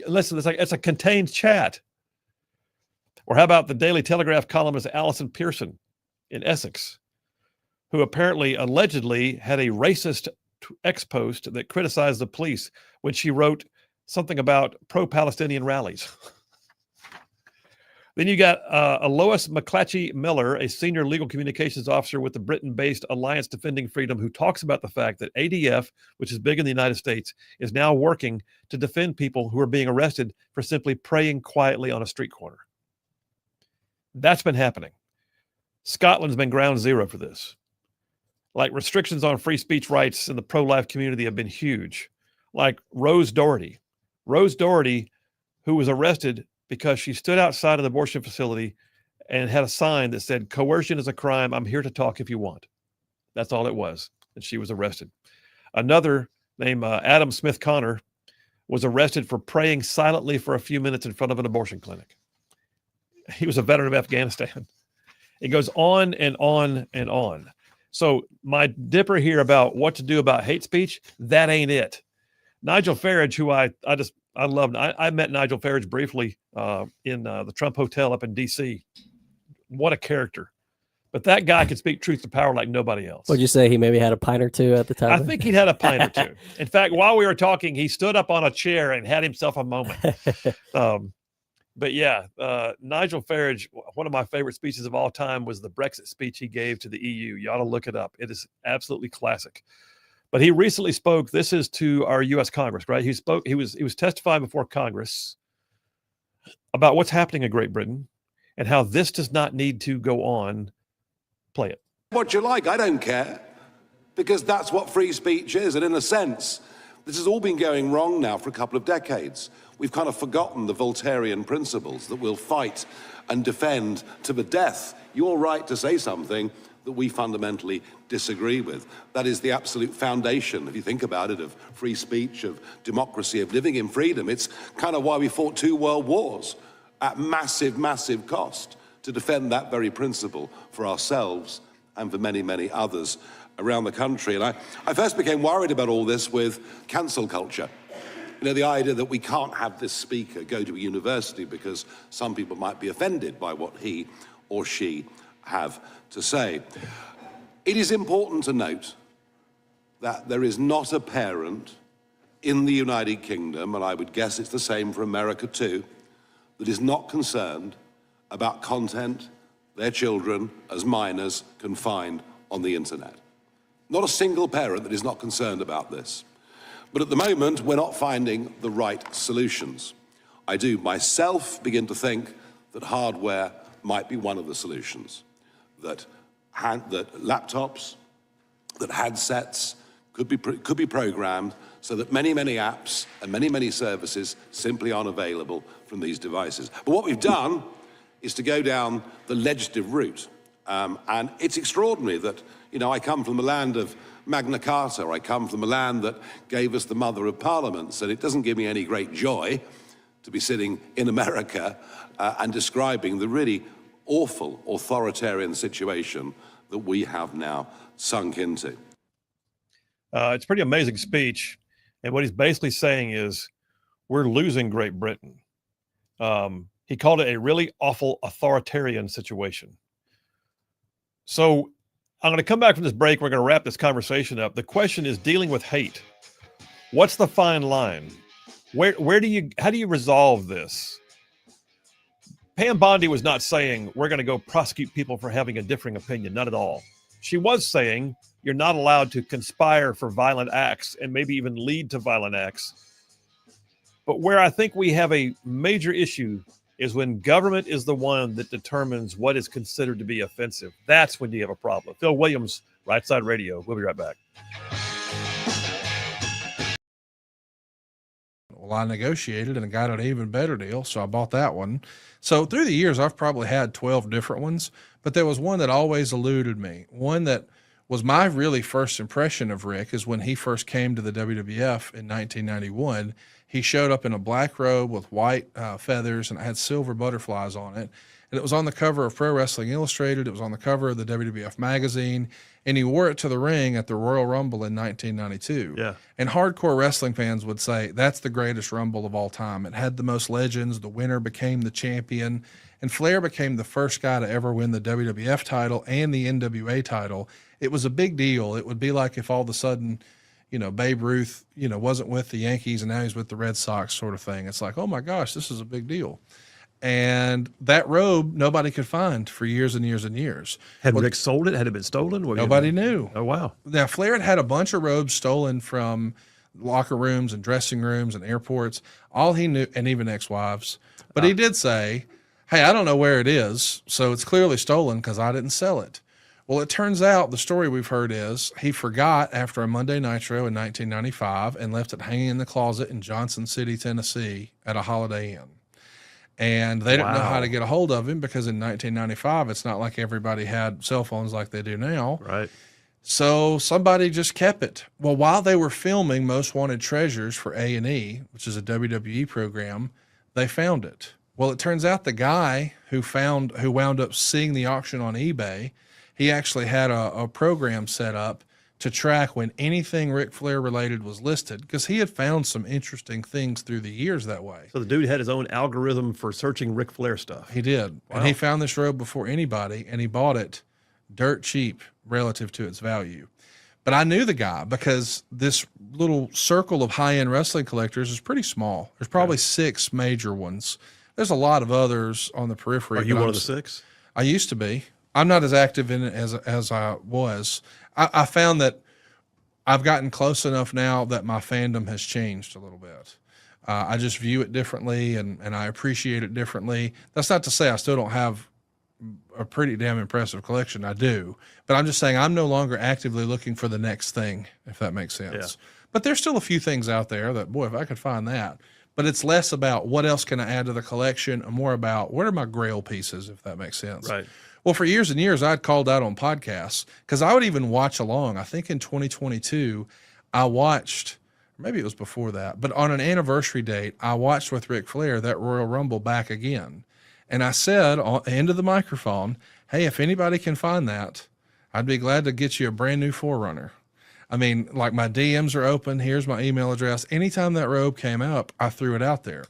Speaker 1: Listen, it's a contained chat. Or how about the Daily Telegraph columnist Alison Pearson in Essex, who allegedly had a racist X post that criticized the police when she wrote something about pro-Palestinian rallies. Then you got Lois McClatchy Miller, a senior legal communications officer with the Britain-based Alliance Defending Freedom, who talks about the fact that ADF, which is big in the United States, is now working to defend people who are being arrested for simply praying quietly on a street corner. That's been happening. Scotland's been ground zero for this. Like restrictions on free speech rights in the pro-life community have been huge. Like Rose Doherty, who was arrested because she stood outside of the abortion facility and had a sign that said, "Coercion is a crime. I'm here to talk if you want." That's all it was. And she was arrested. Another named Adam Smith Connor was arrested for praying silently for a few minutes in front of an abortion clinic. He was a veteran of Afghanistan. It goes on and on and on. So my dipper here about what to do about hate speech, that ain't it. Nigel Farage, who I love. I met Nigel Farage briefly in the Trump Hotel up in D.C. What a character. But that guy could speak truth to power like nobody else.
Speaker 3: Would you say he maybe had a pint or two at the time?
Speaker 1: I think he'd had a pint or two. In fact, while we were talking, he stood up on a chair and had himself a moment. But yeah, Nigel Farage, one of my favorite speeches of all time was the Brexit speech he gave to the EU. You ought to look it up. It is absolutely classic. But he recently spoke. This is to our U.S. Congress, right? He was testifying before Congress about what's happening in Great Britain and how this does not need to go on. Play it.
Speaker 9: What you like, I don't care, because that's what free speech is. And in a sense, this has all been going wrong now for a couple of decades. We've kind of forgotten the Voltairean principles that we'll fight and defend to the death your right to say something that we fundamentally disagree with. That is the absolute foundation, if you think about it, of free speech, of democracy, of living in freedom. It's kind of why we fought 2 world wars at massive, massive cost to defend that very principle for ourselves and for many, many others around the country. And I first became worried about all this with cancel culture. You know, the idea that we can't have this speaker go to a university because some people might be offended by what he or she have to say. It is important to note that there is not a parent in the United Kingdom, and I would guess it's the same for America too, that is not concerned about content their children as minors confined on the internet. Not a single parent that is not concerned about this. But at the moment, we're not finding the right solutions. I do myself begin to think that hardware might be one of the solutions, that laptops, that handsets could be programmed so that many, many apps and many, many services simply aren't available from these devices. But what we've done is to go down the legislative route. And it's extraordinary that, you know, I come from the land of Magna Carta, I come from the land that gave us the mother of parliaments, and it doesn't give me any great joy to be sitting in America and describing the really awful authoritarian situation that we have now sunk into.
Speaker 1: It's a pretty amazing speech. And what he's basically saying is we're losing Great Britain. He called it a really awful authoritarian situation. So I'm going to come back from this break. We're going to wrap this conversation up. The question is dealing with hate. What's the fine line? How do you resolve this? Pam Bondi was not saying we're going to go prosecute people for having a differing opinion. Not at all. She was saying you're not allowed to conspire for violent acts and maybe even lead to violent acts. But where I think we have a major issue is when government is the one that determines what is considered to be offensive. That's when you have a problem. Phil Williams, Rightside Radio. We'll be right back.
Speaker 5: Well, I negotiated and got an even better deal, so I bought that one. So through the years, I've probably had 12 different ones, but there was one that always eluded me. One that was my really first impression of Rick is when he first came to the WWF in 1991. He showed up in a black robe with white feathers, and it had silver butterflies on it. And it was on the cover of Pro Wrestling Illustrated. It was on the cover of the WWF magazine, and he wore it to the ring at the Royal Rumble in 1992.
Speaker 1: Yeah.
Speaker 5: And hardcore wrestling fans would say that's the greatest Rumble of all time. It had the most legends. The winner became the champion, and Flair became the first guy to ever win the WWF title and the NWA title. It was a big deal. It would be like if all of a sudden, you know, Babe Ruth, you know, wasn't with the Yankees and now he's with the Red Sox sort of thing. It's like, oh my gosh, this is a big deal. And that robe, nobody could find for years and years and years.
Speaker 1: Had Rick sold it? Had it been stolen?
Speaker 5: Nobody knew.
Speaker 1: Oh, wow.
Speaker 5: Now, Flair had a bunch of robes stolen from locker rooms and dressing rooms and airports. All he knew, and even ex-wives. But he did say, hey, I don't know where it is, so it's clearly stolen because I didn't sell it. Well, it turns out the story we've heard is he forgot after a Monday Nitro in 1995 and left it hanging in the closet in Johnson City, Tennessee at a Holiday Inn. And they didn't know how to get a hold of him because in 1995, it's not like everybody had cell phones like they do now.
Speaker 1: Right.
Speaker 5: So somebody just kept it. Well, while they were filming Most Wanted Treasures for A&E, which is a WWE program, they found it. Well, it turns out the guy who wound up seeing the auction on eBay, he actually had a program set up to track when anything Ric Flair related was listed, because he had found some interesting things through the years that way.
Speaker 1: So the dude had his own algorithm for searching Ric Flair stuff.
Speaker 5: He did. Wow. And he found this robe before anybody, and he bought it dirt cheap relative to its value. But I knew the guy because this little circle of high-end wrestling collectors is pretty small. There's probably 6 major ones. There's a lot of others on the periphery.
Speaker 1: Are you one of the 6?
Speaker 5: I used to be. I'm not as active in it as I was. I found that I've gotten close enough now that my fandom has changed a little bit. I just view it differently and I appreciate it differently. That's not to say I still don't have a pretty damn impressive collection. I do. But I'm just saying I'm no longer actively looking for the next thing, if that makes sense.
Speaker 1: Yeah.
Speaker 5: But there's still a few things out there that, boy, if I could find that. But it's less about what else can I add to the collection and more about what are my grail pieces, if that makes sense.
Speaker 1: Right.
Speaker 5: Well, for years and years, I'd called out on podcasts because I would even watch along. I think in 2022, I watched, maybe it was before that, but on an anniversary date, I watched with Ric Flair that Royal Rumble back again. And I said into the microphone, hey, if anybody can find that, I'd be glad to get you a brand new Forerunner. I mean, like my DMs are open. Here's my email address. Anytime that robe came up, I threw it out there.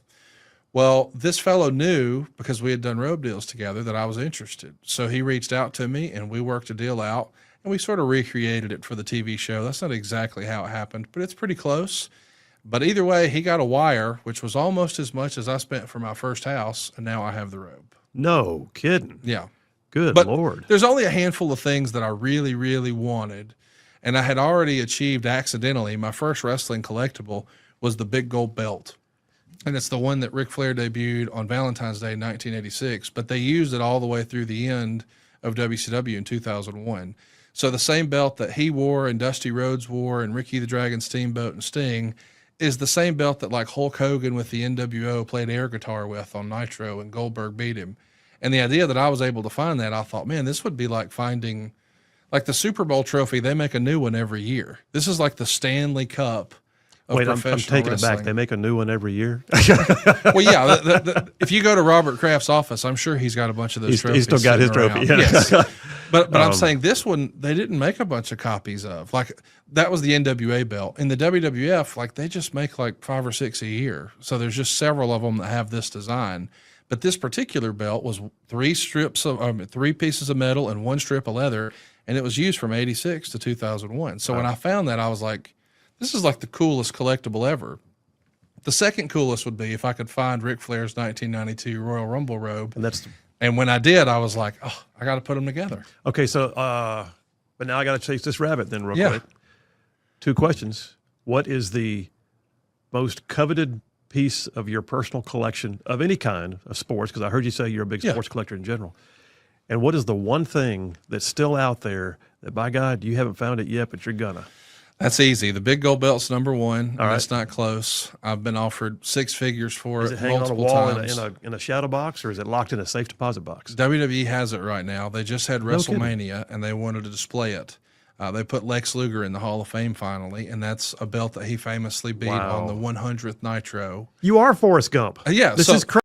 Speaker 5: Well, this fellow knew because we had done robe deals together that I was interested. So he reached out to me and we worked a deal out and we sort of recreated it for the TV show. That's not exactly how it happened, but it's pretty close. But either way, he got a wire, which was almost as much as I spent for my first house. And now I have the robe.
Speaker 1: No kidding.
Speaker 5: Yeah.
Speaker 1: Good
Speaker 5: But
Speaker 1: Lord.
Speaker 5: there's only a handful of things that I really, really wanted. And I had already achieved accidentally. My first wrestling collectible was the big gold belt. And it's the one that Ric Flair debuted on Valentine's Day, 1986. But they used it all the way through the end of WCW in 2001. So the same belt that he wore and Dusty Rhodes wore and Ricky the Dragon Steamboat and Sting is the same belt that like Hulk Hogan with the NWO played air guitar with on Nitro and Goldberg beat him. And the idea that I was able to find that, I thought, man, this would be like finding, like the Super Bowl trophy, they make a new one every year. This is like the Stanley Cup of
Speaker 1: Wait, I'm
Speaker 5: professional
Speaker 1: taking
Speaker 5: wrestling.
Speaker 1: it back. They make a new one every year.
Speaker 5: Well, yeah. If you go to Robert Kraft's office, I'm sure he's got a bunch of those trophies.
Speaker 1: He's still got his
Speaker 5: sitting
Speaker 1: trophy.
Speaker 5: around.
Speaker 1: Yeah.
Speaker 5: Yes. But I'm saying this one, they didn't make a bunch of copies of. Like, that was the NWA belt. In the WWF, like, they just make like 5 or 6 a year. So there's just several of them that have this design. But this particular belt was 3 pieces of metal and 1 strip of leather, and it was used from 86 to 2001. So when I found that, I was like, this is like the coolest collectible ever. The second coolest would be if I could find Ric Flair's 1992 Royal Rumble robe. And when I did, I was like, oh, I got to put them together.
Speaker 1: Okay, so, but now I got to chase this rabbit then real quick. 2 questions. What is the most coveted piece of your personal collection of any kind of sports? Because I heard you say you're a big sports collector in general. And what is the one thing that's still out there that, by God, you haven't found it yet, but you're gonna?
Speaker 5: That's easy. The big gold belt's number 1.
Speaker 1: All right.
Speaker 5: That's not close. I've been offered 6 figures for
Speaker 1: Is
Speaker 5: it
Speaker 1: it hanging on a
Speaker 5: multiple
Speaker 1: wall
Speaker 5: times.
Speaker 1: in a shadow box, or is it locked in a safe deposit box?
Speaker 5: WWE has it right now. They just had
Speaker 1: No kidding.
Speaker 5: WrestleMania, and they wanted to display it. They put Lex Luger in the Hall of Fame finally, and that's a belt that he famously beat on the 100th Nitro.
Speaker 1: You are Forrest Gump.
Speaker 5: Yeah.
Speaker 1: This is crazy.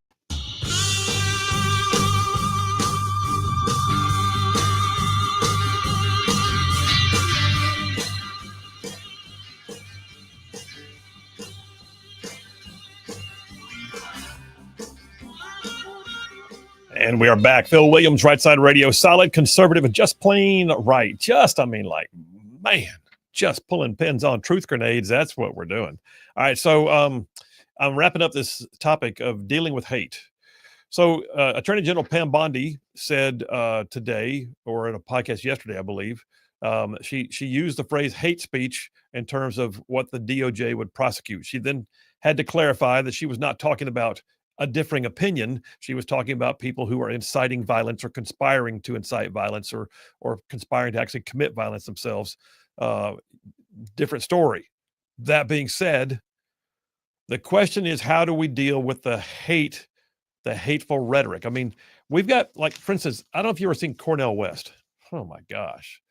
Speaker 1: And we are back. Phil Williams, Rightside Radio, solid, conservative, and just plain right. Just pulling pins on truth grenades. That's what we're doing. All right, so I'm wrapping up this topic of dealing with hate. So Attorney General Pam Bondi said today, or in a podcast yesterday, I believe, she used the phrase hate speech in terms of what the DOJ would prosecute. She then had to clarify that she was not talking about a differing opinion. She was talking about people who are inciting violence or conspiring to incite violence or conspiring to actually commit violence themselves. Different story. That being said, the question is, how do we deal with the hate, the hateful rhetoric? I mean, we've got, like, for instance, I don't know if you ever seen Cornel West. Oh my gosh.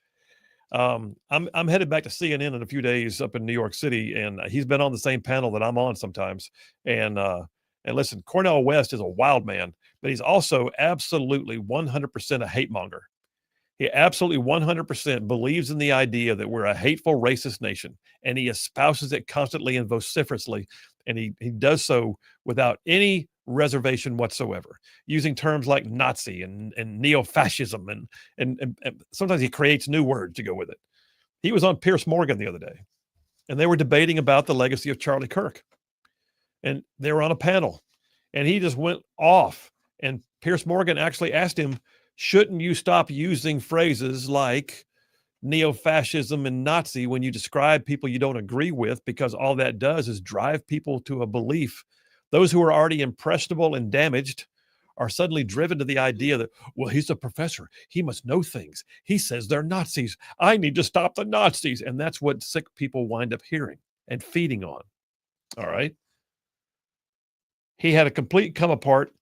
Speaker 1: I'm headed back to CNN in a few days up in New York City, and he's been on the same panel that I'm on sometimes. And listen, Cornel West is a wild man, but he's also absolutely 100% a hate monger. He absolutely 100% believes in the idea that we're a hateful, racist nation, and he espouses it constantly and vociferously, and he does so without any reservation whatsoever, using terms like Nazi and neo-fascism, and sometimes he creates new words to go with it. He was on Piers Morgan the other day, and they were debating about the legacy of Charlie Kirk. And they were on a panel, and he just went off. And Piers Morgan actually asked him, shouldn't you stop using phrases like neo-fascism and Nazi when you describe people you don't agree with, because all that does is drive people to a belief. Those who are already impressionable and damaged are suddenly driven to the idea that, well, he's a professor. He must know things. He says they're Nazis. I need to stop the Nazis. And that's what sick people wind up hearing and feeding on. All right. He had a complete come apart,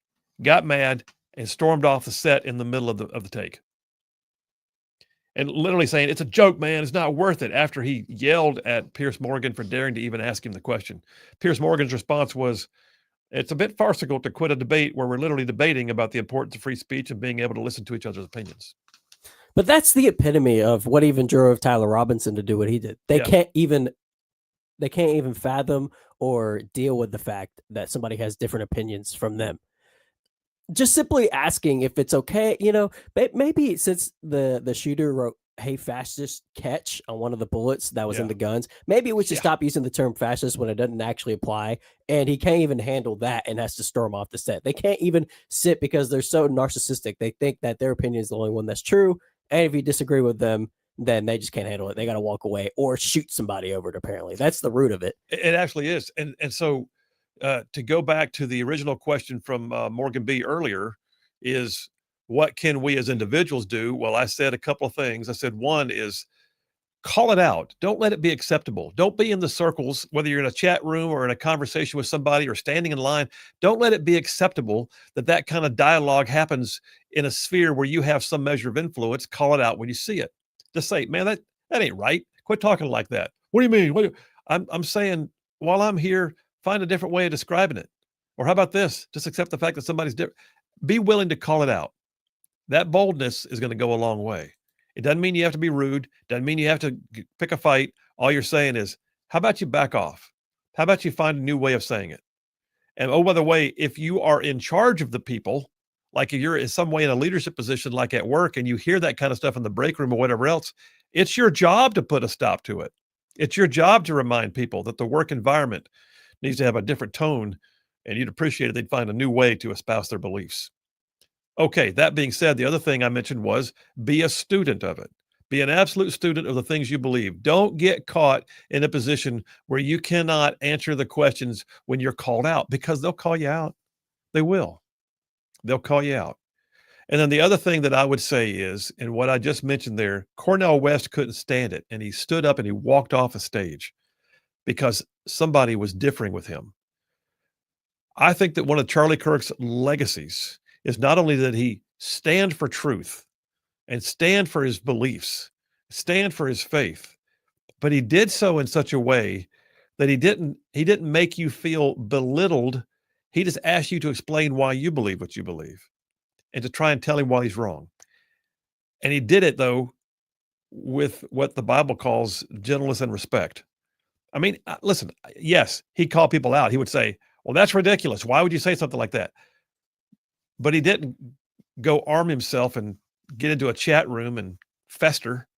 Speaker 1: got mad, and stormed off the set in the middle of the take. And literally saying, it's a joke, man. It's not worth it, after he yelled at Piers Morgan for daring to even ask him the question. Piers Morgan's response was, it's a bit farcical to quit a debate where we're literally debating about the importance of free speech and being able to listen to each other's opinions.
Speaker 3: But that's the epitome of what even drove Tyler Robinson to do what he did. They can't even fathom or deal with the fact that somebody has different opinions from them. Just simply asking if it's okay, maybe since the shooter "Hey, fascist" catch on one of the bullets that was in
Speaker 1: Yeah.
Speaker 3: the guns. Maybe we should
Speaker 1: Yeah.
Speaker 3: stop using the term fascist when it doesn't actually apply. And he can't even handle that and has to storm off the set. They can't even sit because they're so narcissistic. They think that their opinion is the only one that's true. And if you disagree with them, then they just can't handle it. They got to walk away or shoot somebody over it. Apparently, that's the root of it.
Speaker 1: It actually is. And so to go back to the original question from Morgan B earlier is, what can we as individuals do? Well, I said a couple of things. I said, one is call it out. Don't let it be acceptable. Don't be in the circles, whether you're in a chat room or in a conversation with somebody or standing in line. Don't let it be acceptable that that kind of dialogue happens in a sphere where you have some measure of influence. Call it out when you see it. Just say, man, that ain't right. Quit talking like that. What do you mean? I'm saying, while I'm here, find a different way of describing it. Or how about this? Just accept the fact that somebody's different. Be willing to call it out. That boldness is going to go a long way. It doesn't mean you have to be rude. Doesn't mean you have to pick a fight. All you're saying is, how about you back off? How about you find a new way of saying it? And oh, by the way, if you are in charge of the people, like if you're in some way in a leadership position, like at work, and you hear that kind of stuff in the break room or whatever else, it's your job to put a stop to it. It's your job to remind people that the work environment needs to have a different tone, and you'd appreciate it. They'd find a new way to espouse their beliefs. Okay, that being said, the other thing I mentioned was be a student of it. Be an absolute student of the things you believe. Don't get caught in a position where you cannot answer the questions when you're called out, because they'll call you out. They will. They'll call you out. And then the other thing that I would say is, and what I just mentioned there, Cornel West couldn't stand it. And he stood up and he walked off a stage because somebody was differing with him. I think that one of Charlie Kirk's legacies is not only that he stand for truth and stand for his beliefs, stand for his faith, but he did so in such a way that he didn't make you feel belittled. He just asked you to explain why you believe what you believe and to try and tell him why he's wrong. And he did it, though, with what the Bible calls gentleness and respect. I mean, listen, yes, he'd call people out. He would say, well, that's ridiculous. Why would you say something like that? But he didn't go arm himself and get into a chat room and fester.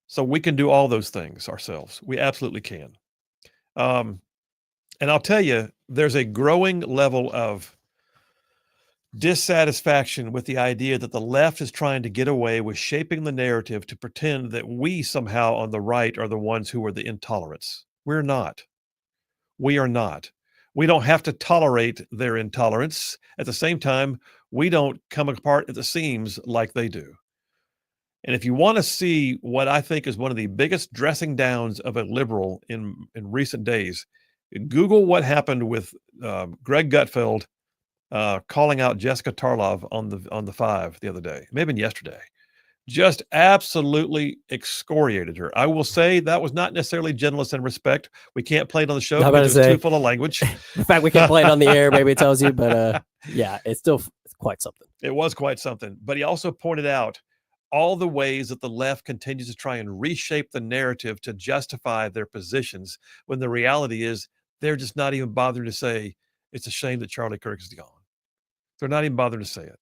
Speaker 1: So we can do all those things ourselves. We absolutely can. And I'll tell you, there's a growing level of dissatisfaction with the idea that the left is trying to get away with shaping the narrative to pretend that we somehow on the right are the ones who are the intolerants. We're not. We are not. We don't have to tolerate their intolerance. At the same time, we don't come apart at the seams like they do. And if you want to see what I think is one of the biggest dressing downs of a liberal in recent days, Google what happened with Greg Gutfeld calling out Jessica Tarlov on the 5 the other day, maybe yesterday. Just absolutely excoriated her. I will say that was not necessarily gentleness and respect. We can't play it on the show because it's too full of language.
Speaker 3: In fact, we can't play it on the air. Maybe it tells you, but yeah, it's quite something.
Speaker 1: It was quite something. But he also pointed out all the ways that the left continues to try and reshape the narrative to justify their positions, when the reality is they're just not even bothering to say it's a shame that Charlie Kirk is gone. They're not even bothering to say it.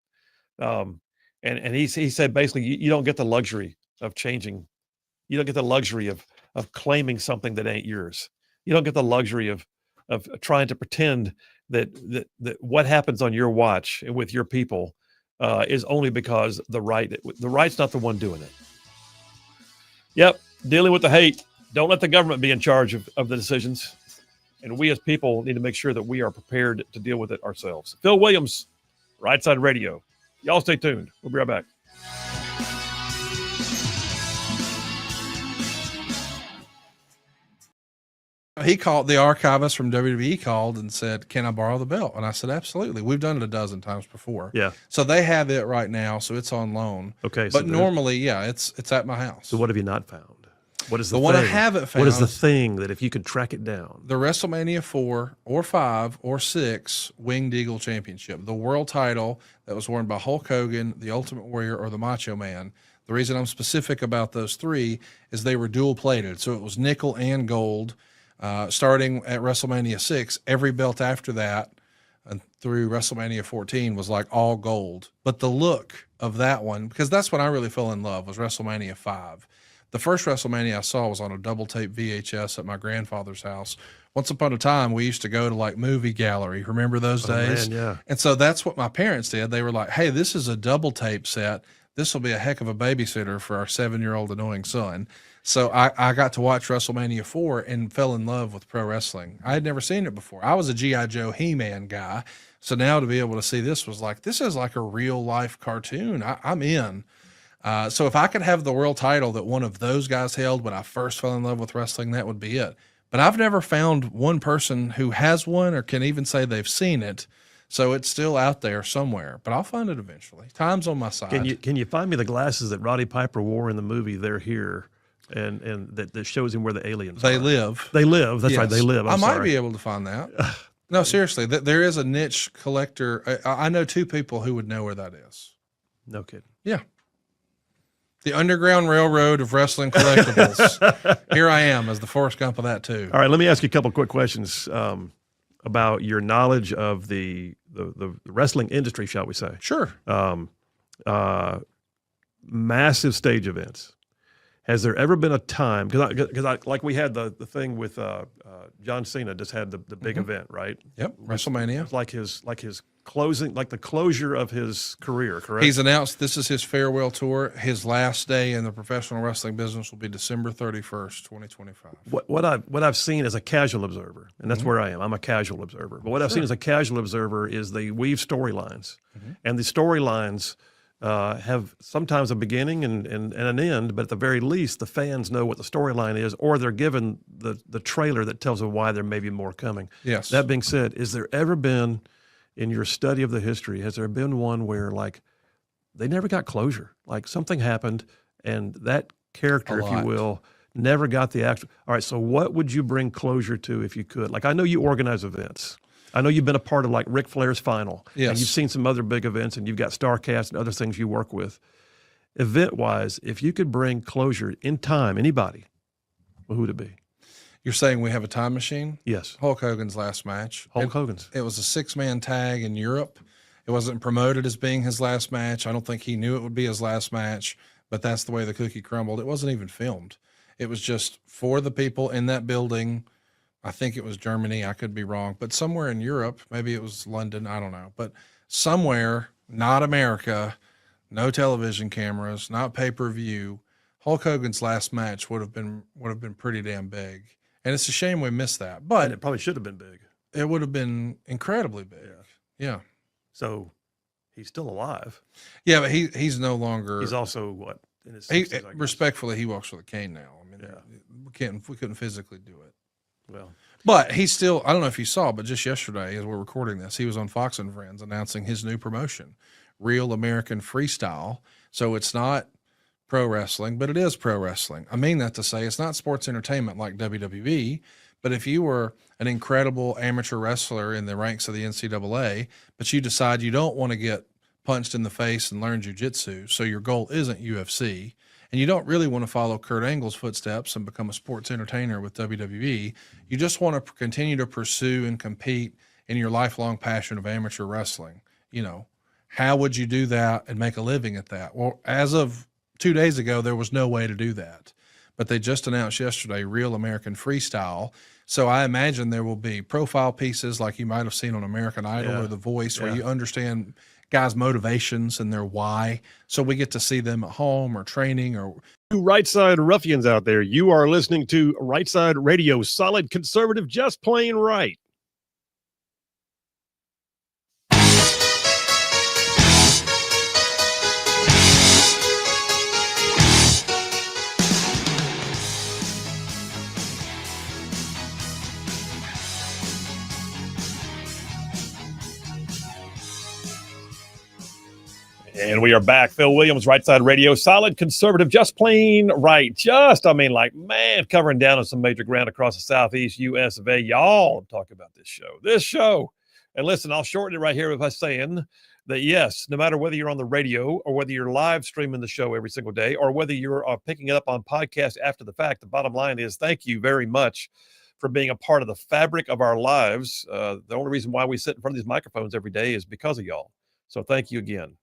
Speaker 1: And he said basically, you don't get the luxury of changing. You don't get the luxury of claiming something that ain't yours. You don't get the luxury of trying to pretend that what happens on your watch and with your people is only because the right's not the one doing it. Yep, dealing with the hate. Don't let the government be in charge of the decisions. And we as people need to make sure that we are prepared to deal with it ourselves. Phil Williams, Rightside Radio. Y'all stay tuned. We'll be right back.
Speaker 5: He called, the archivist from WWE called and said, can I borrow the belt? And I said, absolutely. We've done it a dozen times before.
Speaker 1: Yeah.
Speaker 5: So they have it right now. So it's on loan.
Speaker 1: Okay.
Speaker 5: But normally, yeah, it's at my house.
Speaker 1: So what have you not found? What is the
Speaker 5: one
Speaker 1: thing?
Speaker 5: I haven't found?
Speaker 1: What is the thing that if you could track it down?
Speaker 5: The WrestleMania 4 or 5 or 6 Winged Eagle Championship, the world title that was worn by Hulk Hogan, the Ultimate Warrior, or the Macho Man. The reason I'm specific about those 3 is they were dual plated. So it was nickel and gold. Starting at WrestleMania 6, every belt after that and through WrestleMania 14 was like all gold. But the look of that one, because that's when I really fell in love, was WrestleMania 5. The first WrestleMania I saw was on a double tape VHS at my grandfather's house. Once upon a time, we used to go to like movie gallery. Remember those days?
Speaker 1: Man, yeah.
Speaker 5: And so that's what my parents did. They were like, hey, this is a double tape set. This will be a heck of a babysitter for our 7-year-old annoying son. So I got to watch WrestleMania 4 and fell in love with pro wrestling. I had never seen it before. I was a G.I. Joe He-Man guy. So now to be able to see this was like, this is like a real life cartoon. I'm in. So if I could have the world title that one of those guys held when I first fell in love with wrestling, that would be it. But I've never found one person who has one or can even say they've seen it. So it's still out there somewhere, but I'll find it eventually. Time's on my side.
Speaker 1: Can you find me the glasses that Roddy Piper wore in the movie They're Here? And that shows him where the aliens
Speaker 5: They
Speaker 1: are.
Speaker 5: live.
Speaker 1: They live. That's
Speaker 5: Yes.
Speaker 1: right. They live.
Speaker 5: I might
Speaker 1: sorry.
Speaker 5: be able to find that. No, seriously, there is a niche collector. I know 2 people who would know where that is.
Speaker 1: No kidding.
Speaker 5: Yeah. The Underground Railroad of wrestling collectibles. Here I am as the Forrest Gump of that too.
Speaker 1: All right, let me ask you a couple quick questions about your knowledge of the wrestling industry, shall we say?
Speaker 5: Sure.
Speaker 1: Massive stage events. Has there ever been a time, because I like we had the thing with John Cena just had the big event, right?
Speaker 5: Yep. WrestleMania.
Speaker 1: It's like his closing, like the closure of his career, correct?
Speaker 5: He's announced this is his farewell tour. His last day in the professional wrestling business will be December 31st, 2025.
Speaker 1: What I've seen as a casual observer, and that's where I am. I'm a casual observer. But what I've seen as a casual observer is they weave storylines, and the storylines have sometimes a beginning and an end, but at the very least, the fans know what the storyline is, or they're given the trailer that tells them why there may be more coming.
Speaker 5: Yes.
Speaker 1: That being said, is there ever been, in your study of the history, has there been one where like they never got closure? Like something happened and that character, if you will, never got the actual. All right, so what would you bring closure to if you could? Like I know you organize events. I know you've been a part of like Ric Flair's Final.
Speaker 5: Yes.
Speaker 1: And you've seen some other big events and you've got StarCast and other things you work with. Event-wise, if you could bring closure in time, anybody, well, who would it be?
Speaker 5: You're saying we have a time machine?
Speaker 1: Yes.
Speaker 5: Hulk Hogan's last match.
Speaker 1: Hulk Hogan's.
Speaker 5: It was a 6-man tag in Europe. It wasn't promoted as being his last match. I don't think he knew it would be his last match, but that's the way the cookie crumbled. It wasn't even filmed. It was just for the people in that building. I think it was Germany. I could be wrong, but somewhere in Europe, maybe it was London. I don't know, but somewhere, not America, no television cameras, not pay-per-view. Hulk Hogan's last match would have been pretty damn big. And it's a shame we missed that, but
Speaker 1: And it probably should have been big.
Speaker 5: it would have been incredibly big. Yeah.
Speaker 1: So he's still alive.
Speaker 5: Yeah, but he's no longer.
Speaker 1: He's also what? In his
Speaker 5: He,
Speaker 1: 60s, I guess.
Speaker 5: respectfully, he walks with a cane now. I mean,
Speaker 1: Yeah.
Speaker 5: we couldn't physically do it.
Speaker 1: Well,
Speaker 5: But he's still. I don't know if you saw, but just yesterday, as we're recording this, he was on Fox and Friends announcing his new promotion, Real American Freestyle. So it's not pro wrestling, but it is pro wrestling. I mean that to say it's not sports entertainment like WWE. But if you were an incredible amateur wrestler in the ranks of the NCAA, but you decide you don't want to get punched in the face and learn jiu-jitsu, so your goal isn't UFC, and you don't really want to follow Kurt Angle's footsteps and become a sports entertainer with WWE, you just want to continue to pursue and compete in your lifelong passion of amateur wrestling. You know, how would you do that and make a living at that? Well, as of 2 days ago, there was no way to do that. But they just announced yesterday Real American Freestyle. So I imagine there will be profile pieces like you might have seen on American Idol or The Voice, where you understand guys' motivations and their why. So we get to see them at home or training or.
Speaker 6: You Rightside ruffians out there, you are listening to Rightside Radio, solid conservative, just plain right. And we are back. Phil Williams, Rightside Radio, solid conservative, just plain right. Man, covering down on some major ground across the Southeast US of A. Y'all talk about this show. And listen, I'll shorten it right here by saying that, yes, no matter whether you're on the radio or whether you're live streaming the show every single day or whether you're picking it up on podcast after the fact, the bottom line is thank you very much
Speaker 1: for being a part of the fabric of our lives. The only reason why we sit in front of these microphones every day is because of y'all. So thank you again.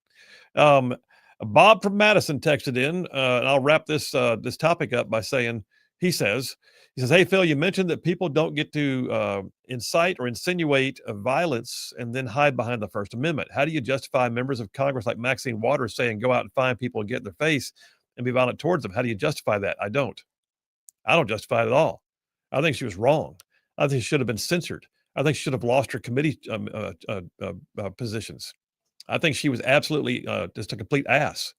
Speaker 1: Bob from Madison texted in, and I'll wrap this topic up by saying, he says, hey, Phil, you mentioned that people don't get to incite or insinuate violence and then hide behind the First Amendment. How do you justify members of Congress like Maxine Waters saying, go out and find people and get in their face and be violent towards them? How do you justify that? I don't justify it at all. I think she was wrong. I think she should have been censored. I think she should have lost her committee positions. I think she was absolutely just a complete ass.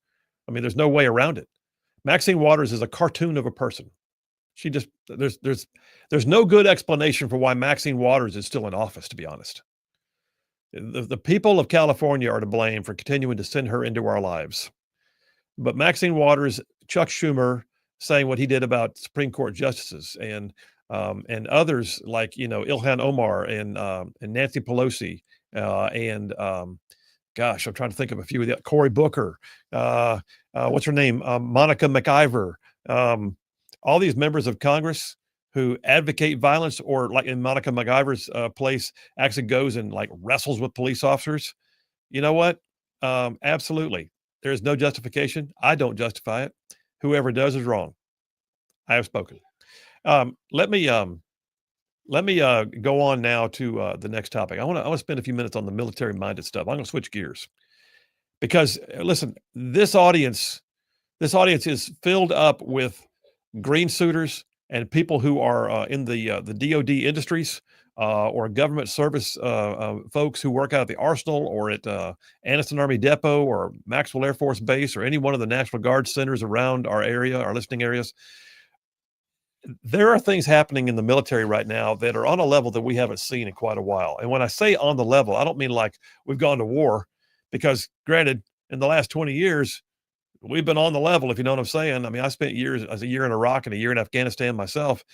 Speaker 1: I mean, there's no way around it. Maxine Waters is a cartoon of a person. She just, there's no good explanation for why Maxine Waters is still in office, to be honest. The people of California are to blame for continuing to send her into our lives. But Maxine Waters, Chuck Schumer saying what he did about Supreme Court justices, and others like, Ilhan Omar and Nancy Pelosi, and gosh, I'm trying to think of a few of the Cory Booker, what's her name? Monica McIver, all these members of Congress who advocate violence, or like in Monica McIver's place, actually goes and like wrestles with police officers. You know what? Absolutely. There is no justification. I don't justify it. Whoever does is wrong. I have spoken. Let me go on now to the next topic. I want to spend a few minutes on the military-minded stuff. I'm going to switch gears because, listen, this audience is filled up with green suiters and people who are in the DoD industries or government service folks who work out at the Arsenal or at Anniston Army Depot or Maxwell Air Force Base or any one of the National Guard centers around our area, our listening areas. There are things happening in the military right now that are on a level that we haven't seen in quite a while. And when I say on the level, I don't mean like we've gone to war, because granted, in the last 20 years, we've been on the level, if you know what I'm saying. I mean, I spent years, as a year in Iraq and a year in Afghanistan myself.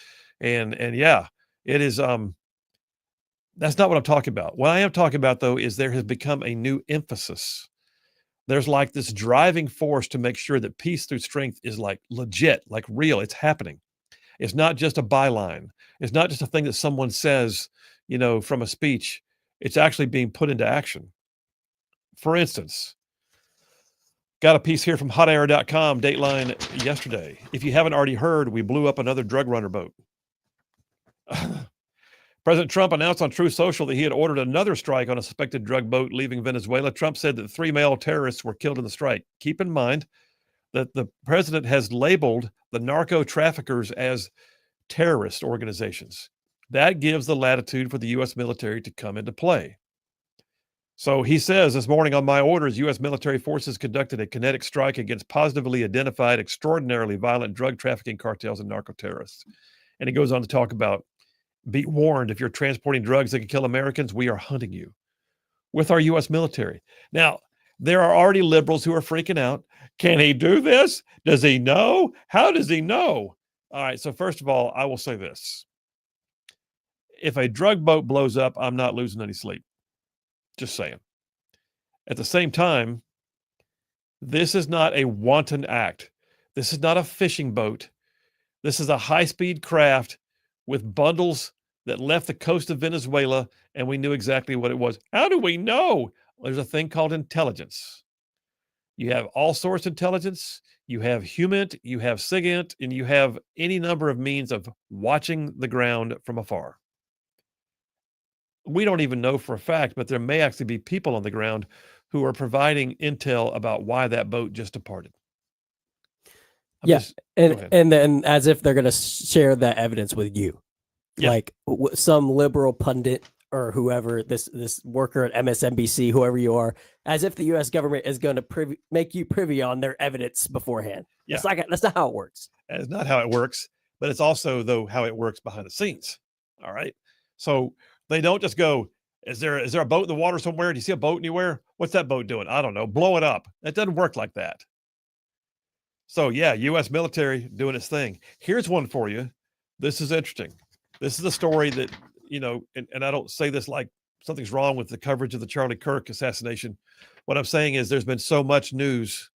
Speaker 1: And yeah, it is, that's not what I'm talking about. What I am talking about, though, is there has become a new emphasis. There's like this driving force to make sure that peace through strength is like legit, like real. It's happening. It's not just a byline. It's not just a thing that someone says, from a speech. It's actually being put into action. For instance, got a piece here from hotair.com, Dateline yesterday. If you haven't already heard, we blew up another drug runner boat. President Trump announced on Truth Social that he had ordered another strike on a suspected drug boat leaving Venezuela. Trump said that 3 male terrorists were killed in the strike. Keep in mind that the president has labeled the narco traffickers as terrorist organizations. That gives the latitude for the U.S. military to come into play. So he says, this morning on my orders, U.S. military forces conducted a kinetic strike against positively identified, extraordinarily violent drug trafficking cartels and narco terrorists. And he goes on to talk about, be warned, if you're transporting drugs that can kill Americans, we are hunting you with our U.S. military. Now, there are already liberals who are freaking out. Can he do this? Does he know? How does he know? All right. So first of all, I will say this. If a drug boat blows up, I'm not losing any sleep. Just saying. At the same time, this is not a wanton act. This is not a fishing boat. This is a high-speed craft with bundles that left the coast of Venezuela, and we knew exactly what it was. How do we know? There's a thing called intelligence. You have all sorts of intelligence. You have HUMINT, you have SIGINT, and you have any number of means of watching the ground from afar. We don't even know for a fact, but there may actually be people on the ground who are providing intel about why that boat just departed.
Speaker 3: And then as if they're going to share that evidence with you.
Speaker 1: Yeah.
Speaker 3: Like some liberal pundit or whoever, this worker at MSNBC, whoever you are, as if the U.S. government is going to make you privy on their evidence beforehand.
Speaker 1: Yeah.
Speaker 3: That's not how it works.
Speaker 1: It's not how it works, but it's also, though, how it works behind the scenes. All right. So they don't just go, is there a boat in the water somewhere? Do you see a boat anywhere? What's that boat doing? I don't know. Blow it up. It doesn't work like that. So yeah, U.S. military doing its thing. Here's one for you. This is interesting. This is a story that, and I don't say this like something's wrong with the coverage of the Charlie Kirk assassination. What I'm saying is there's been so much news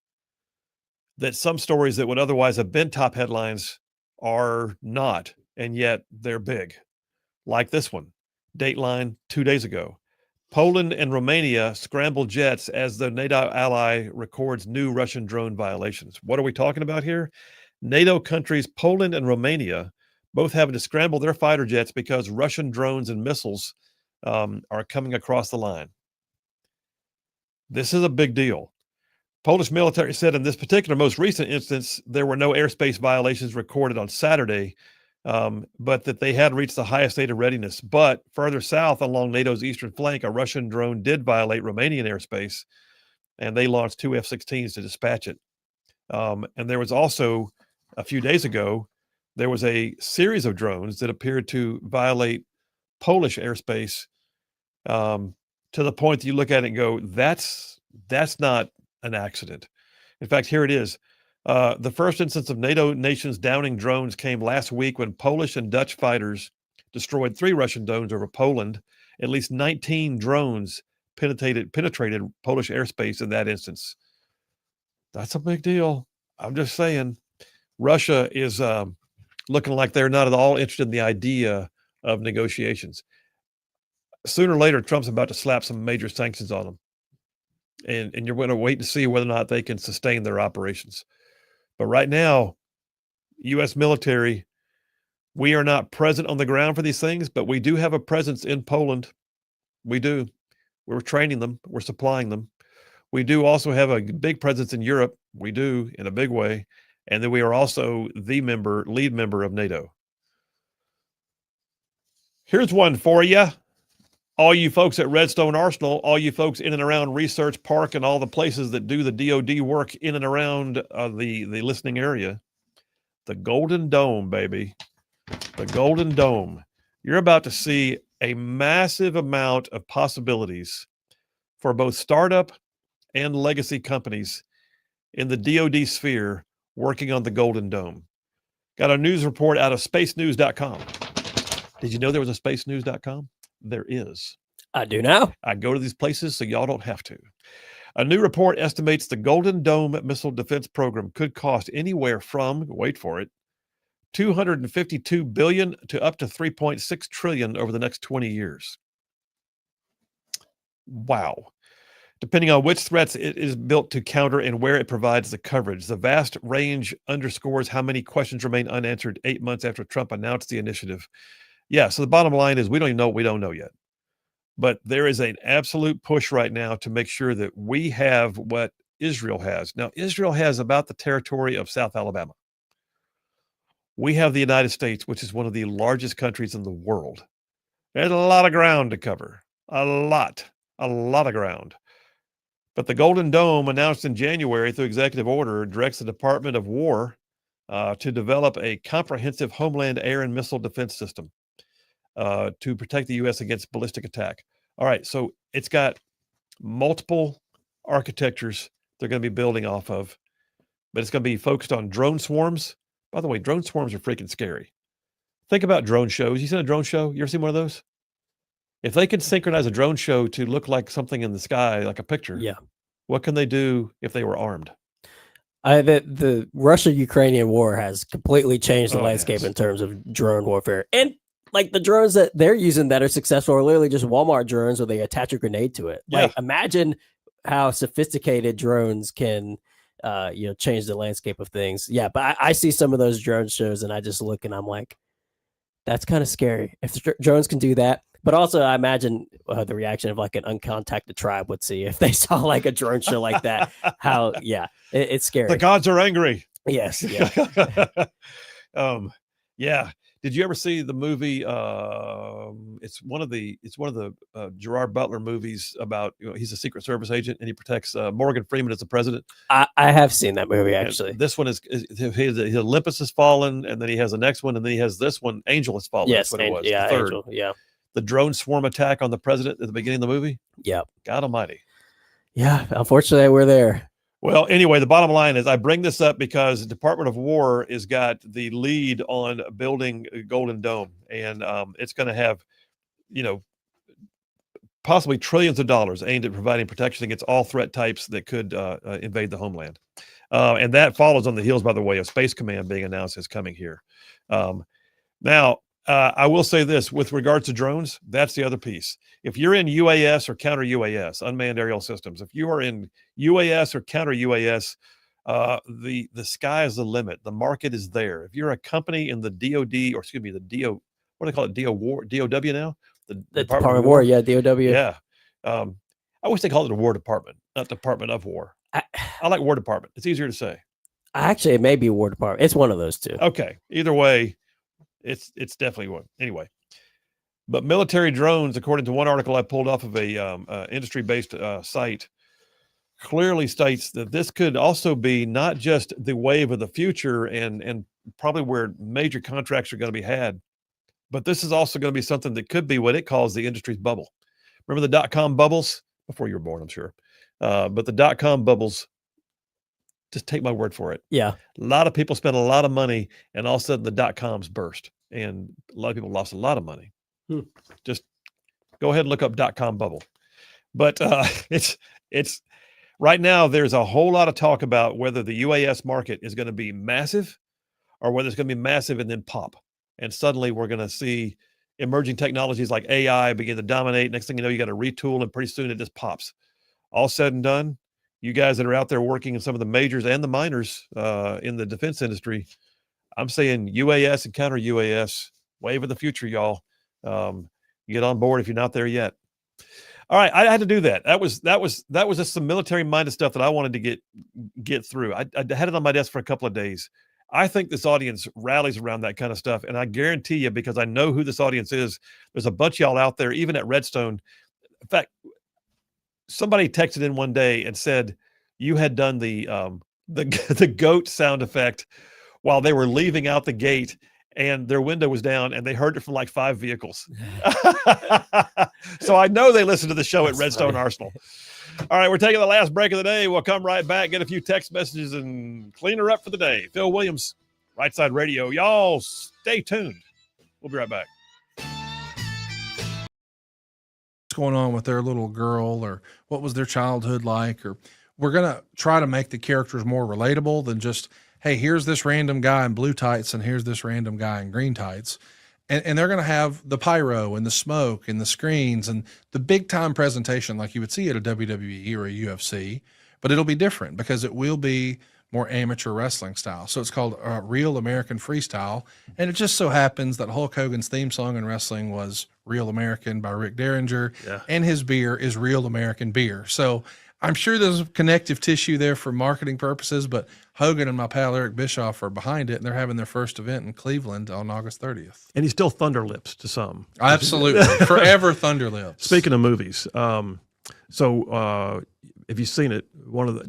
Speaker 1: that some stories that would otherwise have been top headlines are not, and yet they're big. like this one. Dateline 2 days ago. Poland and Romania scramble jets as the NATO ally records new Russian drone violations. What are we talking about here? NATO countries Poland and Romania both having to scramble their fighter jets because Russian drones and missiles are coming across the line. This is a big deal. Polish military said in this particular most recent instance, there were no airspace violations recorded on Saturday, but that they had reached the highest state of readiness. But further south along NATO's eastern flank, a Russian drone did violate Romanian airspace, and they launched 2 F-16s to dispatch it. And there was also, a few days ago, there was a series of drones that appeared to violate Polish airspace to the point that you look at it and go, that's not an accident. In fact, here it is. The first instance of NATO nations downing drones came last week when Polish and Dutch fighters destroyed 3 Russian drones over Poland. At least 19 drones penetrated Polish airspace in that instance. That's a big deal. I'm just saying, Russia is looking like they're not at all interested in the idea of negotiations. Sooner or later, Trump's about to slap some major sanctions on them. And you're going to wait to see whether or not they can sustain their operations. But right now, U.S. military, we are not present on the ground for these things, but we do have a presence in Poland. We do. We're training them. We're supplying them. We do also have a big presence in Europe. We do, in a big way. And then we are also the lead member of NATO. Here's one for you. All you folks at Redstone Arsenal, all you folks in and around Research Park and all the places that do the DOD work in and around the listening area. The Golden Dome, baby. The Golden Dome. You're about to see a massive amount of possibilities for both startup and legacy companies in the DOD sphere working on the Golden Dome. Got a news report out of spacenews.com. Did you know there was a spacenews.com? There is.
Speaker 3: I do now.
Speaker 1: I go to these places so y'all don't have to. A new report estimates the Golden Dome missile defense program could cost anywhere from, wait for it, $252 billion to up to $3.6 trillion over the next 20 years. Wow. Depending on which threats it is built to counter and where it provides the coverage. The vast range underscores how many questions remain unanswered 8 months after Trump announced the initiative. Yeah, so the bottom line is we don't even know what we don't know yet. But there is an absolute push right now to make sure that we have what Israel has. Now, Israel has about the territory of South Alabama. We have the United States, which is one of the largest countries in the world. There's a lot of ground to cover. A lot of ground. But the Golden Dome, announced in January through executive order, directs the Department of War to develop a comprehensive homeland air and missile defense system to protect the U.S. against ballistic attack. All right, so it's got multiple architectures they're going to be building off of, but it's going to be focused on drone swarms. By the way, drone swarms are freaking scary. Think about drone shows. You seen a drone show? You ever seen one of those? If they could synchronize a drone show to look like something in the sky, like a picture,
Speaker 3: Yeah.
Speaker 1: what can they do if they were armed?
Speaker 3: The Russia-Ukrainian war has completely changed the landscape
Speaker 1: yes.
Speaker 3: in terms of drone warfare. And like the drones that they're using that are successful are literally just Walmart drones where they attach a grenade to it.
Speaker 1: Yeah.
Speaker 3: Like imagine how sophisticated drones can change the landscape of things. Yeah, but I see some of those drone shows and I just look and I'm like, that's kind of scary. If the drones can do that. But also I imagine the reaction of like an uncontacted tribe would see if they saw like a drone show like that. How, it's scary.
Speaker 1: The gods are angry.
Speaker 3: Yes. Yeah.
Speaker 1: Yeah. Did you ever see the movie? It's one of the Gerard Butler movies about, he's a Secret Service agent and he protects Morgan Freeman as the president.
Speaker 3: I have seen that movie actually.
Speaker 1: And this one is his Olympus has fallen, and then he has the next one, and then he has this one, Angel has fallen.
Speaker 3: Yes,
Speaker 1: That's what it was.
Speaker 3: yeah,
Speaker 1: the third.
Speaker 3: Angel, yeah.
Speaker 1: The drone swarm attack on the president at the beginning of the movie.
Speaker 3: Yeah.
Speaker 1: God almighty.
Speaker 3: Yeah. Unfortunately, we're there.
Speaker 1: Well, anyway, the bottom line is I bring this up because the Department of War has got the lead on building Golden Dome, and it's going to have, possibly trillions of dollars aimed at providing protection against all threat types that could invade the homeland. And that follows on the heels, by the way, of Space Command being announced as coming here. Now, I will say this with regards to drones, that's the other piece. If you're in UAS or counter UAS, unmanned aerial systems, if you are in UAS or counter UAS, the sky is the limit. The market is there. If you're a company in the DoD, or excuse me, the DO, what do they call it? DOW now? The
Speaker 3: Department of War, yeah, DOW.
Speaker 1: Yeah. I wish they called it a War Department, not Department of War. I like War Department. It's easier to say.
Speaker 3: Actually, it may be War Department. It's one of those two.
Speaker 1: Okay. Either way, it's definitely one. Anyway, but military drones, according to one article I pulled off of a industry-based site, clearly states that this could also be not just the wave of the future and probably where major contracts are going to be had, but this is also going to be something that could be what it calls the industry's bubble. Remember the dot-com bubbles? Before you were born, I'm sure. But the dot-com bubbles, just take my word for it.
Speaker 3: Yeah.
Speaker 1: A lot of people spent a lot of money, and all of a sudden the dot-coms burst, and a lot of people lost a lot of money. Just go ahead and look up dot-com bubble. But it's right now there's a whole lot of talk about whether the UAS market is going to be massive or whether it's going to be massive and then pop. And suddenly we're going to see emerging technologies like AI begin to dominate. Next thing you know, you got to retool, and pretty soon it just pops. All said and done, you guys that are out there working in some of the majors and the minors in the defense industry, I'm saying UAS and counter UAS, wave of the future, y'all. Get on board if you're not there yet. All right, I had to do that. That was just some military minded stuff that I wanted to get through. I had it on my desk for a couple of days. I think this audience rallies around that kind of stuff, and I guarantee you, because I know who this audience is, there's a bunch of y'all out there, even at Redstone. In fact, somebody texted in one day and said you had done the goat sound effect while they were leaving out the gate, and their window was down, and they heard it from like 5 vehicles. So I know they listened to the show at Redstone Arsenal. All right, we're taking the last break of the day. We'll come right back, get a few text messages, and clean her up for the day. Phil Williams, Rightside Radio. Y'all stay tuned. We'll be right back.
Speaker 5: What's going on with their little girl, or what was their childhood like? Or we're going to try to make the characters more relatable than just, hey, here's this random guy in blue tights and here's this random guy in green tights. And they're going to have the pyro and the smoke and the screens and the big time presentation like you would see at a WWE or a UFC, but it'll be different because it will be more amateur wrestling style. So it's called Real American Freestyle. And it just so happens that Hulk Hogan's theme song in wrestling was Real American by Rick Derringer, and his beer is Real American Beer. So I'm sure there's connective tissue there for marketing purposes, but Hogan and my pal Eric Bischoff are behind it, and they're having their first event in Cleveland on August 30th.
Speaker 1: And he's still Thunder Lips to some.
Speaker 5: Absolutely. Forever Thunder Lips.
Speaker 1: Speaking of movies, so if you've seen it,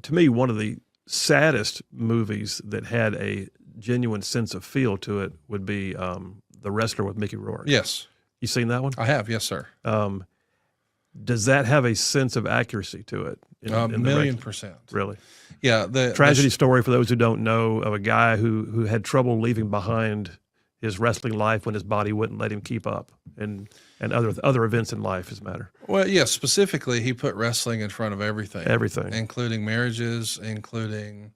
Speaker 1: to me, one of the saddest movies that had a genuine sense of feel to it would be The Wrestler with Mickey Rourke.
Speaker 5: Yes.
Speaker 1: You seen that one?
Speaker 5: I have, yes, sir.
Speaker 1: Does that have a sense of accuracy to it?
Speaker 5: In 1,000,000%.
Speaker 1: Really?
Speaker 5: Yeah. The
Speaker 1: tragedy story, for those who don't know, of a guy who had trouble leaving behind his wrestling life when his body wouldn't let him keep up, and other events in life, as a matter.
Speaker 5: Well, yeah, specifically, he put wrestling in front of everything.
Speaker 1: Everything.
Speaker 5: Including marriages, including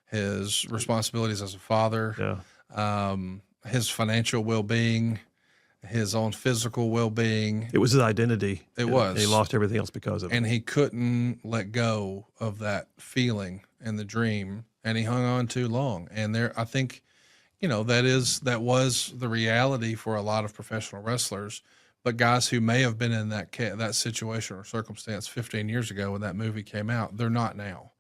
Speaker 5: his responsibilities as a father, his financial well-being, his own physical well-being.
Speaker 1: It was his identity.
Speaker 5: It was.
Speaker 1: And he lost everything else because of it.
Speaker 5: And he couldn't let go of that feeling and the dream, and he hung on too long. And I think, that was the reality for a lot of professional wrestlers. But guys who may have been in that situation or circumstance 15 years ago when that movie came out, they're not now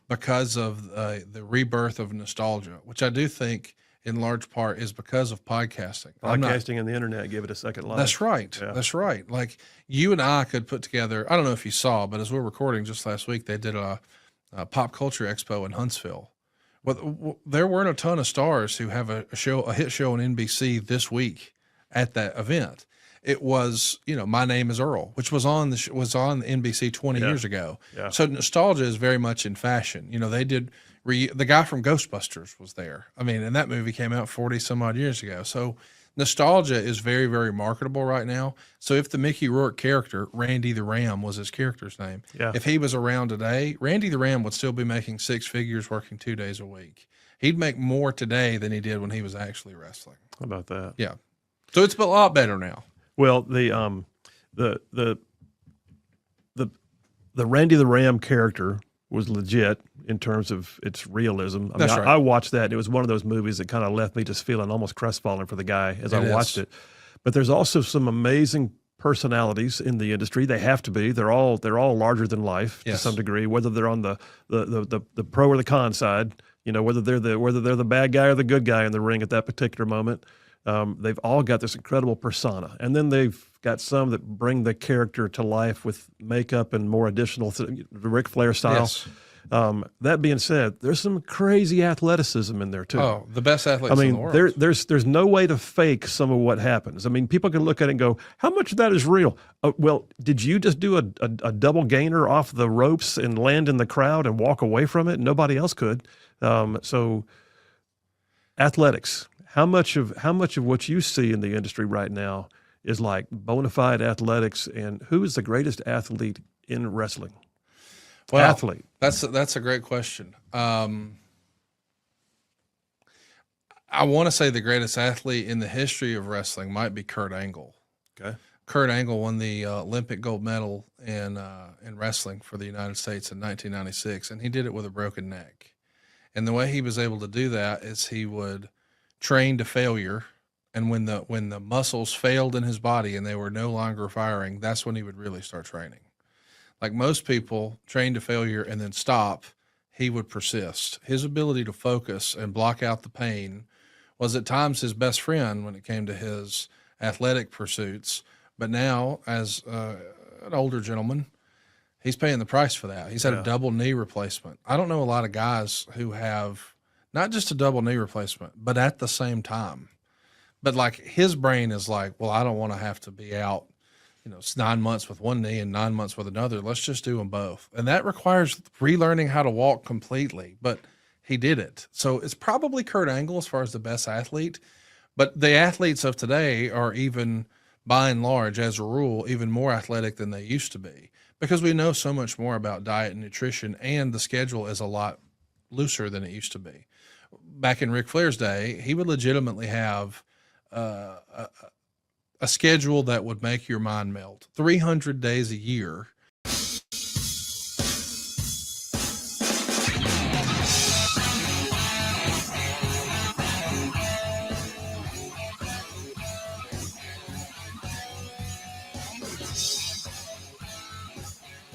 Speaker 5: because of the rebirth of nostalgia, which I do think in large part is because of podcasting.
Speaker 1: Podcasting and the internet gave it a second life.
Speaker 5: That's right. Yeah. That's right. Like you and I could put together, I don't know if you saw, but as we're recording just last week, they did a pop culture expo in Huntsville. Well, there weren't a ton of stars who have a hit show on NBC this week at that event. It was, My Name is Earl, which was on NBC 20 years ago. Yeah. So nostalgia is very much in fashion. They did. The guy from Ghostbusters was there. I mean, and that movie came out 40 some odd years ago. So nostalgia is very, very marketable right now. So if the Mickey Rourke character, Randy the Ram was his character's name. Yeah. If he was around today, Randy the Ram would still be making 6 figures working 2 days a week. He'd make more today than he did when he was actually wrestling.
Speaker 1: How about that?
Speaker 5: Yeah. So it's a lot better now.
Speaker 1: Well, the Randy the Ram character was legit in terms of its realism. I mean,
Speaker 5: That's right.
Speaker 1: I watched that. And it was one of those movies that kind of left me just feeling almost crestfallen for the guy as I watched it. But there's also some amazing personalities in the industry. They have to be. They're all larger than life to some degree, whether they're on the pro or the con side. You know, whether they're the bad guy or the good guy in the ring at that particular moment. They've all got this incredible persona, and then they've got some that bring the character to life with makeup and more additional, the Ric Flair style.
Speaker 5: Yes.
Speaker 1: That being said, there's some crazy athleticism in there too.
Speaker 5: Oh, the best athletes in the world.
Speaker 1: There's no way to fake some of what happens. I mean, people can look at it and go, "How much of that is real?" Well, did you just do a double gainer off the ropes and land in the crowd and walk away from it? Nobody else could. So, athletics. How much of what you see in the industry right now is like bona fide athletics, and who is the greatest athlete in wrestling?
Speaker 5: Well,
Speaker 1: Athlete.
Speaker 5: That's a great question. I want to say the greatest athlete in the history of wrestling might be Kurt Angle.
Speaker 1: Okay.
Speaker 5: Kurt Angle won the Olympic gold medal in wrestling for the United States in 1996, and he did it with a broken neck. And the way he was able to do that is he would train to failure, and when the muscles failed in his body and they were no longer firing, that's when he would really start training. Like most people train to failure and then stop, he would persist. His ability to focus and block out the pain was at times his best friend when it came to his athletic pursuits. But now, as an older gentleman, he's paying the price for that. He's had a double knee replacement. I don't know a lot of guys who have not just a double knee replacement, but at the same time. But like his brain is like, well, I don't want to have to be out, it's 9 months with one knee and 9 months with another. Let's just do them both. And that requires relearning how to walk completely, but he did it. So it's probably Kurt Angle as far as the best athlete, but the athletes of today are even, by and large, as a rule, even more athletic than they used to be because we know so much more about diet and nutrition, and the schedule is a lot looser than it used to be. Back in Ric Flair's day, he would legitimately have a schedule that would make your mind melt. 300 days a year.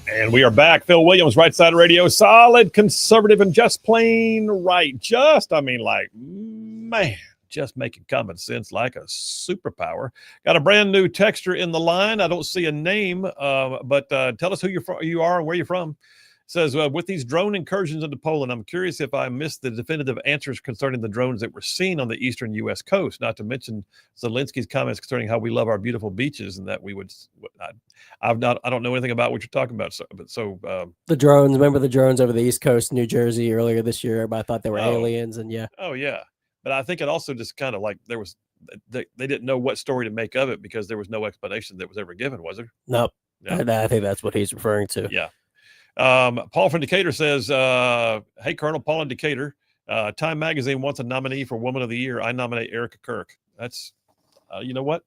Speaker 1: And we are back. Phil Williams, Rightside Radio, solid, conservative, and just plain right. Just making common sense like a superpower. Got a brand new texter in the line. I don't see a name, but tell us who you are and where you're from. It says, with these drone incursions into Poland, I'm curious if I missed the definitive answers concerning the drones that were seen on the eastern U.S. coast, not to mention Zelensky's comments concerning how we love our beautiful beaches and that we would, I don't know anything about what you're talking about. So
Speaker 3: the drones, remember the drones over the East Coast, New Jersey earlier this year? Everybody thought they were aliens, and yeah.
Speaker 1: Oh yeah. But I think it also just kind of like they didn't know what story to make of it because there was no explanation that was ever given, was there?
Speaker 3: Nope.
Speaker 1: No.
Speaker 3: I think that's what he's referring to.
Speaker 1: Yeah. Paul from Decatur says, hey, Colonel Paul in Decatur, Time Magazine wants a nominee for Woman of the Year. I nominate Erica Kirk. That's, you know what?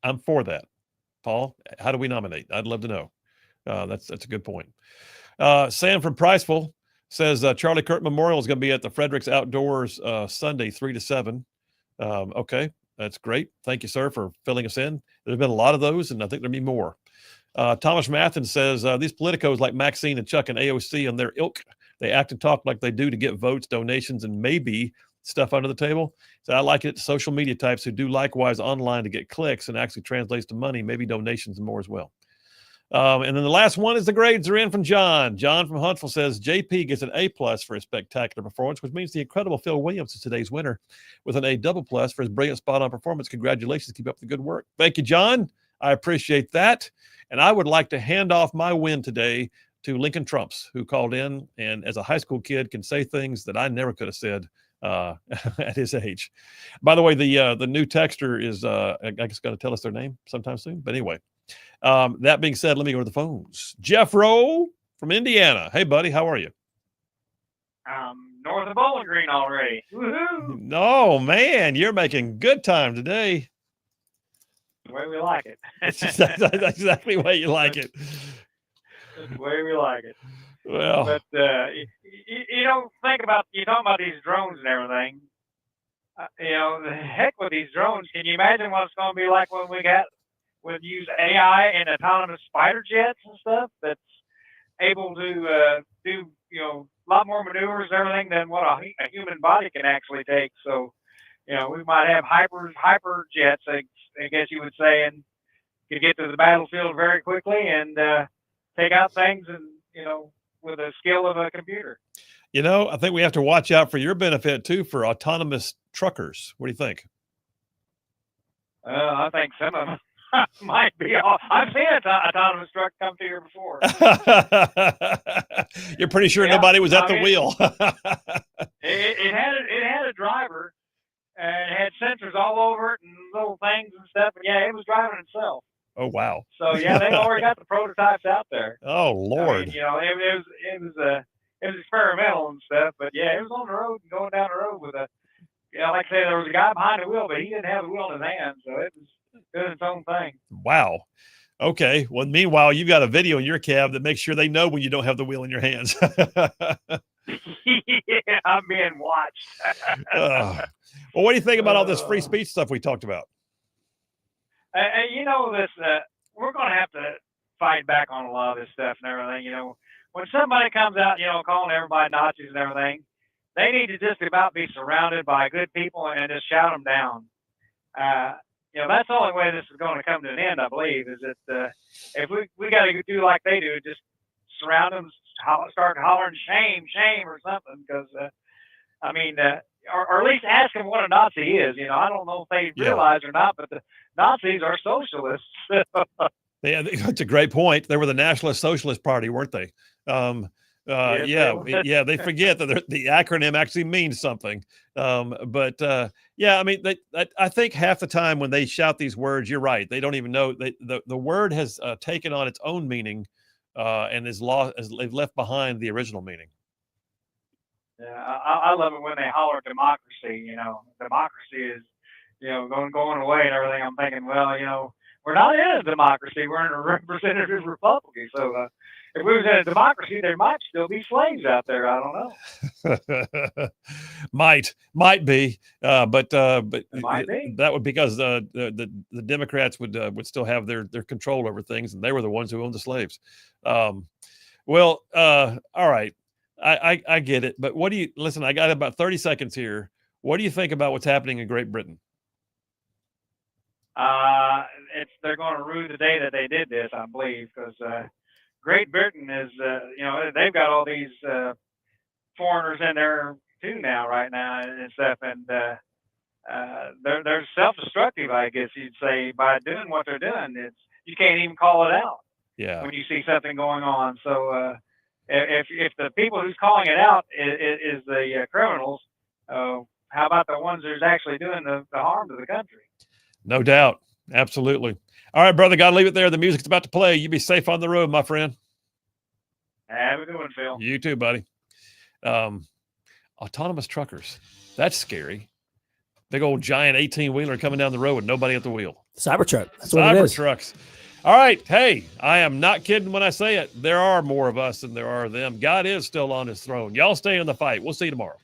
Speaker 1: I'm for that. Paul, how do we nominate? I'd love to know. That's a good point. Sam from Priceville says Charlie Kirk Memorial is going to be at the Fredericks Outdoors Sunday, 3 to 7. Okay, that's great. Thank you, sir, for filling us in. There's been a lot of those, and I think there'll be more. Thomas Mathen says these politicos like Maxine and Chuck and AOC and their ilk, they act and talk like they do to get votes, donations, and maybe stuff under the table. So I like it. Social media types who do likewise online to get clicks and actually translates to money, maybe donations and more as well. And then the last one is the grades are in from John. John from Huntsville says JP gets an A+ for his spectacular performance, which means the incredible Phil Williams is today's winner with an A+ for his brilliant spot-on performance. Congratulations. Keep up the good work. Thank you, John. I appreciate that. And I would like to hand off my win today to Lincoln Trumps, who called in and as a high school kid can say things that I never could have said at his age. By the way, the new texter is, I guess, going to tell us their name sometime soon. But anyway, that being said, let me go to the phones. Jeff Rowe from Indiana. Hey, buddy, how are you?
Speaker 7: North of Bowling Green already. Woohoo!
Speaker 1: No, man, you're making good time today.
Speaker 10: the way we like it.
Speaker 1: It's exactly the way you like it.
Speaker 10: That's the way we like it.
Speaker 1: Well,
Speaker 10: But you don't think about, you talking about these drones and everything. The heck with these drones. Can you imagine what it's going to be like when we use AI and autonomous fighter jets and stuff that's able to do a lot more maneuvers and everything than what a human body can actually take. So we might have hyper jets, I guess you would say, and could get to the battlefield very quickly and take out things and with the skill of a computer.
Speaker 1: I think we have to watch out for your benefit too for autonomous truckers. What do you think?
Speaker 10: I think some of them might be. I've seen an autonomous truck come through here before.
Speaker 1: You're pretty sure nobody was at the wheel.
Speaker 10: it had a driver, and it had sensors all over it and little things and stuff. And yeah, it was driving itself.
Speaker 1: Oh wow!
Speaker 10: So yeah, they've already got the prototypes out there.
Speaker 1: Oh Lord!
Speaker 10: It was experimental and stuff, but yeah, it was on the road and going down the road with like I say, there was a guy behind the wheel, but he didn't have the wheel in his hand, so it was doing its own thing.
Speaker 1: Wow. Okay. Well, meanwhile, you've got a video in your cab that makes sure they know when you don't have the wheel in your hands.
Speaker 10: Yeah, I'm being watched.
Speaker 1: Well, what do you think about all this free speech stuff we talked about?
Speaker 10: We're going to have to fight back on a lot of this stuff and everything. When somebody comes out, calling everybody Nazis and everything, they need to just about be surrounded by good people and just shout them down. That's the only way this is going to come to an end, I believe, is that if we got to do like they do, just surround them, start hollering shame, shame or something, because, or at least ask them what a Nazi is. I don't know if they realize or not, but the Nazis are socialists.
Speaker 1: Yeah, that's a great point. They were the Nationalist Socialist Party, weren't they?
Speaker 10: Yes,
Speaker 1: they forget that the acronym actually means something. I think half the time when they shout these words, you're right. They don't even know the word has taken on its own meaning and they've left behind the original meaning.
Speaker 10: Yeah, I love it when they holler democracy. Democracy is, going away and everything. I'm thinking, well, we're not in a democracy. We're in a representative republic. So if we was in a democracy, there might still be slaves out there. I don't know.
Speaker 1: might be, but
Speaker 10: might be.
Speaker 1: That would because the Democrats would still have their control over things, and they were the ones who owned the slaves. All right. I get it, but listen, I got about 30 seconds here. What do you think about what's happening in Great Britain?
Speaker 10: They're going to rue the day that they did this, I believe, because Great Britain is, they've got all these foreigners in there too now, right now and stuff, and they're self-destructive, I guess you'd say, by doing what they're doing. You can't even call it out.
Speaker 1: Yeah.
Speaker 10: When you see something going on, so if the people who's calling it out is the criminals, how about the ones who's actually doing the harm to the country?
Speaker 1: No doubt. Absolutely. All right, brother, got to leave it there. The music's about to play. You be safe on the road, my friend.
Speaker 10: Have a good one, Phil.
Speaker 1: You too, buddy. Autonomous truckers. That's scary. Big old giant 18-wheeler coming down the road with nobody at the wheel.
Speaker 3: Cybertruck. That's what it is.
Speaker 1: Cybertrucks. All right. Hey, I am not kidding when I say it. There are more of us than there are of them. God is still on his throne. Y'all stay in the fight. We'll see you tomorrow.